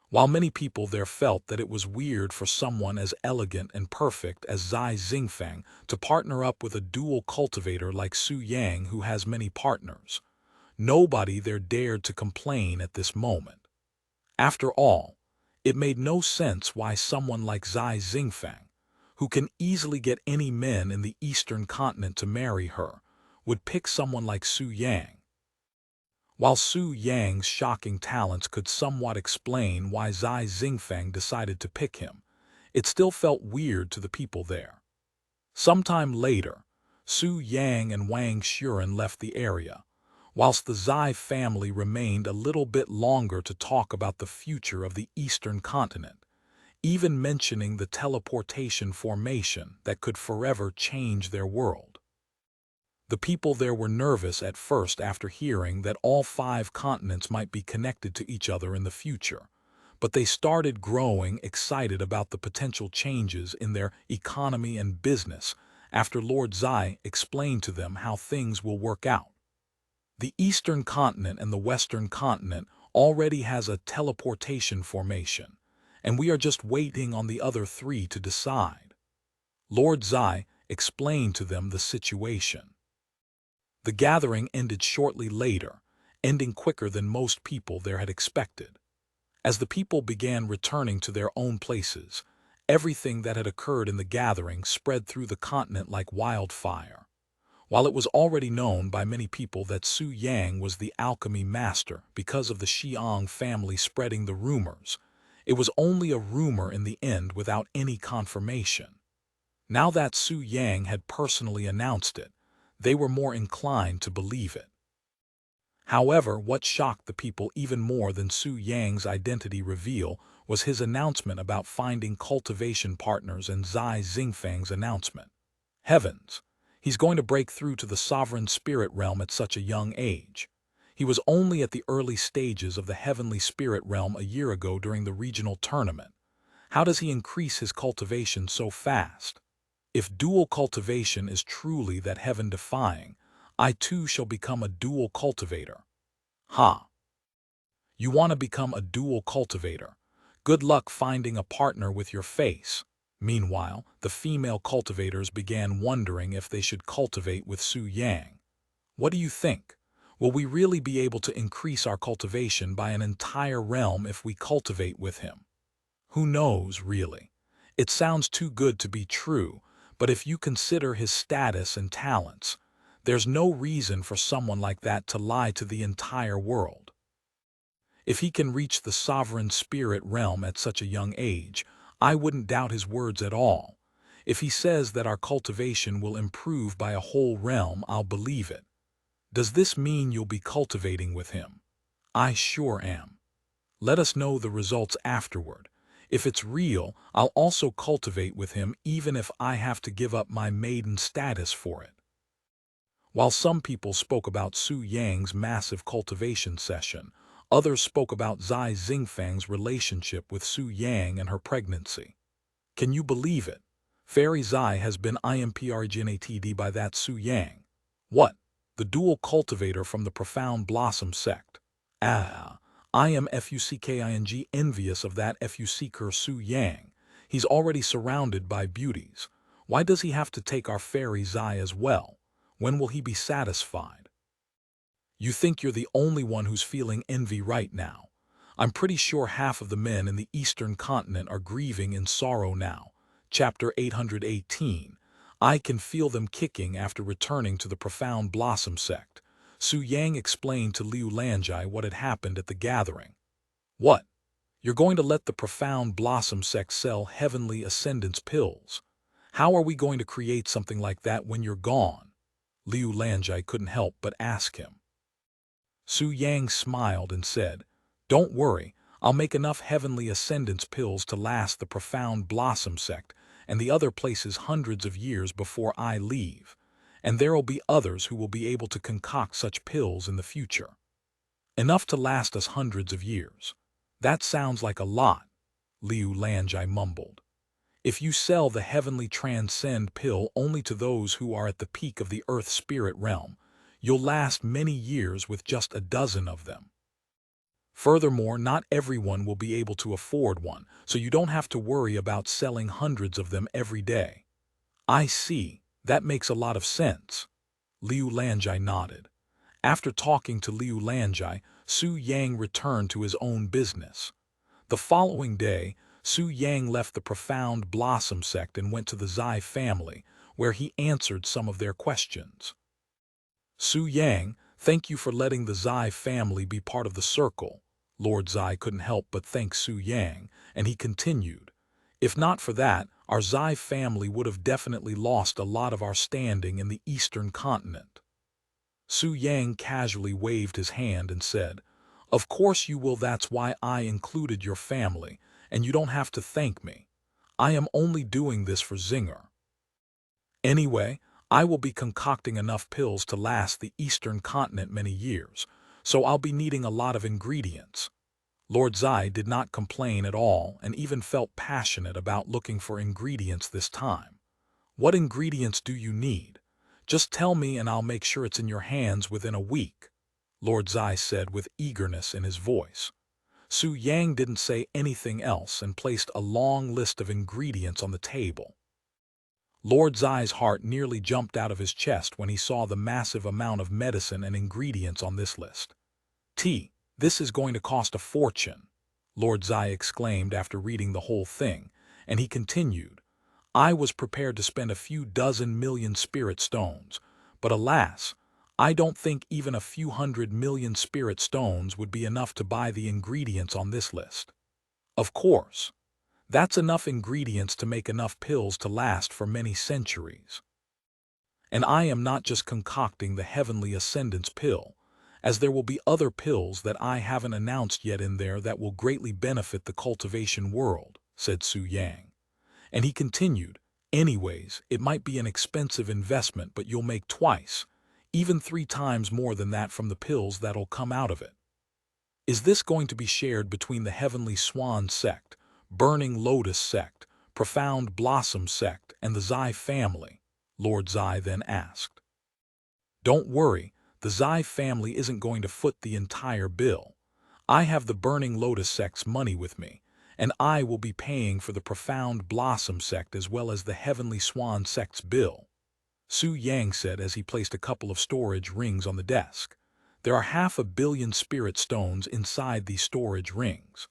While many people there felt that it was weird for someone as elegant and perfect as Zai Xingfeng to partner up with a dual cultivator like Su Yang, who has many partners, nobody there dared to complain at this moment. After all, it made no sense why someone like Zai Xingfeng, who can easily get any men in the eastern continent to marry her, would pick someone like Su Yang. While Su Yang's shocking talents could somewhat explain why Zai Xingfeng decided to pick him, it still felt weird to the people there. Sometime later, Su Yang and Wang Xuren left the area, whilst the Zai family remained a little bit longer to talk about the future of the eastern continent, even mentioning the teleportation formation that could forever change their world. The people there were nervous at first after hearing that all 5 continents might be connected to each other in the future, but they started growing excited about the potential changes in their economy and business after Lord Zai explained to them how things will work out. The eastern continent and the western continent already has a teleportation formation, and we are just waiting on the other 3 to decide. Lord Zai explained to them the situation. The gathering ended shortly later, ending quicker than most people there had expected. As the people began returning to their own places, everything that had occurred in the gathering spread through the continent like wildfire. While it was already known by many people that Su Yang was the alchemy master because of the Xiang family spreading the rumors, it was only a rumor in the end without any confirmation. Now that Su Yang had personally announced it, they were more inclined to believe it. However, what shocked the people even more than Su Yang's identity reveal was his announcement about finding cultivation partners and Zai Xingfeng's announcement. Heavens! He's going to break through to the sovereign spirit realm at such a young age. He was only at the early stages of the heavenly spirit realm a year ago during the regional tournament. How does he increase his cultivation so fast? If dual cultivation is truly that heaven-defying, I too shall become a dual cultivator. Ha! You want to become a dual cultivator? Good luck finding a partner with your face. Meanwhile, the female cultivators began wondering if they should cultivate with Su Yang. What do you think? Will we really be able to increase our cultivation by an entire realm if we cultivate with him? Who knows, really? It sounds too good to be true, but if you consider his status and talents, there's no reason for someone like that to lie to the entire world. If he can reach the sovereign spirit realm at such a young age, I wouldn't doubt his words at all. If he says that our cultivation will improve by a whole realm, I'll believe it. Does this mean you'll be cultivating with him? I sure am. Let us know the results afterward. If it's real, I'll also cultivate with him even if I have to give up my maiden status for it. While some people spoke about Su Yang's massive cultivation session, others spoke about Zai Xingfang's relationship with Su Yang and her pregnancy. Can you believe it? Fairy Zai has been imprgnatd by that Su Yang. What? The dual cultivator from the Profound Blossom Sect. Ah, I am fucking envious of that fucker Su Yang. He's already surrounded by beauties. Why does he have to take our fairy Zai as well? When will he be satisfied? You think you're the only one who's feeling envy right now. I'm pretty sure half of the men in the Eastern continent are grieving in sorrow now. Chapter 818. I can feel them kicking after returning to the Profound Blossom Sect. Su Yang explained to Liu Lanjai what had happened at the gathering. What? You're going to let the Profound Blossom Sect sell Heavenly Ascendance pills? How are we going to create something like that when you're gone? Liu Lanjai couldn't help but ask him. Su Yang smiled and said, Don't worry, I'll make enough Heavenly Ascendance pills to last the Profound Blossom Sect and the other places hundreds of years before I leave, and there'll be others who will be able to concoct such pills in the future. Enough to last us hundreds of years. That sounds like a lot, Liu Lanjai mumbled. If you sell the Heavenly Transcend pill only to those who are at the peak of the Earth Spirit realm, you'll last many years with just a dozen of them. Furthermore, not everyone will be able to afford one, so you don't have to worry about selling hundreds of them every day. I see, that makes a lot of sense. Liu Lanjai nodded. After talking to Liu Lanjai, Su Yang returned to his own business. The following day, Su Yang left the Profound Blossom Sect and went to the Zai family, where he answered some of their questions. Su Yang, thank you for letting the Zai family be part of the circle. Lord Zai couldn't help but thank Su Yang, and he continued, If not for that, our Zai family would have definitely lost a lot of our standing in the Eastern continent. Su Yang casually waved his hand and said, Of course you will, that's why I included your family, and you don't have to thank me. I am only doing this for Zinger. Anyway, I will be concocting enough pills to last the Eastern continent many years, so I'll be needing a lot of ingredients. Lord Zai did not complain at all and even felt passionate about looking for ingredients this time. What ingredients do you need? Just tell me and I'll make sure it's in your hands within a week, Lord Zai said with eagerness in his voice. Su Yang didn't say anything else and placed a long list of ingredients on the table. Lord Zai's heart nearly jumped out of his chest when he saw the massive amount of medicine and ingredients on this list. This is going to cost a fortune, Lord Zai exclaimed after reading the whole thing, and he continued, I was prepared to spend a few dozen million spirit stones, but alas, I don't think even a few 100 million spirit stones would be enough to buy the ingredients on this list. Of course. That's enough ingredients to make enough pills to last for many centuries. And I am not just concocting the Heavenly Ascendance pill, as there will be other pills that I haven't announced yet in there that will greatly benefit the cultivation world, said Su Yang. And he continued, anyways, it might be an expensive investment, but you'll make twice, even 3 times more than that from the pills that'll come out of it. Is this going to be shared between the Heavenly Swan Sect, Burning Lotus Sect, Profound Blossom Sect, and the Zai family? Lord Zai then asked. Don't worry, the Zai family isn't going to foot the entire bill. I have the Burning Lotus Sect's money with me, and I will be paying for the Profound Blossom Sect as well as the Heavenly Swan Sect's bill, Su Yang said as he placed a couple of storage rings on the desk. There are 500 million spirit stones inside these storage rings.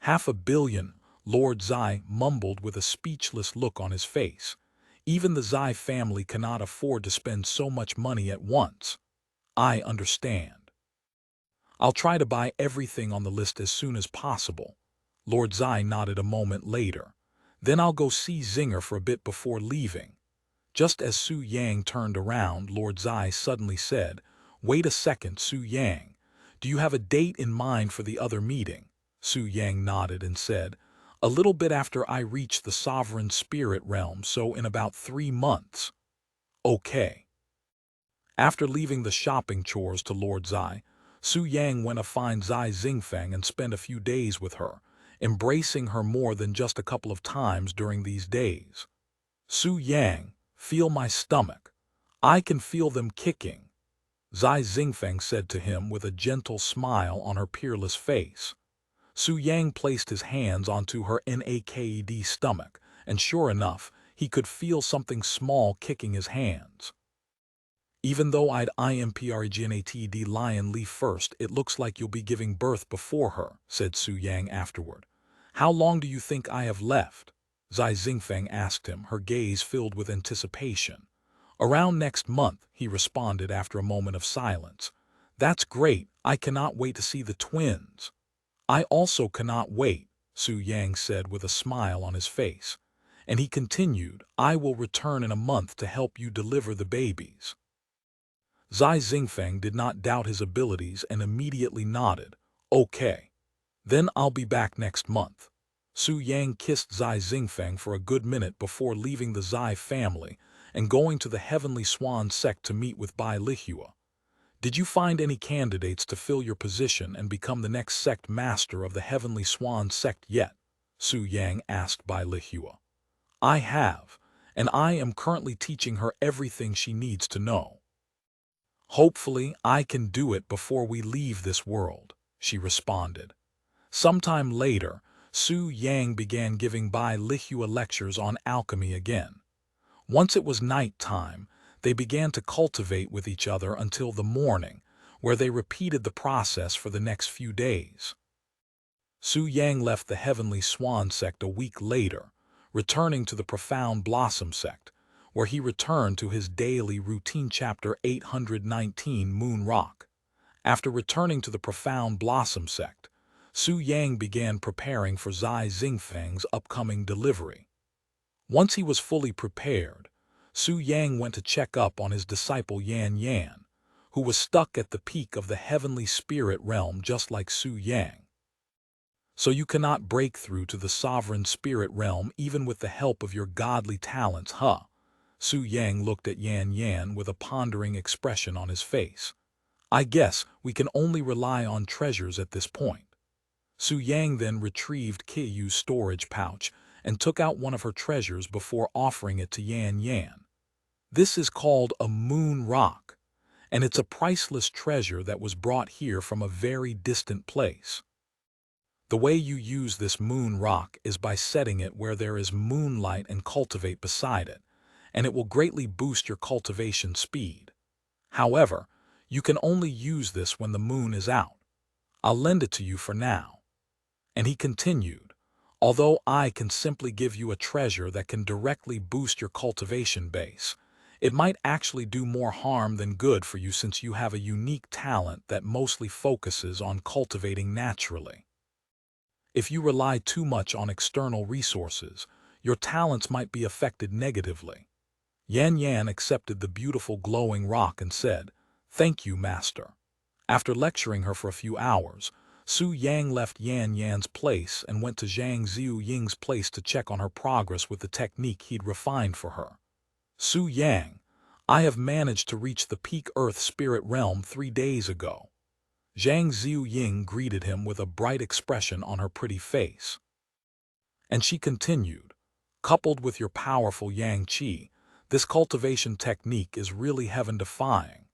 500 million, Lord Zai mumbled with a speechless look on his face. Even the Zai family cannot afford to spend so much money at once. I understand. I'll try to buy everything on the list as soon as possible. Lord Zai nodded a moment later. Then I'll go see Zinger for a bit before leaving. Just as Su Yang turned around, Lord Zai suddenly said, Wait a second, Su Yang. Do you have a date in mind for the other meeting? Su Yang nodded and said, a little bit after I reach the sovereign spirit realm, so in about 3 months. Okay. After leaving the shopping chores to Lord Zai, Su Yang went to find Zai Xingfeng and spent a few days with her, embracing her more than just a couple of times during these days. Su Yang, feel my stomach. I can feel them kicking, Zai Xingfeng said to him with a gentle smile on her peerless face. Su Yang placed his hands onto her naked stomach, and sure enough, he could feel something small kicking his hands. Even though I'd impregnatd lion leaf first, it looks like you'll be giving birth before her, said Su Yang afterward. How long do you think I have left? Zai Xingfeng asked him, her gaze filled with anticipation. Around next month, he responded after a moment of silence. That's great, I cannot wait to see the twins. I also cannot wait, Su Yang said with a smile on his face. And he continued, I will return in a month to help you deliver the babies. Zai Xingfeng did not doubt his abilities and immediately nodded. Okay. Then I'll be back next month. Su Yang kissed Zai Xingfeng for a good minute before leaving the Zai family and going to the Heavenly Swan Sect to meet with Bai Lihua. Did you find any candidates to fill your position and become the next sect master of the Heavenly Swan Sect yet? Su Yang asked Bai Lihua. I have, and I am currently teaching her everything she needs to know. Hopefully, I can do it before we leave this world, she responded. Sometime later, Su Yang began giving Bai Lihua lectures on alchemy again. Once it was night time, they began to cultivate with each other until the morning, where they repeated the process for the next few days. Su Yang left the Heavenly Swan Sect a week later, returning to the Profound Blossom Sect, where he returned to his daily routine. Chapter 819 Moon Rock. After returning to the Profound Blossom Sect, Su Yang began preparing for Zai Xingfeng's upcoming delivery. Once he was fully prepared, Su Yang went to check up on his disciple Yan Yan, who was stuck at the peak of the heavenly spirit realm just like Su Yang. So you cannot break through to the sovereign spirit realm even with the help of your godly talents, huh? Su Yang looked at Yan Yan with a pondering expression on his face. I guess we can only rely on treasures at this point. Su Yang then retrieved Kiyu's storage pouch and took out one of her treasures before offering it to Yan Yan. This is called a moon rock, and it's a priceless treasure that was brought here from a very distant place. The way you use this moon rock is by setting it where there is moonlight and cultivate beside it, and it will greatly boost your cultivation speed. However, you can only use this when the moon is out. I'll lend it to you for now. And he continued, although I can simply give you a treasure that can directly boost your cultivation base, it might actually do more harm than good for you since you have a unique talent that mostly focuses on cultivating naturally. If you rely too much on external resources, your talents might be affected negatively. Yan Yan accepted the beautiful glowing rock and said, Thank you, Master. After lecturing her for a few hours, Su Yang left Yan Yan's place and went to Zhang Ziu Ying's place to check on her progress with the technique he'd refined for her. Su Yang, I have managed to reach the peak Earth Spirit Realm 3 days ago. Zhang Ziu Ying greeted him with a bright expression on her pretty face. And she continued, coupled with your powerful Yang Qi, this cultivation technique is really heaven-defying.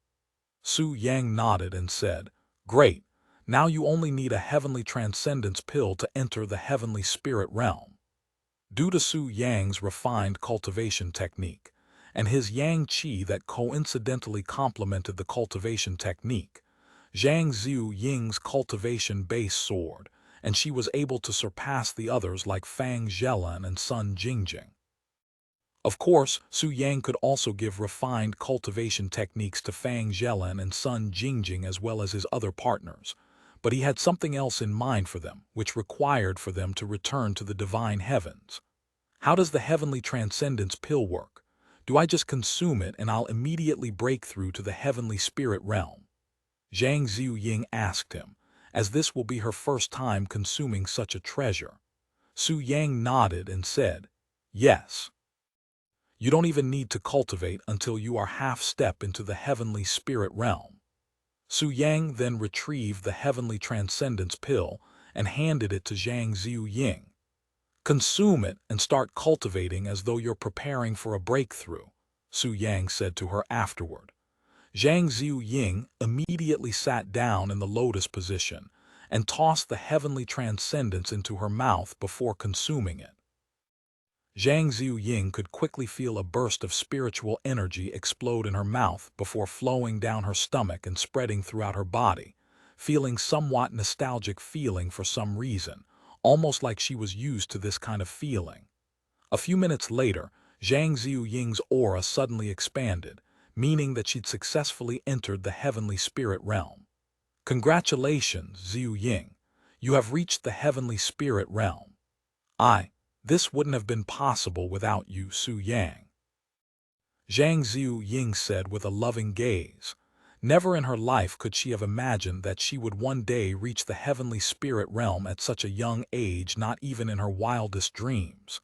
Su Yang nodded and said, Great, now you only need a heavenly transcendence pill to enter the heavenly spirit realm. Due to Su Yang's refined cultivation technique, and his Yang Qi that coincidentally complemented the cultivation technique, Zhang Ziu Ying's cultivation base soared, and she was able to surpass the others like Fang Zhelan and Sun Jingjing. Of course, Su Yang could also give refined cultivation techniques to Fang Zhelan and Sun Jingjing as well as his other partners, but he had something else in mind for them, which required for them to return to the divine heavens. How does the heavenly transcendence pill work? Do I just consume it and I'll immediately break through to the heavenly spirit realm? Zhang Ziying asked him, as this will be her first time consuming such a treasure. Su Yang nodded and said, "Yes. You don't even need to cultivate until you are half-step into the heavenly spirit realm." Su Yang then retrieved the heavenly transcendence pill and handed it to Zhang Ziying. "Consume it and start cultivating as though you're preparing for a breakthrough," Su Yang said to her afterward. Zhang Ziying immediately sat down in the lotus position and tossed the heavenly transcendence into her mouth before consuming it. Zhang Ziying could quickly feel a burst of spiritual energy explode in her mouth before flowing down her stomach and spreading throughout her body, feeling somewhat nostalgic feeling for some reason, almost like she was used to this kind of feeling. A few minutes later, Zhang Ziying's aura suddenly expanded, meaning that she'd successfully entered the heavenly spirit realm. "Congratulations, Ziying. You have reached the heavenly spirit realm. This wouldn't have been possible without you, Su Yang," Zhang Ziying said with a loving gaze. Never in her life could she have imagined that she would one day reach the heavenly spirit realm at such a young age, not even in her wildest dreams.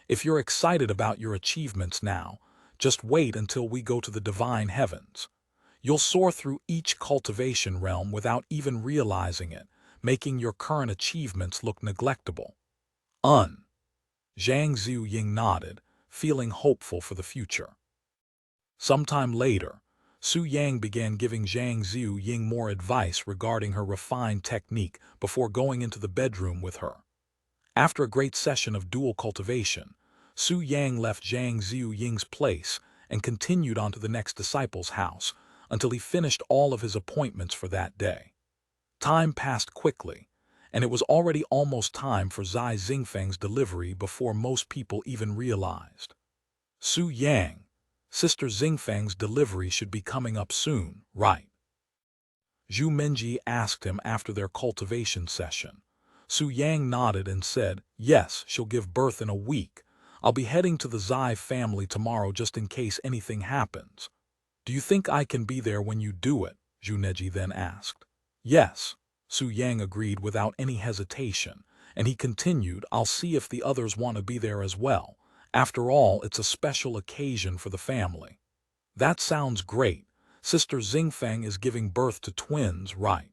"If you're excited about your achievements now, just wait until we go to the divine heavens. You'll soar through each cultivation realm without even realizing it, making your current achievements look neglectable." Zhang Ziying nodded, feeling hopeful for the future. Sometime later, Su Yang began giving Zhang Ziying more advice regarding her refined technique before going into the bedroom with her. After a great session of dual cultivation, Su Yang left Zhang Ziying's place and continued on to the next disciple's house until he finished all of his appointments for that day. Time passed quickly, and it was already almost time for Zai Xingfeng's delivery before most people even realized. "Su Yang, Sister Xingfeng's delivery should be coming up soon, right?" Zhu Menji asked him after their cultivation session. Su Yang nodded and said, "Yes, she'll give birth in a week. I'll be heading to the Zai family tomorrow just in case anything happens." "Do you think I can be there when you do it?" Zhu Neji then asked. "Yes," Su Yang agreed without any hesitation, and he continued, "I'll see if the others want to be there as well. After all, it's a special occasion for the family." "That sounds great. Sister Xingfeng is giving birth to twins, right?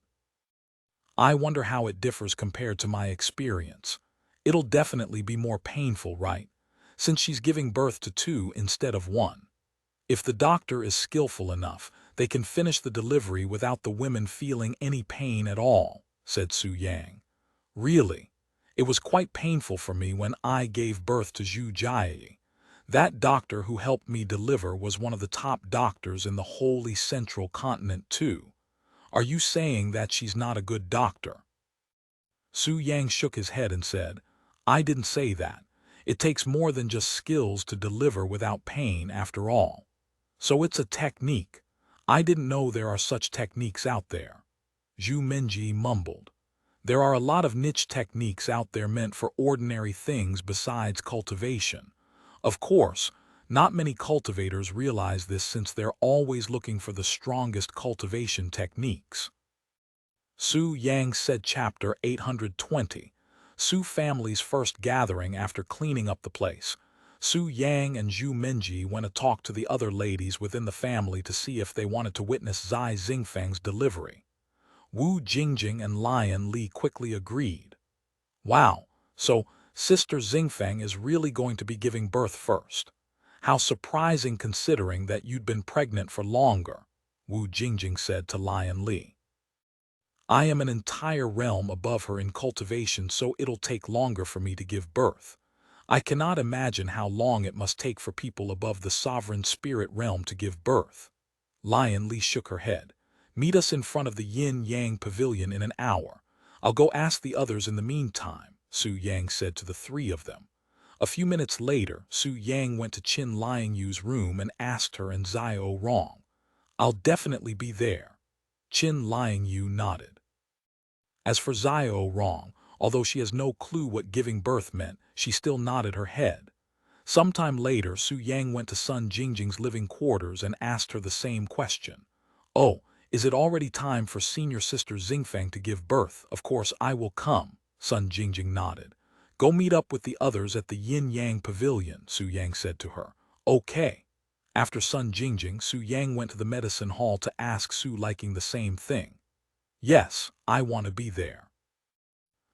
I wonder how it differs compared to my experience. It'll definitely be more painful, right? Since she's giving birth to two instead of one. If the doctor is skillful enough, they can finish the delivery without the women feeling any pain at all," said Su Yang. "Really, it was quite painful for me when I gave birth to Zhu Jiayi. That doctor who helped me deliver was one of the top doctors in the wholly central continent too. Are you saying that she's not a good doctor?" Su Yang shook his head and said, "I didn't say that. It takes more than just skills to deliver without pain after all. So it's a technique. I didn't know there are such techniques out there." Zhu Menji mumbled. "There are a lot of niche techniques out there meant for ordinary things besides cultivation. Of course, not many cultivators realize this since they're always looking for the strongest cultivation techniques." Su Yang said Chapter 820, Su family's first gathering after cleaning up the place. Su Yang and Zhu Menji went to talk to the other ladies within the family to see if they wanted to witness Zai Xingfeng's delivery. Wu Jingjing and Lion Li quickly agreed. "Wow, so Sister Xingfeng is really going to be giving birth first. How surprising considering that you'd been pregnant for longer," Wu Jingjing said to Lion Li. "I am an entire realm above her in cultivation, so it'll take longer for me to give birth. I cannot imagine how long it must take for people above the sovereign spirit realm to give birth." Lion Li shook her head. "Meet us in front of the Yin-Yang Pavilion in an hour. I'll go ask the others in the meantime," Su Yang said to the three of them. A few minutes later, Su Yang went to Qin Liangyu's room and asked her and Zio Rong. "I'll definitely be there." Qin Liangyu nodded. As for Zio Rong, although she has no clue what giving birth meant, she still nodded her head. Sometime later, Su Yang went to Sun Jingjing's living quarters and asked her the same question. "Oh, Is it already time for senior sister Xingfang to give birth? Of course I will come, Sun Jingjing nodded. Go meet up with the others at the Yin-Yang Pavilion, Su Yang said to her. Okay. After Sun Jingjing, Su Yang went to the medicine hall to ask Su Liking the same thing. Yes, I want to be there.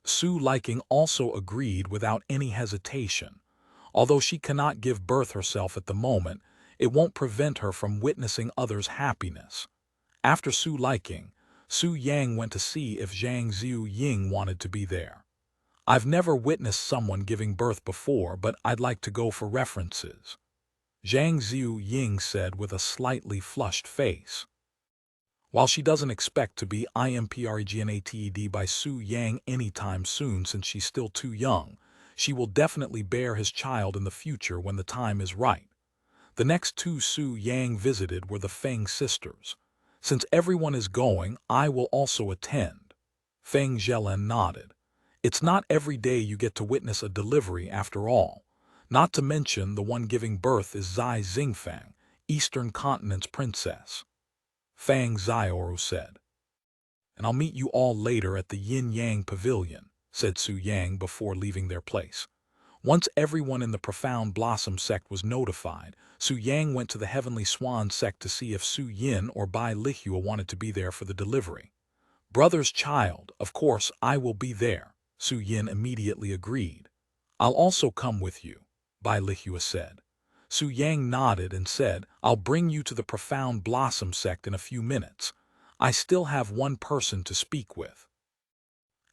Su Liking also agreed without any hesitation. Although she cannot give birth herself at the moment, it won't prevent her from witnessing others' happiness. After Su Liking, Su Yang went to see if Zhang Xiu Ying wanted to be there. I've never witnessed someone giving birth before, but I'd like to go for references, Zhang Xiu Ying said with a slightly flushed face. While she doesn't expect to be impregned by Su Yang anytime soon since she's still too young, she will definitely bear his child in the future when the time is right. The next two Su Yang visited were the Feng sisters. Since everyone is going, I will also attend. Feng Zhelan nodded. It's not every day you get to witness a delivery after all. Not to mention the one giving birth is Zai Xingfang, Eastern Continent's princess. Fang Xiaoru said. And I'll meet you all later at the Yin-Yang Pavilion, said Su Yang before leaving their place. Once everyone in the Profound Blossom Sect was notified, Su Yang went to the Heavenly Swan Sect to see if Su Yin or Bai Lihua wanted to be there for the delivery. Brother's child, of course I will be there, Su Yin immediately agreed. I'll also come with you, Bai Lihua said. Su Yang nodded and said, I'll bring you to the Profound Blossom Sect in a few minutes. I still have one person to speak with.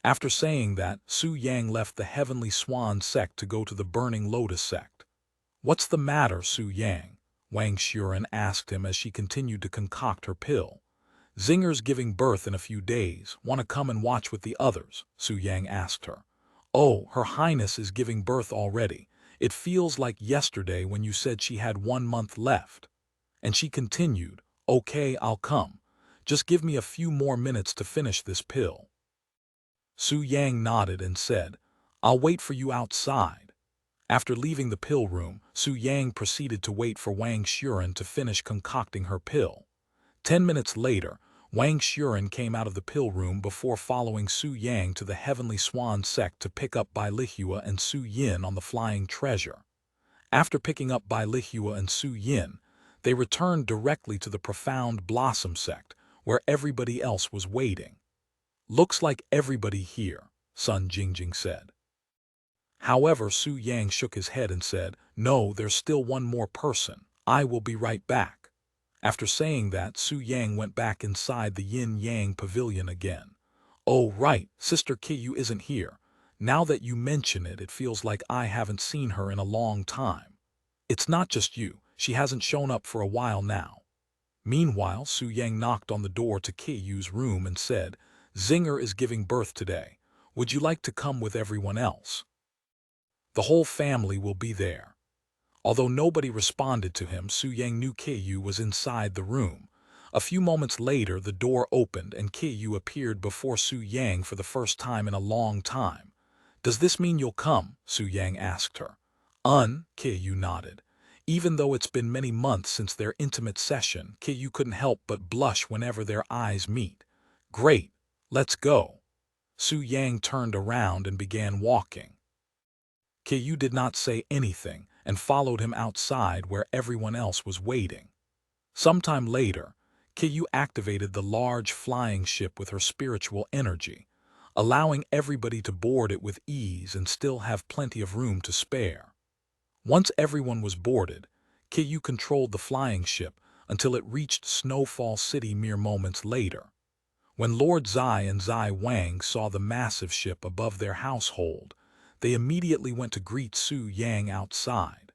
After saying that, Su Yang left the Heavenly Swan Sect to go to the Burning Lotus Sect. What's the matter, Su Yang? Wang Xuren asked him as she continued to concoct her pill. Zinger's giving birth in a few days. Want to come and watch with the others? Su Yang asked her. Oh, Her Highness is giving birth already. It feels like yesterday when you said she had 1 month left. And she continued, okay, I'll come. Just give me a few more minutes to finish this pill. Su Yang nodded and said, I'll wait for you outside. After leaving the pill room, Su Yang proceeded to wait for Wang Xuren to finish concocting her pill. 10 minutes later, Wang Xuren came out of the pill room before following Su Yang to the Heavenly Swan Sect to pick up Bai Lihua and Su Yin on the flying treasure. After picking up Bai Lihua and Su Yin, they returned directly to the Profound Blossom Sect, where everybody else was waiting. Looks like everybody here, Sun Jingjing said. However, Su Yang shook his head and said, no, there's still one more person. I will be right back. After saying that, Su Yang went back inside the Yin-Yang Pavilion again. Oh, right, Sister Kiyu isn't here. Now that you mention it, it feels like I haven't seen her in a long time. It's not just you, she hasn't shown up for a while now. Meanwhile, Su Yang knocked on the door to Kiyu's room and said, Zinger is giving birth today. Would you like to come with everyone else? The whole family will be there. Although nobody responded to him, Su Yang knew Kiyu was inside the room. A few moments later, the door opened and Kiyu appeared before Su Yang for the first time in a long time. Does this mean you'll come? Su Yang asked her. Kiyu nodded. Even though it's been many months since their intimate session, Kiyu couldn't help but blush whenever their eyes meet. Great, let's go. Su Yang turned around and began walking. Kiyu did not say anything and followed him outside where everyone else was waiting. Sometime later, Kiyu activated the large flying ship with her spiritual energy, allowing everybody to board it with ease and still have plenty of room to spare. Once everyone was boarded, Kiyu controlled the flying ship until it reached Snowfall City mere moments later. When Lord Zai and Zai Wang saw the massive ship above their household, they immediately went to greet Su Yang outside.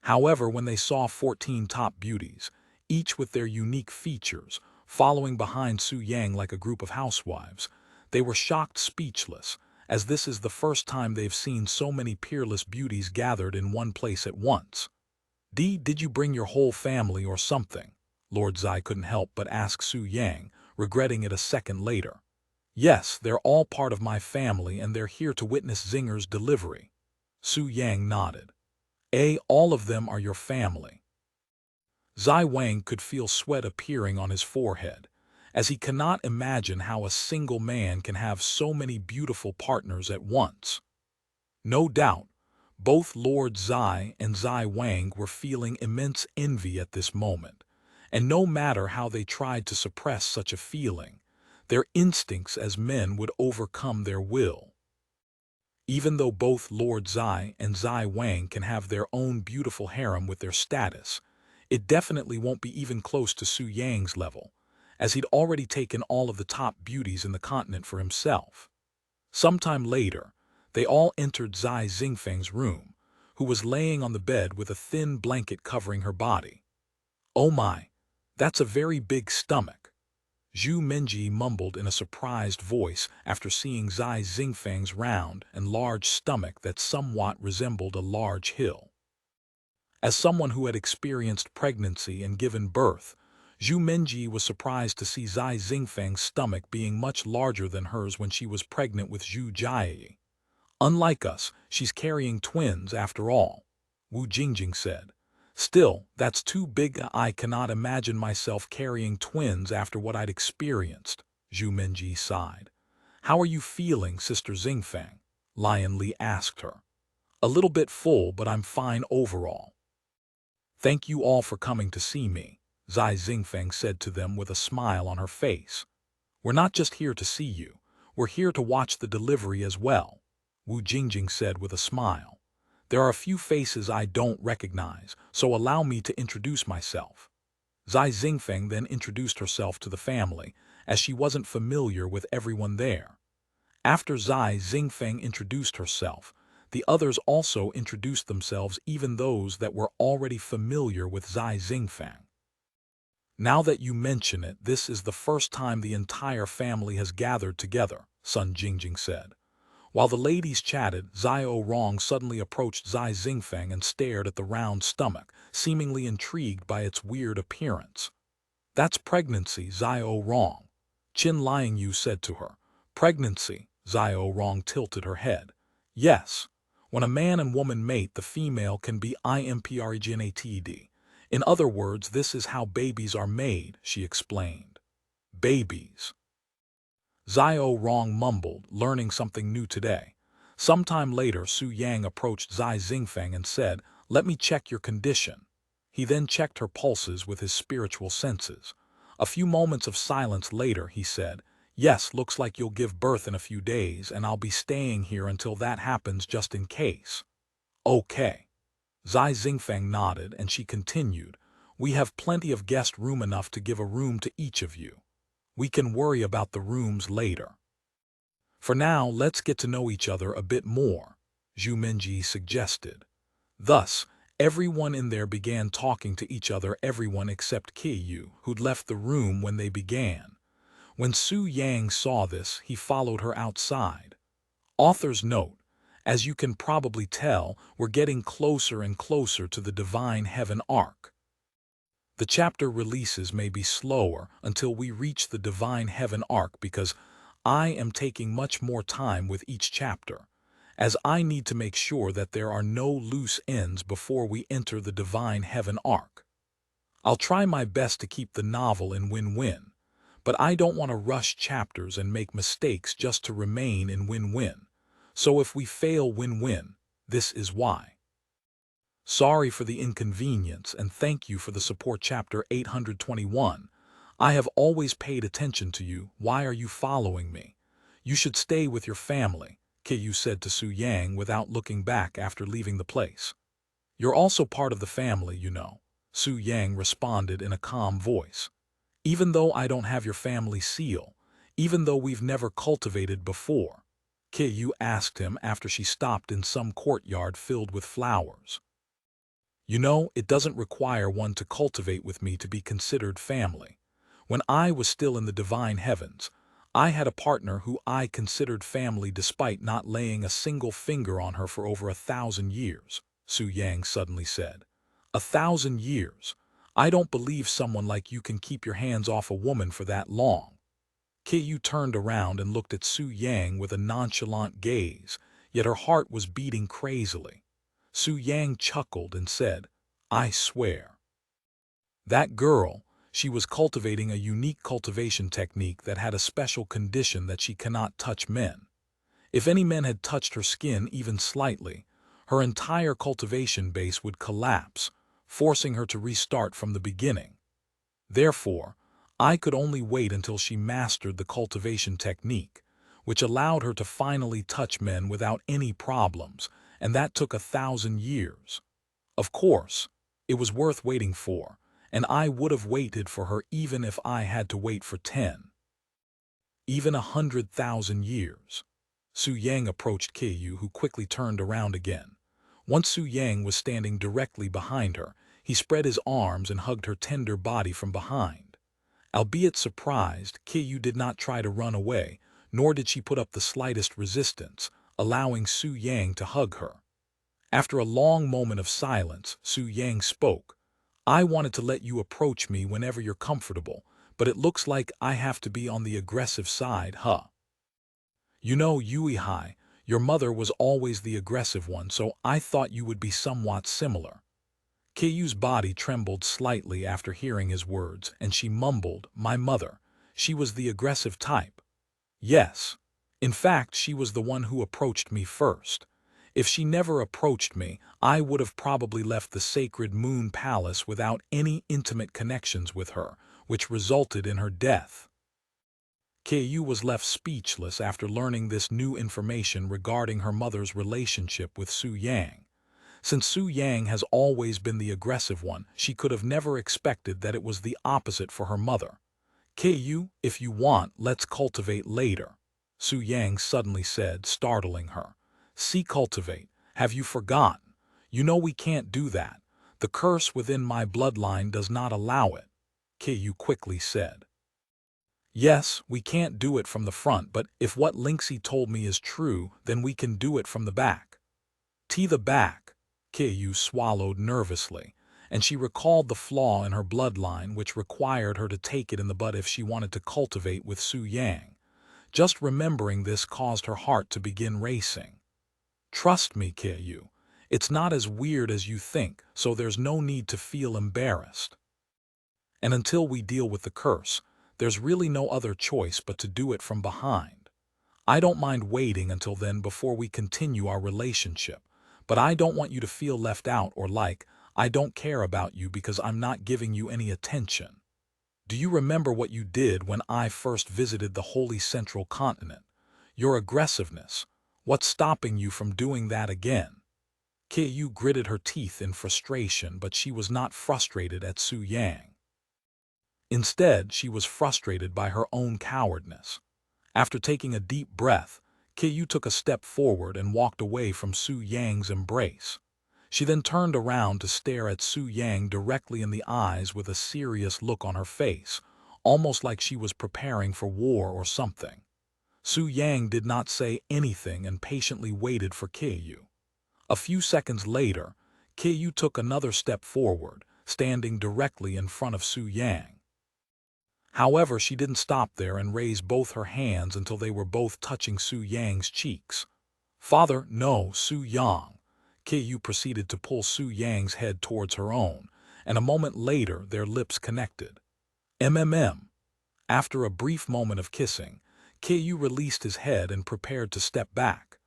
However, when they saw 14 top beauties, each with their unique features, following behind Su Yang like a group of housewives, they were shocked speechless, as this is the first time they've seen so many peerless beauties gathered in one place at once. Did you bring your whole family or something? Lord Zai couldn't help but ask Su Yang, regretting it a second later. Yes, they're all part of my family and they're here to witness Zinger's delivery. Su Yang nodded. All of them are your family. Zai Wang could feel sweat appearing on his forehead. as he cannot imagine how a single man can have so many beautiful partners at once. No doubt, both Lord Zai and Zai Wang were feeling immense envy at this moment, and no matter how they tried to suppress such a feeling, their instincts as men would overcome their will. Even though both Lord Zai and Zai Wang can have their own beautiful harem with their status, it definitely won't be even close to Su Yang's level, as he'd already taken all of the top beauties in the continent for himself. Sometime later, they all entered Zai Xingfeng's room, who was laying on the bed with a thin blanket covering her body. "Oh my, that's a very big stomach," Zhu Minji mumbled in a surprised voice after seeing Zai Xingfeng's round and large stomach that somewhat resembled a large hill. As someone who had experienced pregnancy and given birth, Zhu Minji was surprised to see Zai Xingfeng's stomach being much larger than hers when she was pregnant with Zhu Jiayi. "Unlike us, she's carrying twins after all," Wu Jingjing said. "Still, that's too big. I cannot imagine myself carrying twins after what I'd experienced," Zhu Minji sighed. "How are you feeling, Sister Xingfeng?" Lion Li asked her. "A little bit full, but I'm fine overall." "Thank you all for coming to see me," Zai Xingfeng said to them with a smile on her face. "We're not just here to see you, we're here to watch the delivery as well," Wu Jingjing said with a smile. "There are a few faces I don't recognize, so allow me to introduce myself." Zai Xingfeng then introduced herself to the family, as she wasn't familiar with everyone there. After Zai Xingfeng introduced herself, the others also introduced themselves, even those that were already familiar with Zai Xingfeng. "Now that you mention it, this is the first time the entire family has gathered together," Sun Jingjing said. While the ladies chatted, Xiao Rong suddenly approached Zai Xingfeng and stared at the round stomach, seemingly intrigued by its weird appearance. "That's pregnancy, Xiao Rong," Qin Liangyu said to her. "Pregnancy?" Xiao Rong tilted her head. "Yes. When a man and woman mate, the female can be impregnatd. In other words, this is how babies are made," she explained. "Babies." Xiao Rong mumbled, learning something new today. Sometime later, Su Yang approached Zai Xingfeng and said, "Let me check your condition." He then checked her pulses with his spiritual senses. A few moments of silence later, he said, "Yes, looks like you'll give birth in a few days, and I'll be staying here until that happens just in case." "Okay." Zai Xingfeng nodded, and she continued, "We have plenty of guest room, enough to give a room to each of you. We can worry about the rooms later. For now, let's get to know each other a bit more," Zhu Minji suggested. Thus, everyone in there began talking to each other, everyone except Qiyu, who'd left the room when they began. When Su Yang saw this, he followed her outside. Author's note: as you can probably tell, we're getting closer and closer to the Divine Heaven arc. The chapter releases may be slower until we reach the Divine Heaven arc because I am taking much more time with each chapter, as I need to make sure that there are no loose ends before we enter the Divine Heaven arc. I'll try my best to keep the novel in win-win, but I don't want to rush chapters and make mistakes just to remain in win-win. So if we fail win-win, this is why. Sorry for the inconvenience, and thank you for the support. Chapter 821. I have always paid attention to you. Why are you following me? You should stay with your family, Qiyu said to Su Yang without looking back after leaving the place. You're also part of the family, you know, Su Yang responded in a calm voice. Even though I don't have your family seal, even though we've never cultivated before, Qiyu asked him after she stopped in some courtyard filled with flowers. You know, it doesn't require one to cultivate with me to be considered family. When I was still in the divine heavens, I had a partner who I considered family despite not laying a single finger on her for over 1,000 years, Su Yang suddenly said. 1,000 years? I don't believe someone like you can keep your hands off a woman for that long. Qiyu turned around and looked at Su Yang with a nonchalant gaze, yet her heart was beating crazily. Su Yang chuckled and said, I swear. That girl, She was cultivating a unique cultivation technique that had a special condition that she cannot touch men. If any men had touched her skin even slightly, her entire cultivation base would collapse, forcing her to restart from the beginning. Therefore, I could only wait until she mastered the cultivation technique, which allowed her to finally touch men without any problems, and that took 1,000 years. Of course, it was worth waiting for, and I would have waited for her even if I had to wait for 10, even 100,000 years. Su Yang approached Keiyu, who quickly turned around again. Once Su Yang was standing directly behind her, he spread his arms and hugged her tender body from behind. Albeit surprised, Keiyu did not try to run away, nor did she put up the slightest resistance, allowing Su Yang to hug her. After a long moment of silence, Su Yang spoke. "I wanted to let you approach me whenever you're comfortable, but it looks like I have to be on the aggressive side, huh? You know, Yuehai, your mother was always the aggressive one, so I thought you would be somewhat similar." Keiyu's body trembled slightly after hearing his words, and she mumbled, "My mother, she was the aggressive type." "Yes. In fact, she was the one who approached me first. If she never approached me, I would have probably left the sacred Moon Palace without any intimate connections with her, which resulted in her death." Keiyu was left speechless after learning this new information regarding her mother's relationship with Su Yang. Since Su Yang has always been the aggressive one, she could have never expected that it was the opposite for her mother. "Keiyu, if you want, let's cultivate later," Su Yang suddenly said, startling her. "See, cultivate, have you forgotten? You know we can't do that. The curse within my bloodline does not allow it," Keiyu quickly said. "Yes, we can't do it from the front, but if what Linksy told me is true, then we can do it from the back." The back," Keiyu swallowed nervously, and she recalled the flaw in her bloodline which required her to take it in the butt if she wanted to cultivate with Su Yang. Just remembering this caused her heart to begin racing. "Trust me, Keiyu, it's not as weird as you think, so there's no need to feel embarrassed. And until we deal with the curse, there's really no other choice but to do it from behind. I don't mind waiting until then before we continue our relationship, but I don't want you to feel left out or like I don't care about you because I'm not giving you any attention. Do you remember what you did when I first visited the Holy Central Continent? Your aggressiveness. What's stopping you from doing that again?" Keiyu gritted her teeth in frustration, but she was not frustrated at Su Yang. Instead, she was frustrated by her own cowardness. After taking a deep breath, Keiyu took a step forward and walked away from Su Yang's embrace. She then turned around to stare at Su Yang directly in the eyes with a serious look on her face, almost like she was preparing for war or something. Su Yang did not say anything and patiently waited for Keiyu. A few seconds later, Keiyu took another step forward, standing directly in front of Su Yang. However, she didn't stop there and raised both her hands until they were both touching Su Yang's cheeks. "Father, no, Su Yang." Keiyu proceeded to pull Su Yang's head towards her own, and a moment later their lips connected. "MMM." After a brief moment of kissing, Keiyu released his head and prepared to step back.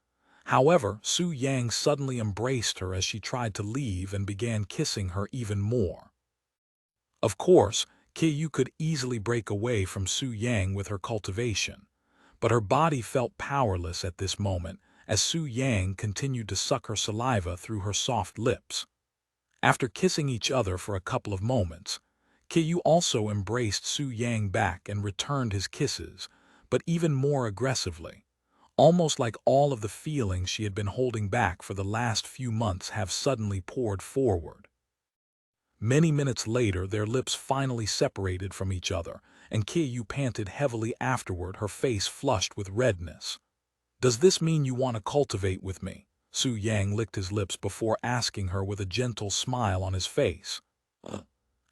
However, Su Yang suddenly embraced her as she tried to leave and began kissing her even more. Of course, Keiyu could easily break away from Su Yang with her cultivation, but her body felt powerless at this moment as Su Yang continued to suck her saliva through her soft lips. After kissing each other for a couple of moments, Keiyu also embraced Su Yang back and returned his kisses, but even more aggressively, almost like all of the feelings she had been holding back for the last few months have suddenly poured forward. Many minutes later, their lips finally separated from each other, and Keiyu panted heavily afterward, her face flushed with redness. "Does this mean you want to cultivate with me?" Su Yang licked his lips before asking her with a gentle smile on his face.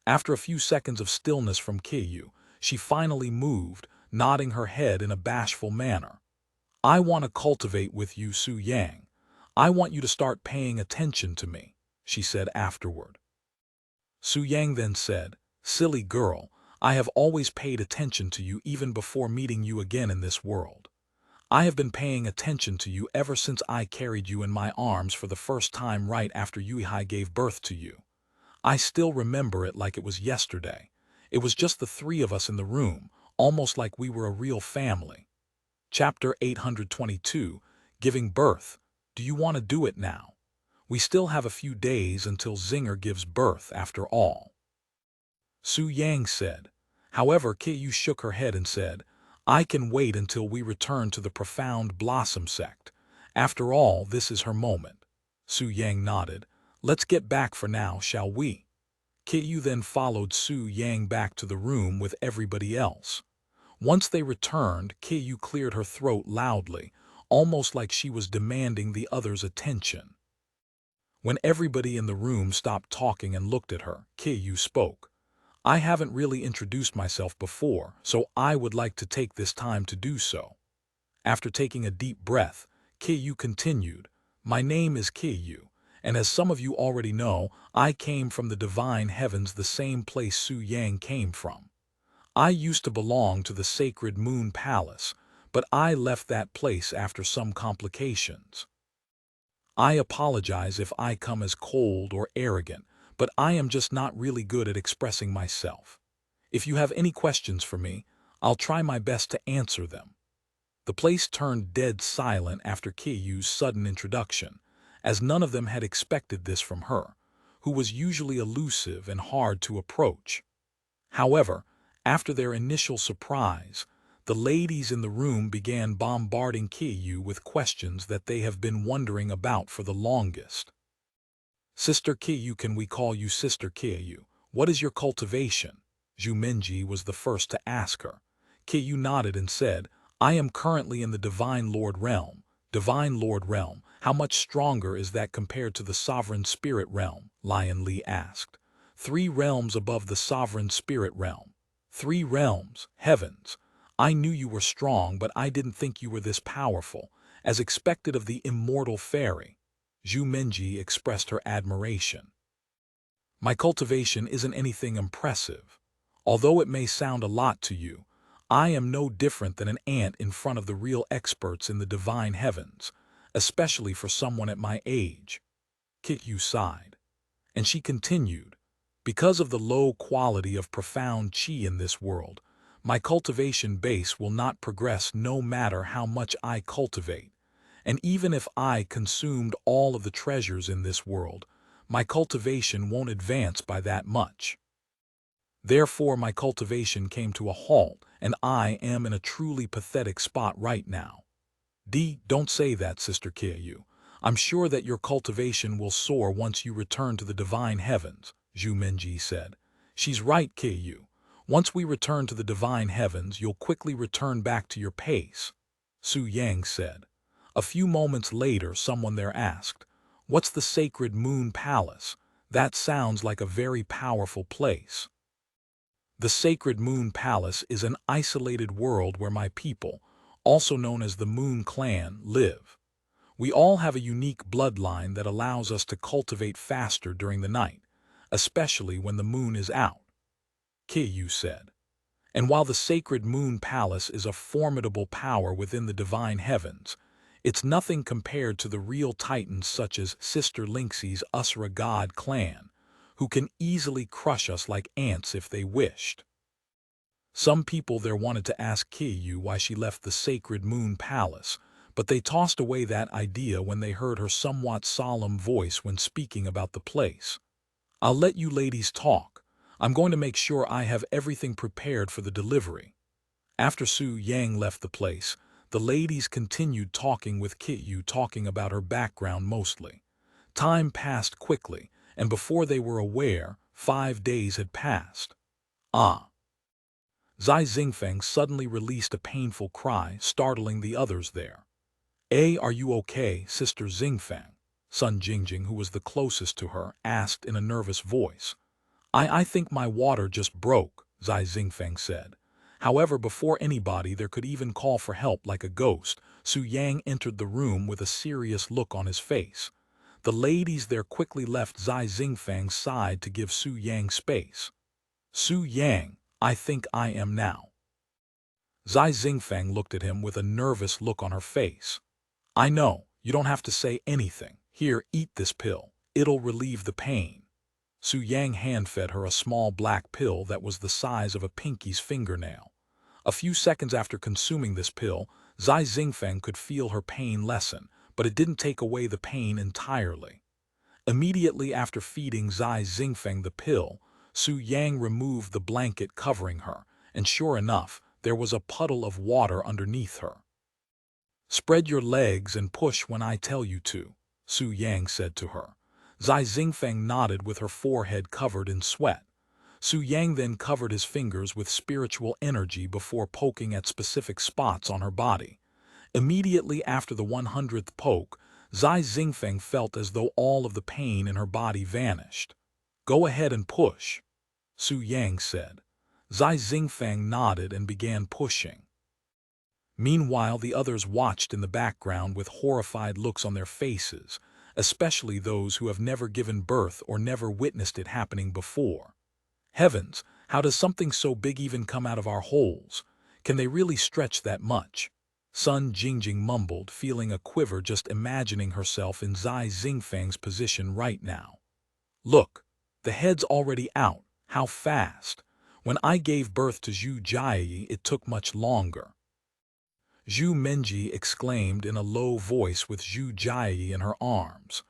After a few seconds of stillness from Keiyu, she finally moved, nodding her head in a bashful manner. "I want to cultivate with you, Su Yang. I want you to start paying attention to me," she said afterward. Su Yang then said, "Silly girl, I have always paid attention to you even before meeting you again in this world. I have been paying attention to you ever since I carried you in my arms for the first time right after Yuhai gave birth to you. I still remember it like it was yesterday. It was just the three of us in the room, almost like we were a real family. Chapter 822, Giving Birth. Do you want to do it now? We still have a few days until Zinger gives birth after all. Su Yang said. However, Kyu shook her head and said, I can wait until we return to the Profound Blossom Sect. After all, this is her moment. Su Yang nodded. Let's get back for now, shall we? Kyu then followed Su Yang back to the room with everybody else. Once they returned, Kyu cleared her throat loudly, almost like she was demanding the others' attention. When everybody in the room stopped talking and looked at her, Kyu spoke. I haven't really introduced myself before, so I would like to take this time to do so. After taking a deep breath, Kyu continued, My name is Kyu, and as some of you already know, I came from the divine heavens, the same place Su Yang came from. I used to belong to the sacred moon palace, but I left that place after some complications. I apologize if I come as cold or arrogant, but I am just not really good at expressing myself. If you have any questions for me, I'll try my best to answer them. The place turned dead silent after Kyu's sudden introduction, as none of them had expected this from her, who was usually elusive and hard to approach. However, after their initial surprise, the ladies in the room began bombarding Kyu with questions that they have been wondering about for the longest. Sister Kyu, can we call you Sister Kyu? What is your cultivation? Zhu Minji was the first to ask her. Kyu nodded and said, I am currently in the Divine Lord Realm. Divine Lord Realm, how much stronger is that compared to the Sovereign Spirit Realm? Lion Li asked. 3 realms above the Sovereign Spirit Realm. 3 realms, heavens. I knew you were strong, but I didn't think you were this powerful, as expected of the immortal fairy. Zhu Minji expressed her admiration. My cultivation isn't anything impressive. Although it may sound a lot to you, I am no different than an ant in front of the real experts in the divine heavens, especially for someone at my age. Kyu sighed. And she continued, because of the low quality of profound qi in this world, my cultivation base will not progress no matter how much I cultivate. And even if I consumed all of the treasures in this world, my cultivation won't advance by that much. Therefore, my cultivation came to a halt, and I am in a truly pathetic spot right now. Don't say that, Sister Kyu. I'm sure that your cultivation will soar once you return to the divine heavens, Zhu Minji said. She's right, Kyu. Once we return to the divine heavens, you'll quickly return back to your pace, Su Yang said. A few moments later, someone there asked, What's the sacred moon palace? That sounds like a very powerful place. The sacred moon palace is an isolated world where my people, also known as the Moon Clan, live. We all have a unique bloodline that allows us to cultivate faster during the night, especially when the moon is out, Kyu said. And while the sacred moon palace is a formidable power within the divine heavens, it's nothing compared to the real titans such as Sister Linksey's Usra God clan, who can easily crush us like ants if they wished. Some people there wanted to ask Kyu why she left the sacred moon palace, but they tossed away that idea when they heard her somewhat solemn voice when speaking about the place. I'll let you ladies talk. I'm going to make sure I have everything prepared for the delivery. After Su Yang left the place, the ladies continued talking with Kyu, talking about her background mostly. Time passed quickly, and before they were aware, 5 days had passed. Zai Xingfeng suddenly released a painful cry, startling the others there. Are you okay, Sister Xingfeng? Sun Jingjing, who was the closest to her, asked in a nervous voice. I think my water just broke, Zai Xingfeng said. However, before anybody there could even call for help like a ghost, Su Yang entered the room with a serious look on his face. The ladies there quickly left Zai Xingfeng's side to give Su Yang space. Su Yang, I think I am now. Zai Xingfang looked at him with a nervous look on her face. I know, you don't have to say anything. Here, eat this pill. It'll relieve the pain. Su Yang hand-fed her a small black pill that was the size of a pinky's fingernail. A few seconds after consuming this pill, Zai Xingfeng could feel her pain lessen, but it didn't take away the pain entirely. Immediately after feeding Zai Xingfeng the pill, Su Yang removed the blanket covering her, and sure enough, there was a puddle of water underneath her. Spread your legs and push when I tell you to, Su Yang said to her. Zai Xingfeng nodded with her forehead covered in sweat. Su Yang then covered his fingers with spiritual energy before poking at specific spots on her body. Immediately after the 100th poke, Zai Xingfeng felt as though all of the pain in her body vanished. Go ahead and push, Su Yang said. Zai Xingfeng nodded and began pushing. Meanwhile, the others watched in the background with horrified looks on their faces, especially those who have never given birth or never witnessed it happening before. Heavens, how does something so big even come out of our holes? Can they really stretch that much? Sun Jingjing mumbled, feeling a quiver just imagining herself in Zai Xingfeng's position right now. Look, the head's already out. How fast? When I gave birth to Zhu Jiayi, it took much longer. Zhu Menji exclaimed in a low voice with Zhu Jiayi in her arms.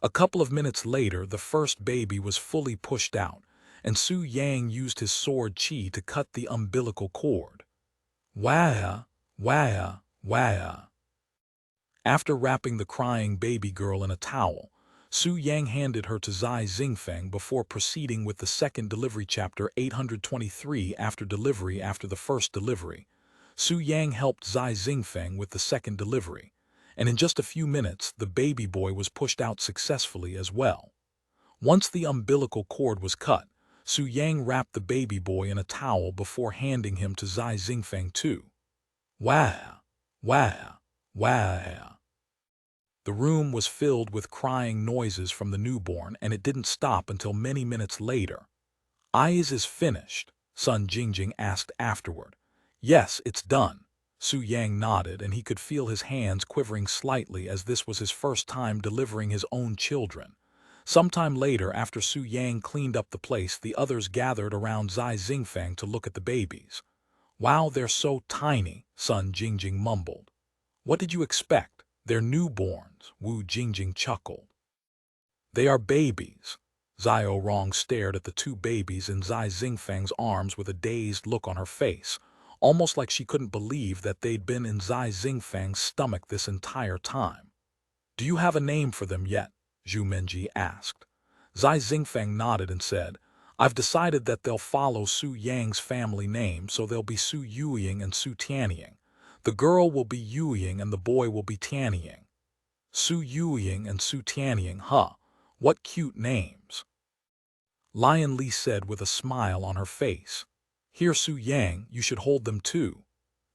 A couple of minutes later, the first baby was fully pushed out, and Su Yang used his sword qi to cut the umbilical cord. Wah, wah, wah. After wrapping the crying baby girl in a towel, Su Yang handed her to Zai Xingfeng before proceeding with the second delivery chapter 823 after delivery. After the first delivery, Su Yang helped Zai Xingfeng with the second delivery, and in just a few minutes the baby boy was pushed out successfully as well. Once the umbilical cord was cut, Su Yang wrapped the baby boy in a towel before handing him to Zai Xingfeng too. Wah, wah, wah. The room was filled with crying noises from the newborn, and it didn't stop until many minutes later. Is finished? Sun Jingjing asked afterward. Yes, it's done. Su Yang nodded, and he could feel his hands quivering slightly as this was his first time delivering his own children. Sometime later, after Su Yang cleaned up the place, the others gathered around Zai Xingfeng to look at the babies. Wow, they're so tiny, Sun Jingjing mumbled. What did you expect? They're newborns, Wu Jingjing chuckled. They are babies. Zai Rong stared at the two babies in Zai Xingfeng's arms with a dazed look on her face, almost like she couldn't believe that they'd been in Zai Xingfeng's stomach this entire time. Do you have a name for them yet? Zhu Menji asked. Zai Xingfeng nodded and said, I've decided that they'll follow Su Yang's family name, so they'll be Su Yuying and Su Tianying. The girl will be Yuying and the boy will be Tianying. Su Yuying and Su Tianying, huh? What cute names. Lion Li said with a smile on her face. Here, Su Yang, you should hold them too.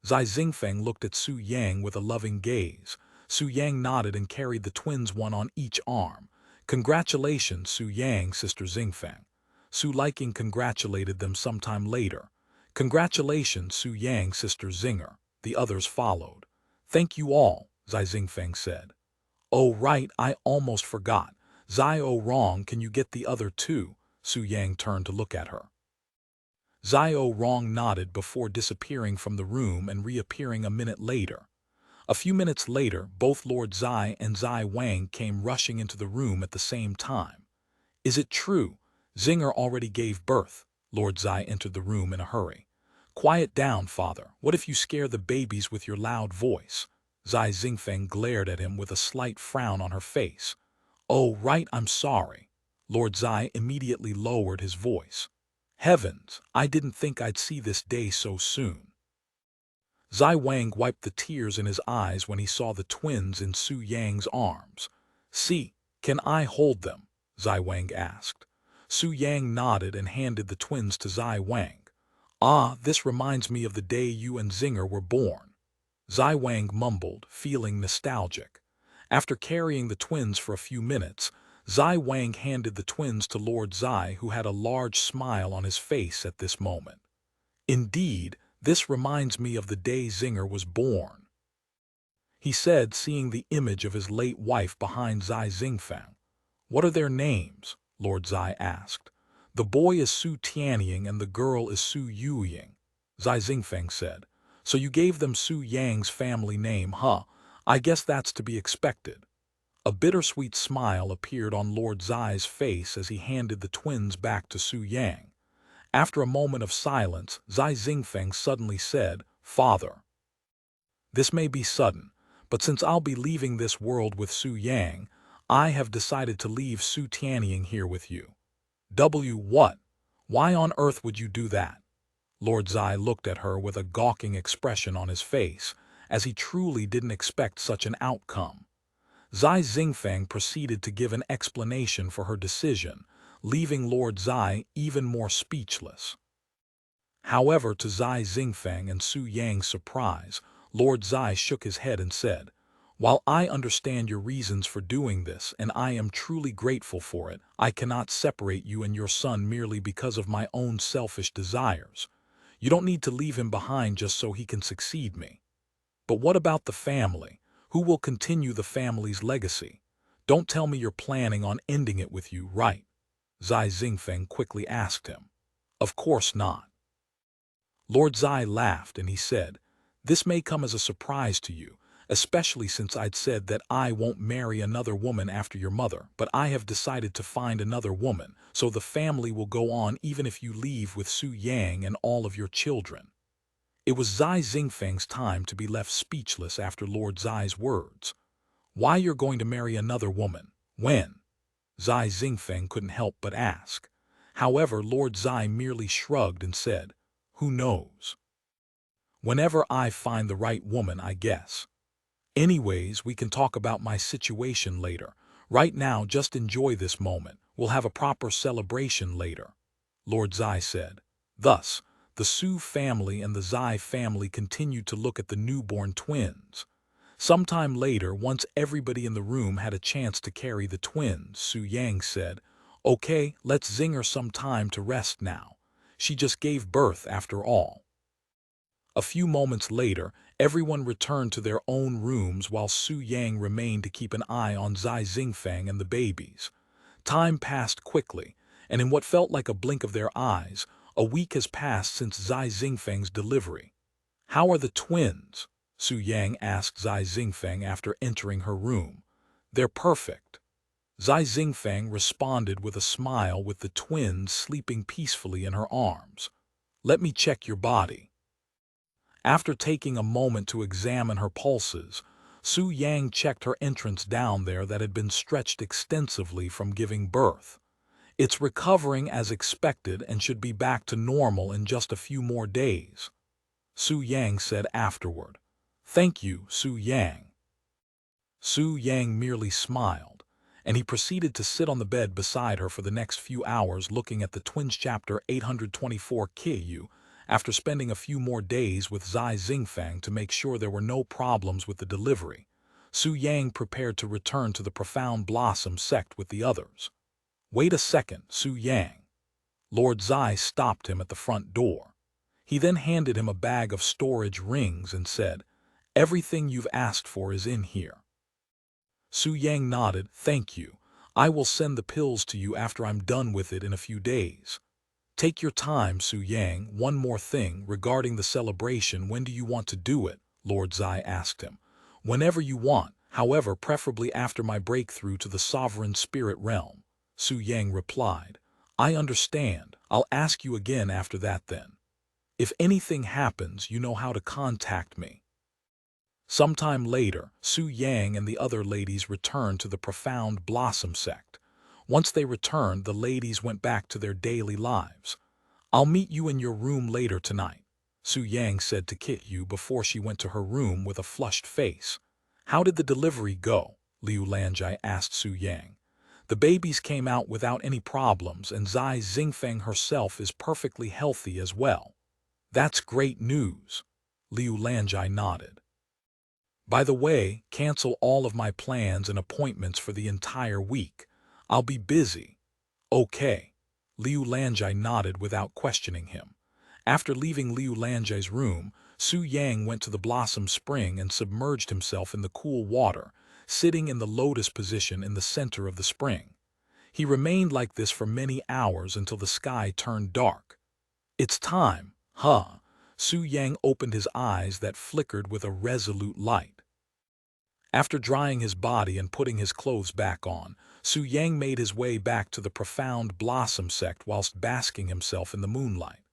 Zai Xingfeng looked at Su Yang with a loving gaze. Su Yang nodded and carried the twins one on each arm. Congratulations, Su Yang, Sister Xingfeng. Su Liking congratulated them sometime later. Congratulations, Su Yang, Sister Zinger. The others followed. Thank you all, Zai Xingfeng said. Oh right, I almost forgot. Zai Rong, can you get the other two? Su Yang turned to look at her. Zai Rong nodded before disappearing from the room and reappearing a minute later. A few minutes later, both Lord Zai and Zai Wang came rushing into the room at the same time. Is it true? Zinger already gave birth. Lord Zai entered the room in a hurry. Quiet down, father. What if you scare the babies with your loud voice? Zai Xingfeng glared at him with a slight frown on her face. Oh, right, I'm sorry. Lord Zai immediately lowered his voice. Heavens, I didn't think I'd see this day so soon. Zai Wang wiped the tears in his eyes when he saw the twins in Su Yang's arms. See, can I hold them? Zai Wang asked. Su Yang nodded and handed the twins to Zai Wang. Ah, this reminds me of the day you and Zinger were born. Zai Wang mumbled, feeling nostalgic. After carrying the twins for a few minutes, Zai Wang handed the twins to Lord Zai, who had a large smile on his face at this moment. Indeed, this reminds me of the day Zinger was born, he said, seeing the image of his late wife behind Zai Zingfeng. What are their names? Lord Zai asked. The boy is Su Tianying and the girl is Su Yuying, Zai Zingfeng said. So you gave them Su Yang's family name, huh? I guess that's to be expected. A bittersweet smile appeared on Lord Zai's face as he handed the twins back to Su Yang. After a moment of silence, Zai Zingfeng suddenly said, "Father, this may be sudden, but since I'll be leaving this world with Su Yang, I have decided to leave Su Tianying here with you." What? Why on earth would you do that? Lord Zai looked at her with a gawking expression on his face, as he truly didn't expect such an outcome. Zai Zingfeng proceeded to give an explanation for her decision, leaving Lord Zai even more speechless. However, to Zai Zingfeng and Su Yang's surprise, Lord Zai shook his head and said, "While I understand your reasons for doing this and I am truly grateful for it, I cannot separate you and your son merely because of my own selfish desires. You don't need to leave him behind just so he can succeed me. But what about the family? Who will continue the family's legacy? Don't tell me you're planning on ending it with you, right?" Zai Zingfeng quickly asked him. "Of course not." Lord Zai laughed and he said, "This may come as a surprise to you, especially since I'd said that I won't marry another woman after your mother, but I have decided to find another woman, so the family will go on even if you leave with Su Yang and all of your children." It was Zai Zingfeng's time to be left speechless after Lord Zai's words. "Why you're going to marry another woman? When?" Zai Zingfeng couldn't help but ask. However, Lord Zai merely shrugged and said, "Who knows? Whenever I find the right woman, I guess. Anyways, we can talk about my situation later. Right now, just enjoy this moment. We'll have a proper celebration later," Lord Zai said. Thus, the Su family and the Zai family continued to look at the newborn twins. Sometime later, once everybody in the room had a chance to carry the twins, Su Yang said, "Okay, let's zing her some time to rest now. She just gave birth after all." A few moments later, everyone returned to their own rooms while Su Yang remained to keep an eye on Zai Zingfeng and the babies. Time passed quickly, and in what felt like a blink of their eyes, a week has passed since Zai Zingfeng's delivery. "How are the twins?" Su Yang asked Zai Zingfeng after entering her room. "They're perfect," Zai Zingfeng responded with a smile, with the twins sleeping peacefully in her arms. "Let me check your body." After taking a moment to examine her pulses, Su Yang checked her entrance down there that had been stretched extensively from giving birth. "It's recovering as expected and should be back to normal in just a few more days," Su Yang said afterward. "Thank you, Su Yang." Su Yang merely smiled, and he proceeded to sit on the bed beside her for the next few hours looking at the twins. Chapter 824 Ku. After spending a few more days with Zai Zingfeng to make sure there were no problems with the delivery, Su Yang prepared to return to the Profound Blossom Sect with the others. "Wait a second, Su Yang." Lord Zai stopped him at the front door. He then handed him a bag of storage rings and said, "Everything you've asked for is in here." Su Yang nodded. "Thank you. I will send the pills to you after I'm done with it in a few days." "Take your time, Su Yang. One more thing regarding the celebration. When do you want to do it?" Lord Zai asked him. "Whenever you want, however, preferably after my breakthrough to the sovereign spirit realm," Su Yang replied. "I understand. I'll ask you again after that then. If anything happens, you know how to contact me." Sometime later, Su Yang and the other ladies returned to the Profound Blossom Sect. Once they returned, the ladies went back to their daily lives. "I'll meet you in your room later tonight," Su Yang said to Kityu before she went to her room with a flushed face. "How did the delivery go?" Liu Lanjai asked Su Yang. "The babies came out without any problems, and Zai Zingfeng herself is perfectly healthy as well." "That's great news," Liu Lanjai nodded. "By the way, cancel all of my plans and appointments for the entire week. I'll be busy." "Okay." Liu Lanjai nodded without questioning him. After leaving Liu Lange's room, Su Yang went to the Blossom Spring and submerged himself in the cool water, sitting in the lotus position in the center of the spring. He remained like this for many hours until the sky turned dark. "It's time, huh?" Su Yang opened his eyes that flickered with a resolute light. After drying his body and putting his clothes back on, Su Yang made his way back to the Profound Blossom Sect whilst basking himself in the moonlight.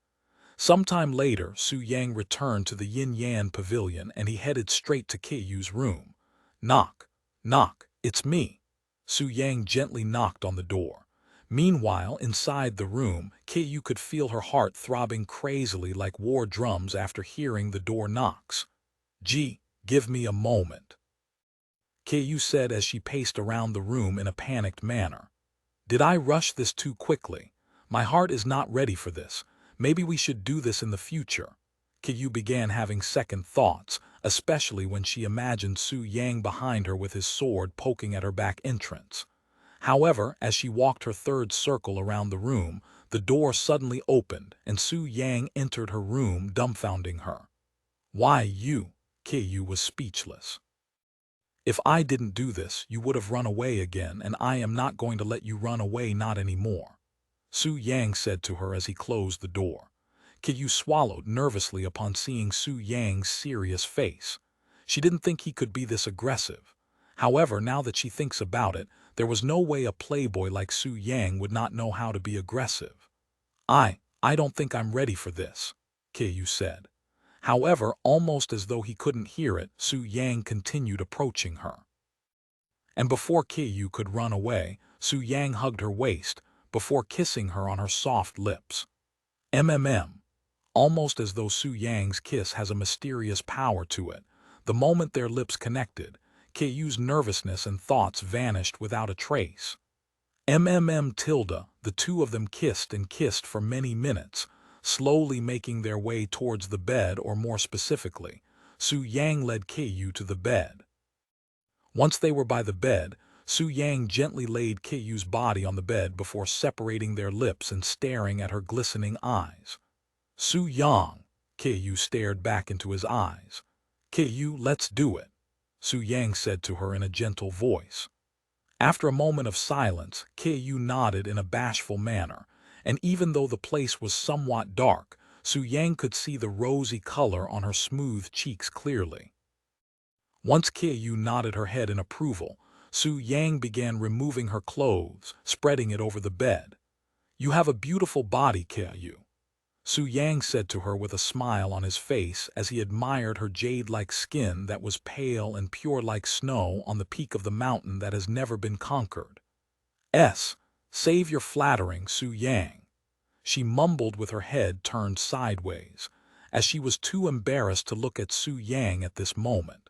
Sometime later, Su Yang returned to the Yin-Yan pavilion and he headed straight to Keyu's room. "Knock, knock, it's me." Su Yang gently knocked on the door. Meanwhile, inside the room, Keiyu could feel her heart throbbing crazily like war drums after hearing the door knocks. "Gee, give me a moment," Keiyu said as she paced around the room in a panicked manner. "Did I rush this too quickly? My heart is not ready for this. Maybe we should do this in the future." Keiyu began having second thoughts, especially when she imagined Su Yang behind her with his sword poking at her back entrance. However, as she walked her third circle around the room, the door suddenly opened and Su Yang entered her room, dumbfounding her. "Why you?" Keiyu was speechless. "If I didn't do this, you would have run away again, and I am not going to let you run away, not anymore," Su Yang said to her as he closed the door. Keiyu swallowed nervously upon seeing Su Yang's serious face. She didn't think he could be this aggressive. However, now that she thinks about it, there was no way a playboy like Su Yang would not know how to be aggressive. I don't think I'm ready for this," Keiyu said. However, almost as though he couldn't hear it, Su Yang continued approaching her. And before Keiyu could run away, Su Yang hugged her waist, before kissing her on her soft lips. Almost as though Su Yang's kiss has a mysterious power to it, the moment their lips connected, Keiyu's nervousness and thoughts vanished without a trace. The two of them kissed and kissed for many minutes, slowly making their way towards the bed, or more specifically, Su Yang led Keiyu to the bed. Once they were by the bed, Su Yang gently laid Keiyu's body on the bed before separating their lips and staring at her glistening eyes. "Su Yang," Keiyu stared back into his eyes. "Keiyu, let's do it," Su Yang said to her in a gentle voice. After a moment of silence, Keiyu nodded in a bashful manner, and even though the place was somewhat dark, Su Yang could see the rosy color on her smooth cheeks clearly. Once Keiyu nodded her head in approval, Su Yang began removing her clothes, spreading it over the bed. "You have a beautiful body, Keiyu," Su Yang said to her with a smile on his face as he admired her jade-like skin that was pale and pure like snow on the peak of the mountain that has never been conquered. Save your flattering, Su Yang," she mumbled with her head turned sideways, as she was too embarrassed to look at Su Yang at this moment.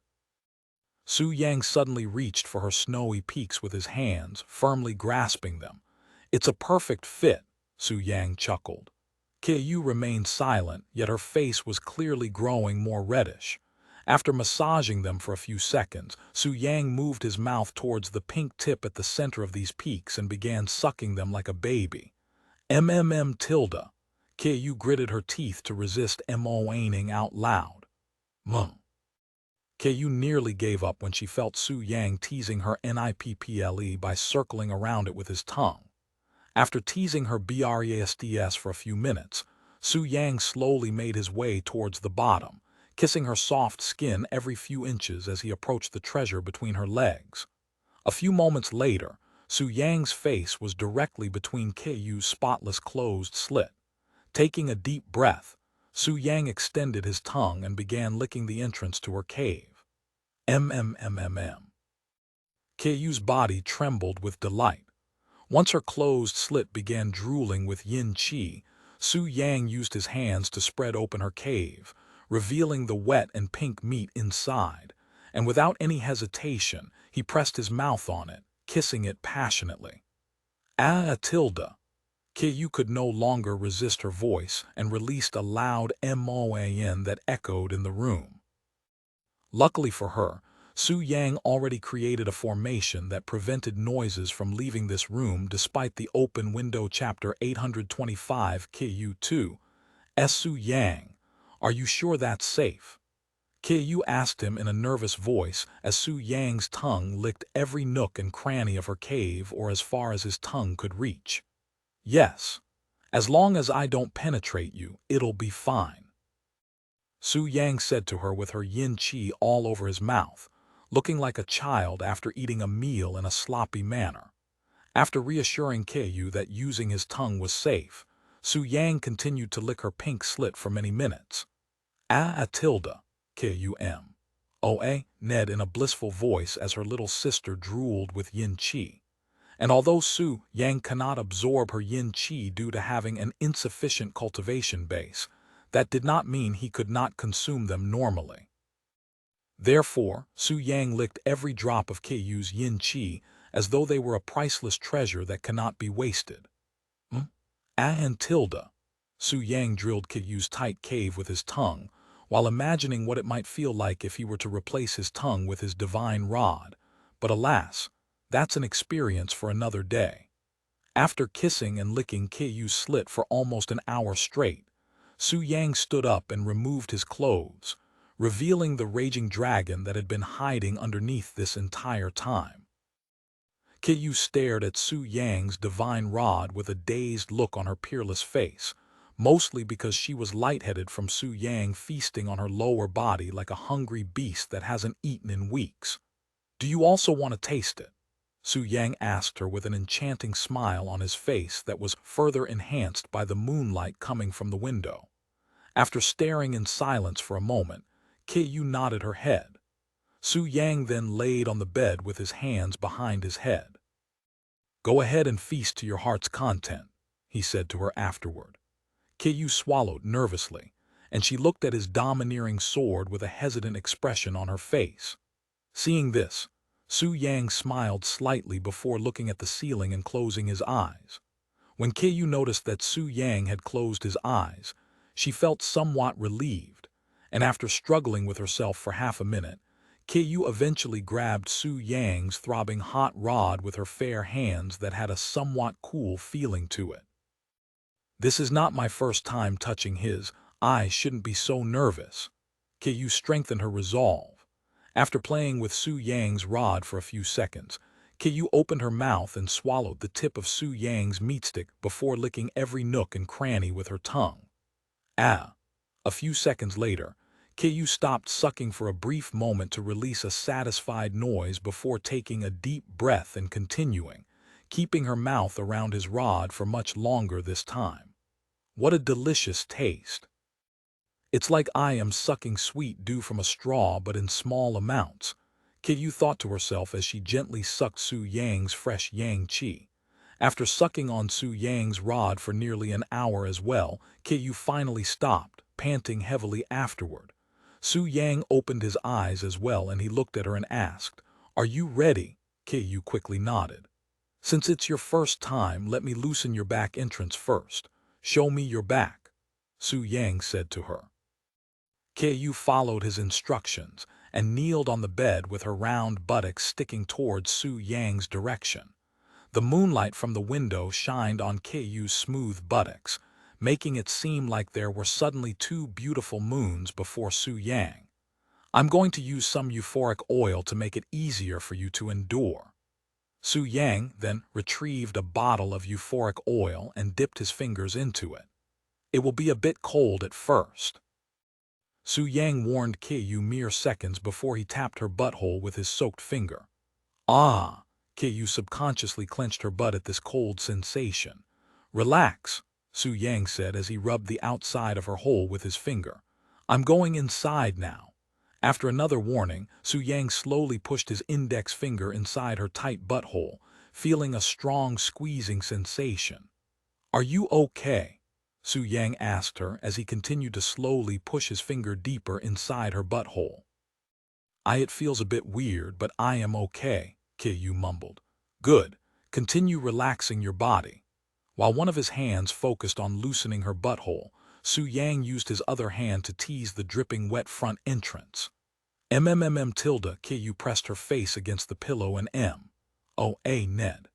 Su Yang suddenly reached for her snowy peaks with his hands, firmly grasping them. "It's a perfect fit," Su Yang chuckled. Keiyu remained silent, yet her face was clearly growing more reddish. After massaging them for a few seconds, Su Yang moved his mouth towards the pink tip at the center of these peaks and began sucking them like a baby. Keiyu gritted her teeth to resist moaning out loud. Keiyu nearly gave up when she felt Su Yang teasing her nipple by circling around it with his tongue. After teasing her breasts for a few minutes, Su Yang slowly made his way towards the bottom, kissing her soft skin every few inches as he approached the treasure between her legs. A few moments later, Su Yang's face was directly between Keiyu's spotless closed slit. Taking a deep breath, Su Yang extended his tongue and began licking the entrance to her cave. Keiyu's body trembled with delight. Once her closed slit began drooling with yin qi, Su Yang used his hands to spread open her cave, revealing the wet and pink meat inside, and without any hesitation, he pressed his mouth on it, kissing it passionately. Keiyu could no longer resist her voice and released a loud moan that echoed in the room. Luckily for her, Su Yang already created a formation that prevented noises from leaving this room despite the open window. Chapter 825 Keiyu 2. Su Yang, are you sure that's safe? Kyu asked him in a nervous voice as Su Yang's tongue licked every nook and cranny of her cave or as far as his tongue could reach. Yes. As long as I don't penetrate you, it'll be fine. Su Yang said to her with her yin qi all over his mouth, looking like a child after eating a meal in a sloppy manner. After reassuring Kyu that using his tongue was safe, Su Yang continued to lick her pink slit for many minutes. Tilda, Kum. Oa, Ned in a blissful voice as her little sister drooled with yin qi. And although Su Yang cannot absorb her yin qi due to having an insufficient cultivation base, that did not mean he could not consume them normally. Therefore, Su Yang licked every drop of Kyu's yin qi as though they were a priceless treasure that cannot be wasted. And Tilda. Su Yang drilled Kyu's tight cave with his tongue, while imagining what it might feel like if he were to replace his tongue with his divine rod. But alas, that's an experience for another day. After kissing and licking Kyu's slit for almost an hour straight, Su Yang stood up and removed his clothes, revealing the raging dragon that had been hiding underneath this entire time. Kyu stared at Su Yang's divine rod with a dazed look on her peerless face, mostly because she was lightheaded from Su Yang feasting on her lower body like a hungry beast that hasn't eaten in weeks. Do you also want to taste it? Su Yang asked her with an enchanting smile on his face that was further enhanced by the moonlight coming from the window. After staring in silence for a moment, Kyu nodded her head. Su Yang then laid on the bed with his hands behind his head. Go ahead and feast to your heart's content, he said to her afterward. Kyu swallowed nervously, and she looked at his domineering sword with a hesitant expression on her face. Seeing this, Su Yang smiled slightly before looking at the ceiling and closing his eyes. When Kyu noticed that Su Yang had closed his eyes, she felt somewhat relieved, and after struggling with herself for half a minute, Kyu eventually grabbed Su Yang's throbbing hot rod with her fair hands that had a somewhat cool feeling to it. This is not my first time touching his. I shouldn't be so nervous. Kyu strengthened her resolve. After playing with Su Yang's rod for a few seconds, Kyu opened her mouth and swallowed the tip of Su Yang's meat stick before licking every nook and cranny with her tongue. A few seconds later, Kyu stopped sucking for a brief moment to release a satisfied noise before taking a deep breath and continuing, keeping her mouth around his rod for much longer this time. What a delicious taste! It's like I am sucking sweet dew from a straw but in small amounts, Kyu thought to herself as she gently sucked Su Yang's fresh yang qi. After sucking on Su Yang's rod for nearly an hour as well, Kyu finally stopped, panting heavily afterward. Su Yang opened his eyes as well and he looked at her and asked, "Are you ready?" Kyu quickly nodded. "Since it's your first time, let me loosen your back entrance first. Show me your back," Su Yang said to her. Kyu followed his instructions and kneeled on the bed with her round buttocks sticking towards Su Yang's direction. The moonlight from the window shined on Kyu's smooth buttocks, making it seem like there were suddenly two beautiful moons before Su Yang. "I'm going to use some euphoric oil to make it easier for you to endure." Su Yang then retrieved a bottle of euphoric oil and dipped his fingers into it. "It will be a bit cold at first." Su Yang warned Kyu mere seconds before he tapped her butthole with his soaked finger. Kyu subconsciously clenched her butt at this cold sensation. "Relax," Su Yang said as he rubbed the outside of her hole with his finger. "I'm going inside now." After another warning, Su Yang slowly pushed his index finger inside her tight butthole, feeling a strong squeezing sensation. "Are you okay?" Su Yang asked her as he continued to slowly push his finger deeper inside her butthole. "It feels a bit weird, but I am okay," Kyu mumbled. "Good. Continue relaxing your body." While one of his hands focused on loosening her butthole, Su Yang used his other hand to tease the dripping wet front entrance. Tilda Kyu pressed her face against the pillow and Ned.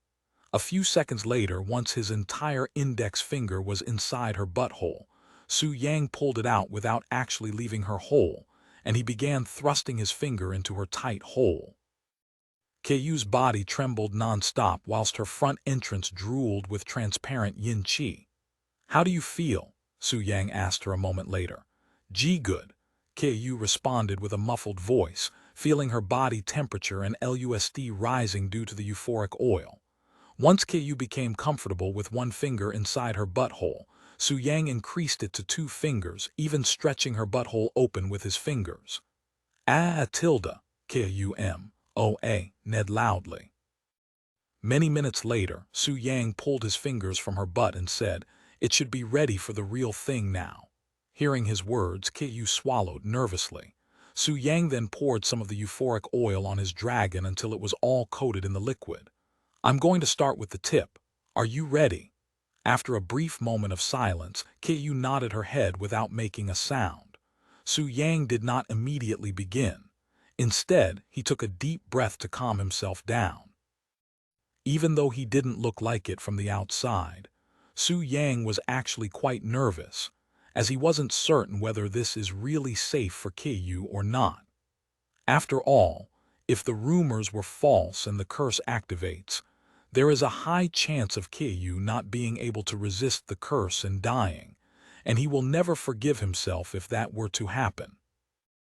A few seconds later, once his entire index finger was inside her butthole, Su Yang pulled it out without actually leaving her hole, and he began thrusting his finger into her tight hole. Keiyu's body trembled non-stop whilst her front entrance drooled with transparent yin qi. "How do you feel?" Su Yang asked her a moment later. "Gee, good," Keiyu responded with a muffled voice, feeling her body temperature and LUSD rising due to the euphoric oil. Once Keiyu became comfortable with one finger inside her butthole, Su Yang increased it to 2 fingers, even stretching her butthole open with his fingers. "Ah, tilde," Keiyu Ned loudly. Many minutes later, Su Yang pulled his fingers from her butt and said, "It should be ready for the real thing now." Hearing his words, Keiyu swallowed nervously. Su Yang then poured some of the euphoric oil on his dragon until it was all coated in the liquid. "I'm going to start with the tip. Are you ready?" After a brief moment of silence, Keiyu nodded her head without making a sound. Su Yang did not immediately begin. Instead, he took a deep breath to calm himself down. Even though he didn't look like it from the outside, Su Yang was actually quite nervous, as he wasn't certain whether this is really safe for Keiyu or not. After all, if the rumors were false and the curse activates, there is a high chance of Keiyu not being able to resist the curse and dying, and he will never forgive himself if that were to happen.